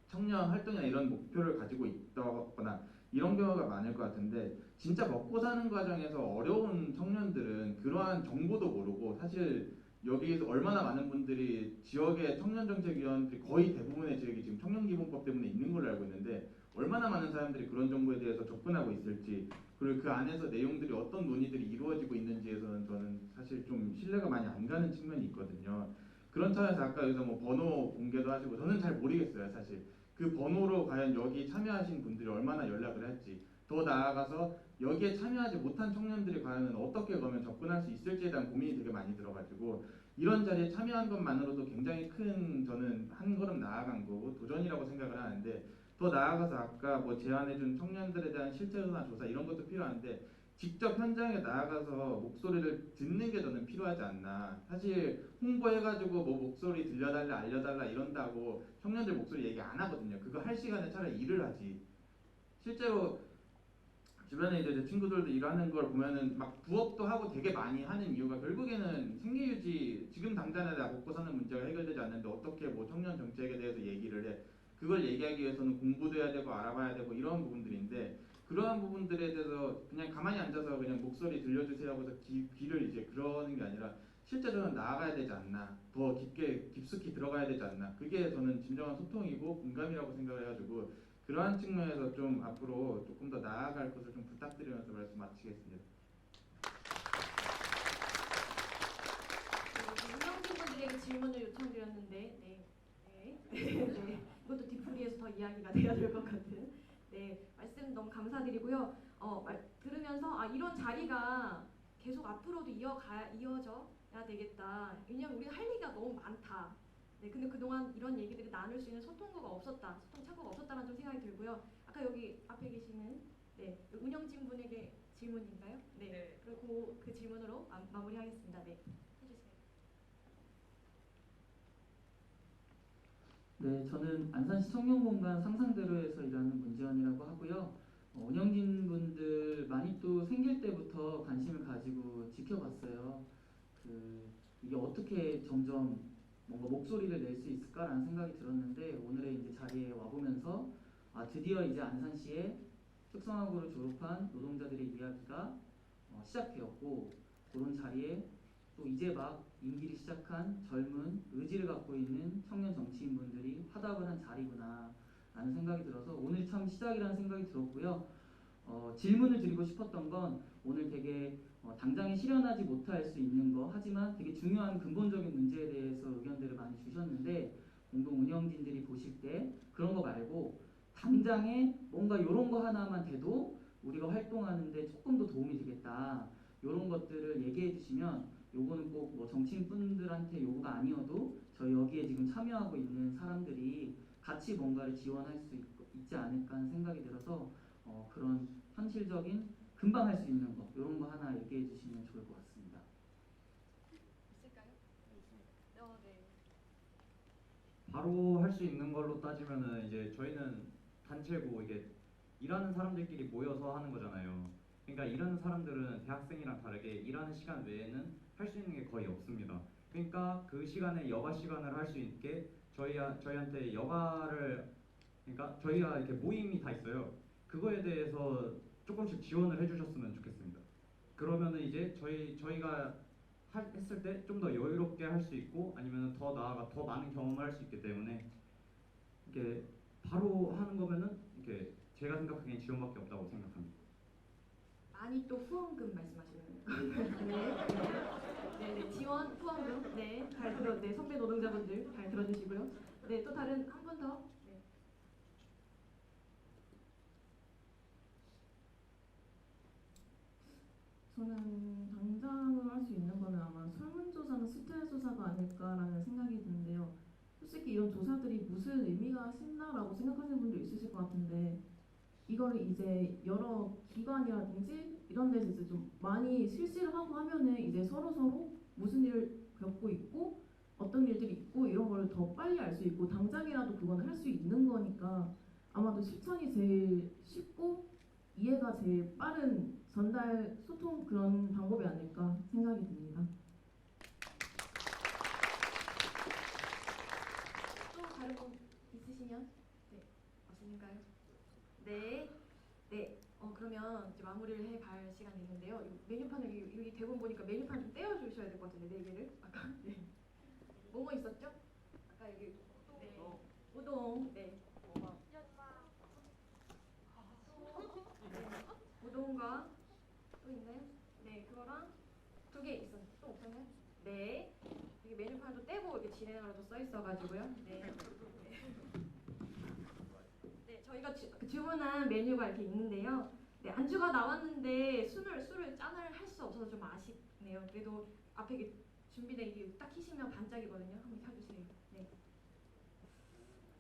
청년 활동이나 이런 목표를 가지고 있다거나 이런 경우가 많을 것 같은데 진짜 먹고 사는 과정에서 어려운 청년들은 그러한 정보도 모르고 사실 여기에서 얼마나 많은 분들이 지역의 청년정책위원들이 거의 대부분의 지역이 지금 청년기본법 때문에 있는 걸로 알고 있는데 얼마나 많은 사람들이 그런 정보에 대해서 접근하고 있을지 그리고 그 안에서 내용들이 어떤 논의들이 이루어지고 있는지에서는 저는 사실 좀 신뢰가 많이 안 가는 측면이 있거든요. 그런 차원에서 아까 여기서 뭐 번호 공개도 하시고 저는 잘 모르겠어요 사실. 그 번호로 과연 여기 참여하신 분들이 얼마나 연락을 할지 더 나아가서 여기에 참여하지 못한 청년들이 과연 어떻게 그러면 접근할 수 있을지에 대한 고민이 되게 많이 들어가지고 이런 자리에 참여한 것만으로도 굉장히 큰 저는 한 걸음 나아간 거고 도전이라고 생각을 하는데 더 나아가서 아까 뭐 제안해준 청년들에 대한 실태조사 조사 이런 것도 필요한데 직접 현장에 나아가서 목소리를 듣는 게 저는 필요하지 않나. 사실 홍보해가지고 뭐 목소리 들려달라 알려달라 이런다고 청년들 목소리 얘기 안 하거든요. 그거 할 시간에 차라리 일을 하지. 실제로 주변에 이제 제 친구들도 일하는 걸 보면은 막 부업도 하고 되게 많이 하는 이유가 결국에는 생계유지 지금 당장에 나 먹고 사는 문제가 해결되지 않는데 어떻게 뭐 청년 정책에 대해서 얘기를 해. 그걸 얘기하기 위해서는 공부도 해야 되고 알아봐야 되고 이런 부분들인데 그러한 부분들에 대해서 그냥 가만히 앉아서 그냥 목소리 들려주세요 하고서 귀를 이제 그러는 게 아니라 실제로는 나아가야 되지 않나 더 깊숙이 들어가야 되지 않나 그게 저는 진정한 소통이고 공감이라고 생각을 해가지고 그러한 측면에서 좀 앞으로 조금 더 나아갈 것을 좀 부탁드리면서 말씀 마치겠습니다. 운영진분들에게 질문을 요청드렸는데 네. 이것도 뒤풀이에서 더 이야기가 돼야 될 것 같은 말씀 너무 감사드리고요. 들으면서 이런 자리가 계속 앞으로도 이어져야 되겠다. 왜냐면 우리가 할 얘기가 너무 많다. 근데 그동안 이런 얘기들을 나눌 수 있는 소통 창구가 없었다는 좀 생각이 들고요. 아까 여기 앞에 계시는 운영진 분에게 질문인가요? 그리고 그 질문으로 마무리하겠습니다. 해주세요. 네, 저는 안산시 청년공간 상상대로에서 일하는 문재원이라고 하고요. 운영진 분들 많이 또 생길 때부터 관심을 가지고 지켜봤어요. 이게 어떻게 점점 뭔가 목소리를 낼 수 있을까라는 생각이 들었는데 오늘의 이제 자리에 와보면서 드디어 이제 안산시에 특성화고를 졸업한 노동자들의 이야기가 시작되었고 그런 자리에 또 이제 막 임기를 시작한 젊은 의지를 갖고 있는 청년 정치인분들이 화답을 한 자리구나 라는 생각이 들어서 오늘 참 시작이라는 생각이 들었고요. 질문을 드리고 싶었던 건 오늘 되게 당장에 실현하지 못할 수 있는 거 하지만 되게 중요한 근본적인 문제에 대해서 의견들을 많이 주셨는데 공동 운영진들이 보실 때 그런 거 말고 당장에 뭔가 이런 거 하나만 돼도 우리가 활동하는데 조금 더 도움이 되겠다 이런 것들을 얘기해 주시면 요거는 꼭 뭐 정치인분들한테 요구가 아니어도 저희 여기에 지금 참여하고 있는 사람들이 같이 뭔가를 지원할 수 있지 않을까 하는 생각이 들어서 그런 현실적인 금방 할 수 있는 거 이런 거 하나 얘기해 주시면 좋을 것 같습니다. 있을까요? 바로 할 수 있는 걸로 따지면은 이제 저희는 단체고 이게 일하는 사람들끼리 모여서 하는 거잖아요. 그러니까 일하는 사람들은 대학생이랑 다르게 일하는 시간 외에는 할 수 있는 게 거의 없습니다. 그러니까 그 시간에 여가 시간을 할 수 있게 저희한테 여가를 그러니까 저희가 이렇게 모임이 다 있어요. 그거에 대해서 조금씩 지원을 해주셨으면 좋겠습니다. 그러면은 이제 저희가 했을 때 좀 더 여유롭게 할 수 있고 아니면 더 나아가 더 많은 경험을 할 수 있기 때문에 이게 바로 하는 거면은 이렇게 제가 생각하기엔 지원밖에 없다고 생각합니다. 많이 또 후원금 말씀하시는 네, 지원 후원금 선배 노동자분들 잘 들어주시고요. 또 다른 한 분 더. 저는 당장으로 할 수 있는 거는 아마 설문조사나 수태조사가 아닐까라는 생각이 드는데요. 솔직히 이런 조사들이 무슨 의미가 있나라고 생각하시는 분도 있으실 것 같은데 이거를 이제 여러 기관이라든지 이런 데서 이제 좀 많이 실시를 하고 하면은 이제 서로 무슨 일을 겪고 있고 어떤 일들이 있고 이런 걸 더 빨리 알 수 있고 당장이라도 그거는 할 수 있는 거니까 아마도 실천이 제일 쉽고 이해가 제일 빠른 전달, 소통 그런 방법이 아닐까 생각이 듭니다. 또 다른 분 있으시면 네 없으신가요? 네. 네. 그러면 이제 마무리를 해갈 시간이 됐는데요. 이 메뉴판을 여기 대본 보니까 메뉴판 좀 떼어주셔야 될 것 같은데 4개를 아까 네. 뭐뭐 있었죠? 아까 여기 네. 우동 네. 네. 우동과 또 있나요? 네 그거랑 2개 있었. 또 없었나요? 네. 여기 메뉴판도 떼고 이렇게 진행으로도 써 있어가지고요. 네. 네 저희가 주문한 메뉴가 이렇게 있는데요. 네, 안주가 나왔는데 술을 짠을 할 수 없어서 좀 아쉽네요. 그래도 앞에 이게 준비된 이게 딱 키시면 반짝이거든요. 한번 켜주세요. 네.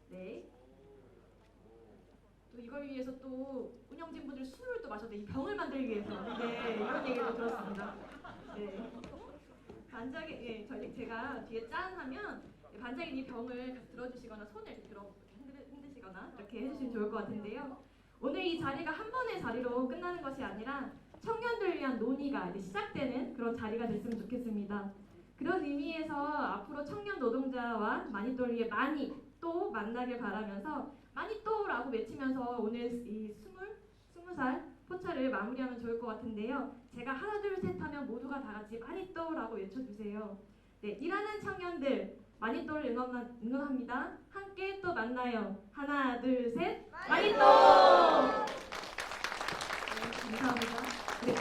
네. 또 이걸 위해서 또 운영진 분들 술을 또 마셔도 이 병을 만들기 위해서 네, 이런 얘기도 들었습니다. 네. 반짝이 예, 제가 뒤에 짠 하면 반짝이 이 병을 들어주시거나 손을 이렇게 흔드시거나 이렇게 해주시면 좋을 것 같은데요. 오늘 이 자리가 한 번의 자리로 끝나는 것이 아니라 청년들을 위한 논의가 이제 시작되는 그런 자리가 됐으면 좋겠습니다. 그런 의미에서 앞으로 청년 노동자와 마니또를 위해 많이 또 만나길 바라면서 마니또라고 외치면서 오늘 이 20살 포차를 마무리하면 좋을 것 같은데요. 제가 하나 둘 셋 하면 모두가 다 같이 마니또라고 외쳐주세요. 네, 일하는 청년들 마니또를 응원합니다. 함께 또 만나요. 하나 둘 셋 마니또! 네, 감사합니다. 네,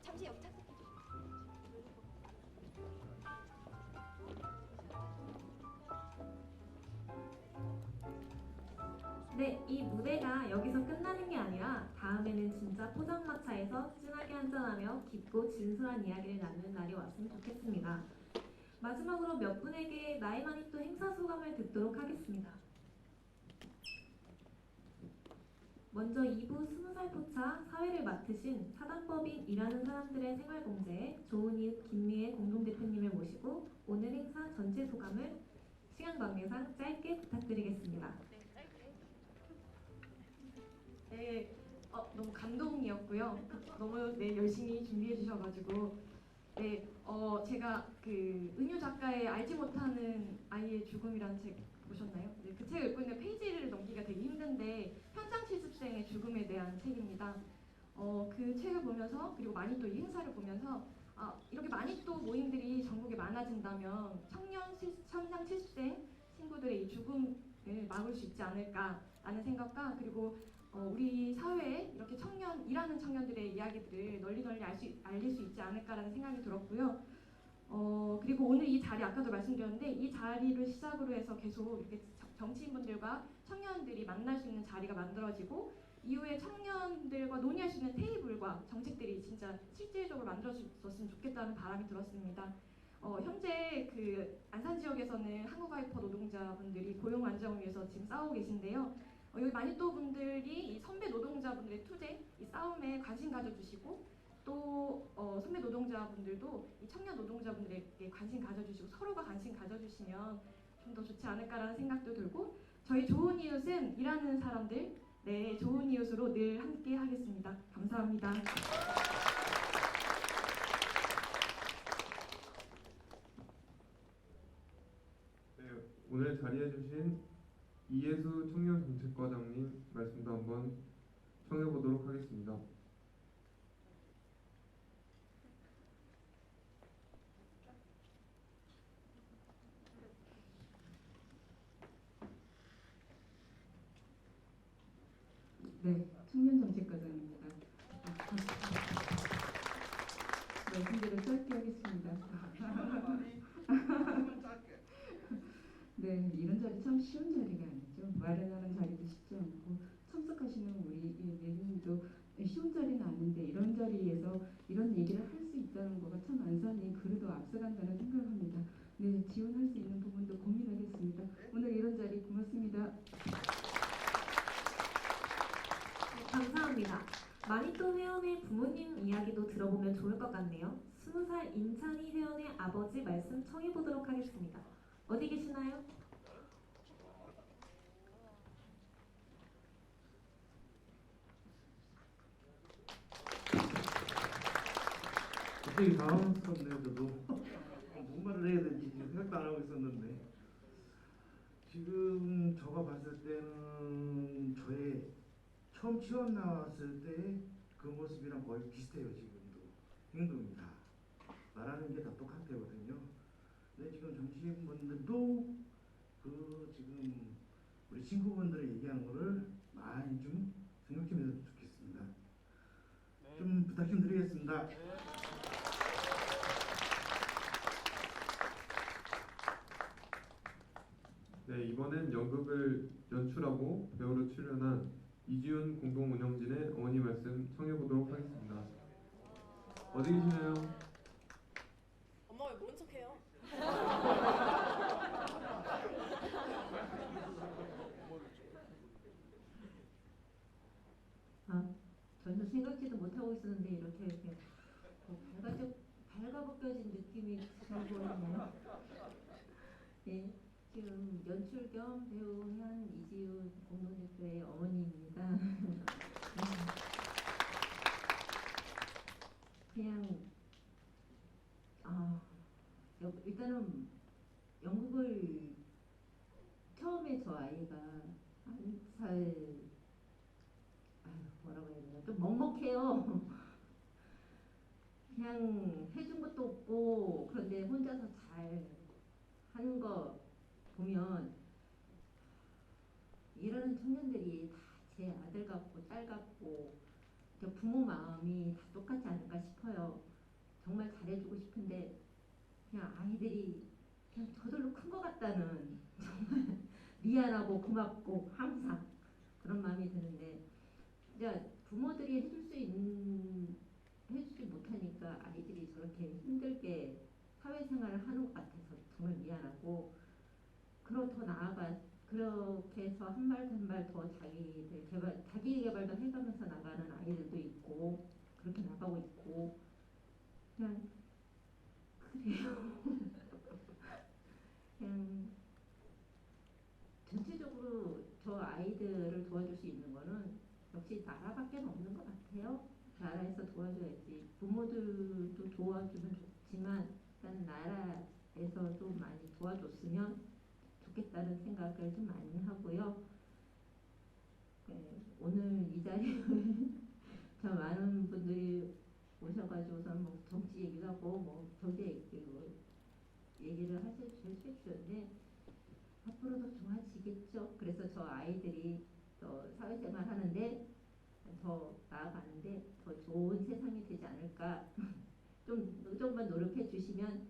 잠시 여기 탁. 네, 이 무대가 여기서 끝나는 게 아니라 다음에는 진짜 포장마차에서 진하게 한잔하며 깊고 진솔한 이야기를 나누는 날이 왔으면 좋겠습니다. 마지막으로 몇 분에게 나의 마니또 행사 소감을 듣도록 하겠습니다. 먼저 2부 20살 포차 사회를 맡으신 사단법인 일하는 사람들의 생활공제 좋은이웃 김미애 공동대표님을 모시고 오늘 행사 전체 소감을 시간 관계상 짧게 부탁드리겠습니다. 네, 너무 감동이었고요. 너무 네, 열심히 준비해 주셔가지고 네, 제가 그 은유 작가의 알지 못하는 아이의 죽음이라는 책 보셨나요? 네, 그 책을 읽고 있는 페이지를 넘기기가 되게 힘든데 현장 실습생의 죽음에 대한 책입니다. 그 책을 보면서 그리고 마니또 이 행사를 보면서 이렇게 마니또 모임들이 전국에 많아진다면 현장 실습생 친구들의 이 죽음을 막을 수 있지 않을까라는 생각과 그리고 우리 사회에 이렇게 일하는 청년들의 이야기들을 널리 알릴 수 있지 않을까라는 생각이 들었고요. 그리고 오늘 이 자리 아까도 말씀드렸는데 이 자리를 시작으로 해서 계속 이렇게 정치인분들과 청년들이 만날 수 있는 자리가 만들어지고 이후에 청년들과 논의할 수 있는 테이블과 정책들이 진짜 실질적으로 만들어졌으면 좋겠다는 바람이 들었습니다. 현재 그 안산 지역에서는 한국와이퍼 노동자분들이 고용 안정을 위해서 지금 싸우고 계신데요. 여기 마니또 분들이 이 선배 노동자분들의 투쟁, 이 싸움에 관심 가져주시고 또 선배 노동자분들도 이 청년 노동자분들에게 관심 가져주시고 서로가 관심 가져주시면 좀 더 좋지 않을까라는 생각도 들고 저희 좋은 이웃은 일하는 사람들, 네, 좋은 이웃으로 늘 함께 하겠습니다. 감사합니다. 네, 오늘 자리해 주신 이예수 청년정책과장님 말씀도 한번 청해 보도록 하겠습니다. 네, 청년정책과장입니다. 말씀대로 짧게 하겠습니다. 네, 이런 자리 참 쉬운 자리가 아니죠. 마련하는 자리도 쉽지 않고 참석하시는 우리 내님도 쉬운 자리는 아닌데 이런 자리에서 이런 얘기를 할 수 있다는 거가 참 안산이 그래도 앞서간다는 생각합니다. 네, 지원할 수 있는 부분도 고민하겠습니다. 오늘 이런 자리 고맙습니다. 네, 감사합니다. 마니또 회원의 부모님 이야기도 들어보면 좋을 것 같네요. 20살 인찬이 회원의 아버지 말씀 청해보도록 하겠습니다. 어디 계시나요? 갑자기 당황스럽네요. 저도 뭔 말을 해야 될지 지금 생각도 안 하고 있었는데 지금 저가 봤을 때는 저의 처음 취업 나왔을 때 그 모습이랑 거의 비슷해요. 지금도 행동이 다 말하는 게 다 똑같거든요. 근데 지금 정치인분들도 그 지금 우리 친구분들이 얘기하는 거를 많이 좀 생각 좀 해서 좋겠습니다. 좀 부탁 좀 드리겠습니다. 네, 이번엔 연극을 연출하고 배우로 출연한 이지훈 공동운영진의 어머니 말씀 청해보도록 하겠습니다. 어디 계시나요? 엄마 왜 모른 척해요? 아, 전혀 생각지도 못하고 있었는데 이렇게 발가벗겨진 느낌이 들고있네요. 네, 지금 연출 겸 배우한 이지훈 공동대표의 어머니입니다. 그냥 일단은 연극을 처음에 저 아이가 1살 뭐라고 해야 되나 좀 먹먹해요. 그냥 해준 것도 없고 그런데 혼자서 잘 하는 거 보면 일하는 청년들이 다 제 아들 같고 딸 같고 부모 마음이 다 똑같지 않을까 싶어요. 정말 잘해주고 싶은데 그냥 아이들이 그냥 저절로 큰 것 같다는 정말 미안하고 고맙고 항상 그런 마음이 드는데 이제 부모들이 해주지 못하니까 아이들이 저렇게 힘들게 사회생활을 하는 것 같아서 정말 미안하고 그리고 더 나아가 그렇게 해서 한 발 한 발 더 자기 개발도 해가면서 나가는 아이들도 있고 그렇게 나가고 있고 그냥 그래요. 그냥 전체적으로 저 아이들을 도와줄 수 있는 거는 역시 나라밖에 없는 것 같아요. 나라에서 도와줘야지. 부모들도 도와주면 좋지만 일단 나라에서 좀 많이 도와줬으면 좋겠다는 생각을 좀 많이 하고요. 네, 오늘 이 자리에 저 많은 분들이 오셔가지고선 뭐 정치 얘기도 하고 뭐 경제 얘기를 해주셨는데 앞으로도 좋아지겠죠. 그래서 저 아이들이 또 사회생활 하는데 더 나아가는데 더 좋은 세상이 되지 않을까. 조금만 노력해 주시면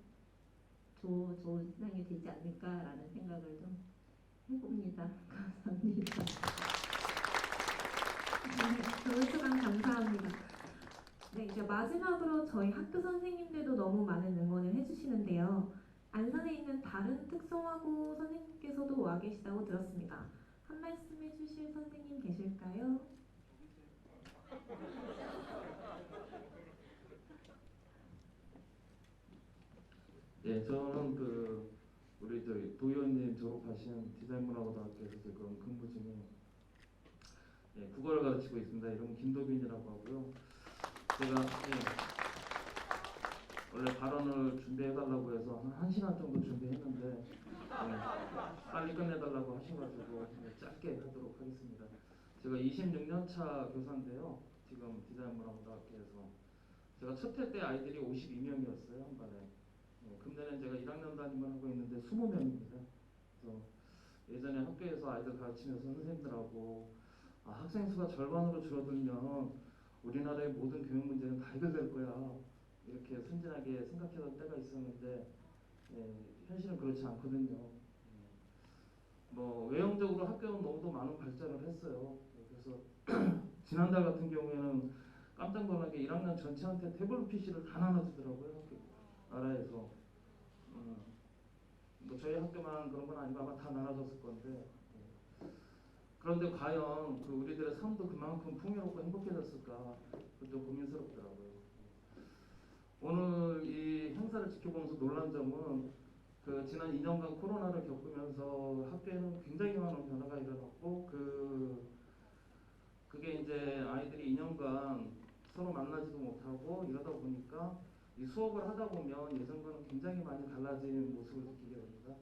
좋은 세상이 되지 않을까라는 생각을 좀 해봅니다. 감사합니다. 좋은 시간 감사합니다. 네, 이제 마지막으로 저희 학교 선생님들도 너무 많은 응원을 해주시는데요. 안산에 있는 다른 특성화고 선생님께서도 와 계시다고 들었습니다. 한 말씀 해주실 선생님 계실까요? 예, 저는 우리 도의원님 졸업하신 디자인문화고등학교에서 지금 근무 중에 국어를 가르치고 있습니다. 이름은 김도빈이라고 하고요. 제가 원래 발언을 준비해달라고 해서 한 1시간 정도 준비했는데 빨리 끝내달라고 하셔가지고 짧게 하도록 하겠습니다. 제가 26년 차 교사인데요. 지금 디자인문화고등학교에서 제가 첫 해 때 아이들이 52명이었어요. 한 반에. 금년엔 제가 1학년 담임을 하고 있는데 20명입니다. 그래서 예전에 학교에서 아이들 가르치면서 선생님들하고 학생 수가 절반으로 줄어들면 우리나라의 모든 교육 문제는 다 해결될 거야. 이렇게 순진하게 생각했던 때가 있었는데 현실은 그렇지 않거든요. 뭐 외형적으로 학교는 너무도 많은 발전을 했어요. 그래서 지난달 같은 경우에는 깜짝 놀라게 1학년 전체한테 태블릿 PC를 다 나눠주더라고요. 나라에서. 뭐 저희 학교만 그런 건 아니고 아마 다 나눠졌을 건데 그런데 과연 우리들의 삶도 그만큼 풍요롭고 행복해졌을까 좀 고민스럽더라고요. 오늘 이 행사를 지켜보면서 놀란 점은 지난 2년간 코로나를 겪으면서 학교에는 굉장히 많은 변화가 일어났고 그게 이제 아이들이 2년간 서로 만나지도 못하고 이러다 보니까 이 수업을 하다 보면 예전과는 굉장히 많이 달라진 모습을 느끼게 됩니다.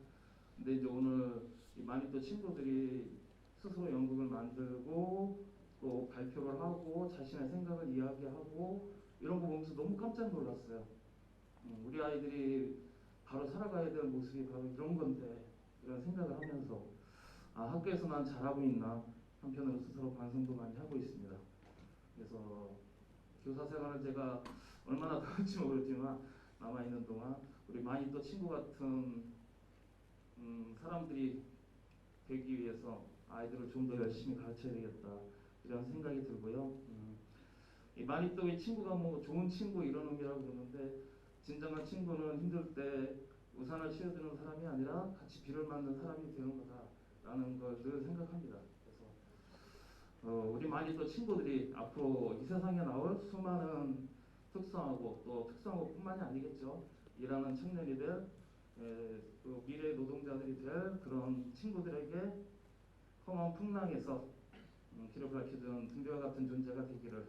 근데 이제 오늘 이 마니또 친구들이 스스로 연극을 만들고 또 발표를 하고 자신의 생각을 이야기하고 이런 거 보면서 너무 깜짝 놀랐어요. 우리 아이들이 바로 살아가야 될 모습이 바로 이런 건데 이런 생각을 하면서 아 학교에서 난 잘하고 있나 한편으로 스스로 반성도 많이 하고 있습니다. 그래서 교사 생활을 제가 얼마나 더 할지 모르지만 남아있는 동안 우리 마니또 친구 같은 사람들이 되기 위해서 아이들을 좀 더 열심히 가르쳐야 되겠다 이런 생각이 들고요. 이 마니또의 친구가 뭐 좋은 친구 이런 의미라고 그러는데 진정한 친구는 힘들 때 우산을 씌워주는 사람이 아니라 같이 비를 맞는 사람이 되는 거다라는 걸 늘 생각합니다. 그래서 우리 마니또 친구들이 앞으로 이 세상에 나올 수많은 특성하고 또 특성화뿐만이 아니겠죠. 일하는 청년이 될 또 미래 노동자들이 될 그런 친구들에게 험한 풍랑에서 길을 밝혀주는 등대와 같은 존재가 되기를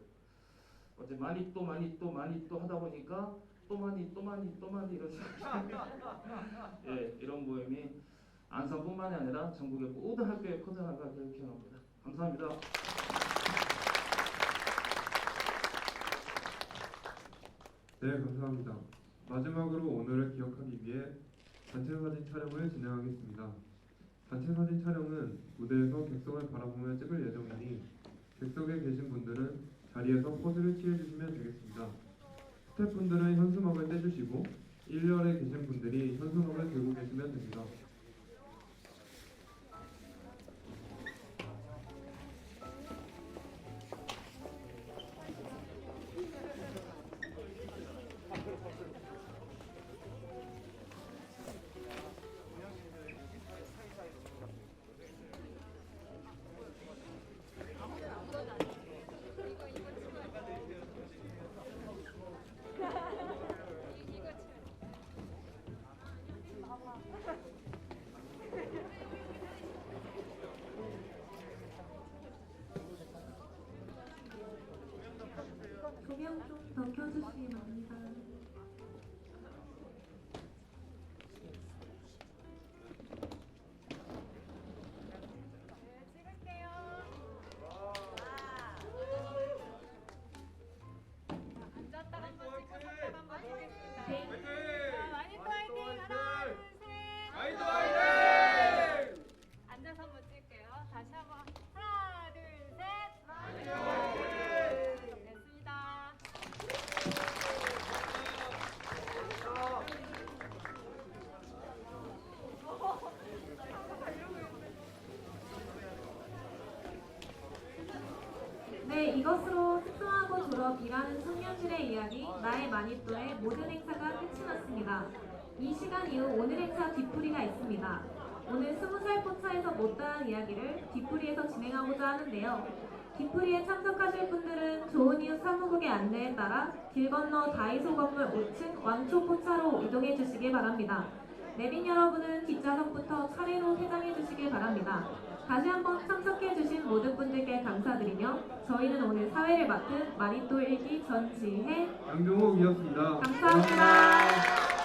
어제 많이 또 하다 보니까 또 많이 이런 생각이 예, 이런 모임이 안산뿐만이 아니라 전국의 모든 학교에 퍼져나가길 기원합니다. 감사합니다. 네, 감사합니다. 마지막으로 오늘을 기억하기 위해 단체 사진 촬영을 진행하겠습니다. 단체 사진 촬영은 무대에서 객석을 바라보며 찍을 예정이니 객석에 계신 분들은 자리에서 포즈를 취해주시면 되겠습니다. 스태프분들은 현수막을 떼주시고 1열에 계신 분들이 현수막을 들고 계시면 됩니다. 조명 좀 더 켜주시기 바랍니다. 앉아서 한번 찍을게요. 다시 한번 하나, 둘, 셋. 됐습니다. 네, 이것으로 특성화고 졸업 일하는 청년들의 이야기 나의 마니또의 모든 행사가 끝이 났습니다. 이 시간 이후 오늘 행사 뒤풀이가 있습니다. 오늘 20살 포차에서 못다한 이야기를 뒤풀이에서 진행하고자 하는데요. 뒤풀이에 참석하실 분들은 좋은 이웃 사무국의 안내에 따라 길 건너 다이소 건물 5층 왕초 포차로 이동해 주시기 바랍니다. 내빈 여러분은 뒷좌석부터 차례로 퇴장해 주시길 바랍니다. 다시 한번 참석해 주신 모든 분들께 감사드리며 저희는 오늘 사회를 맡은 마니또 1기 전지혜 양종옥이었습니다. 감사합니다.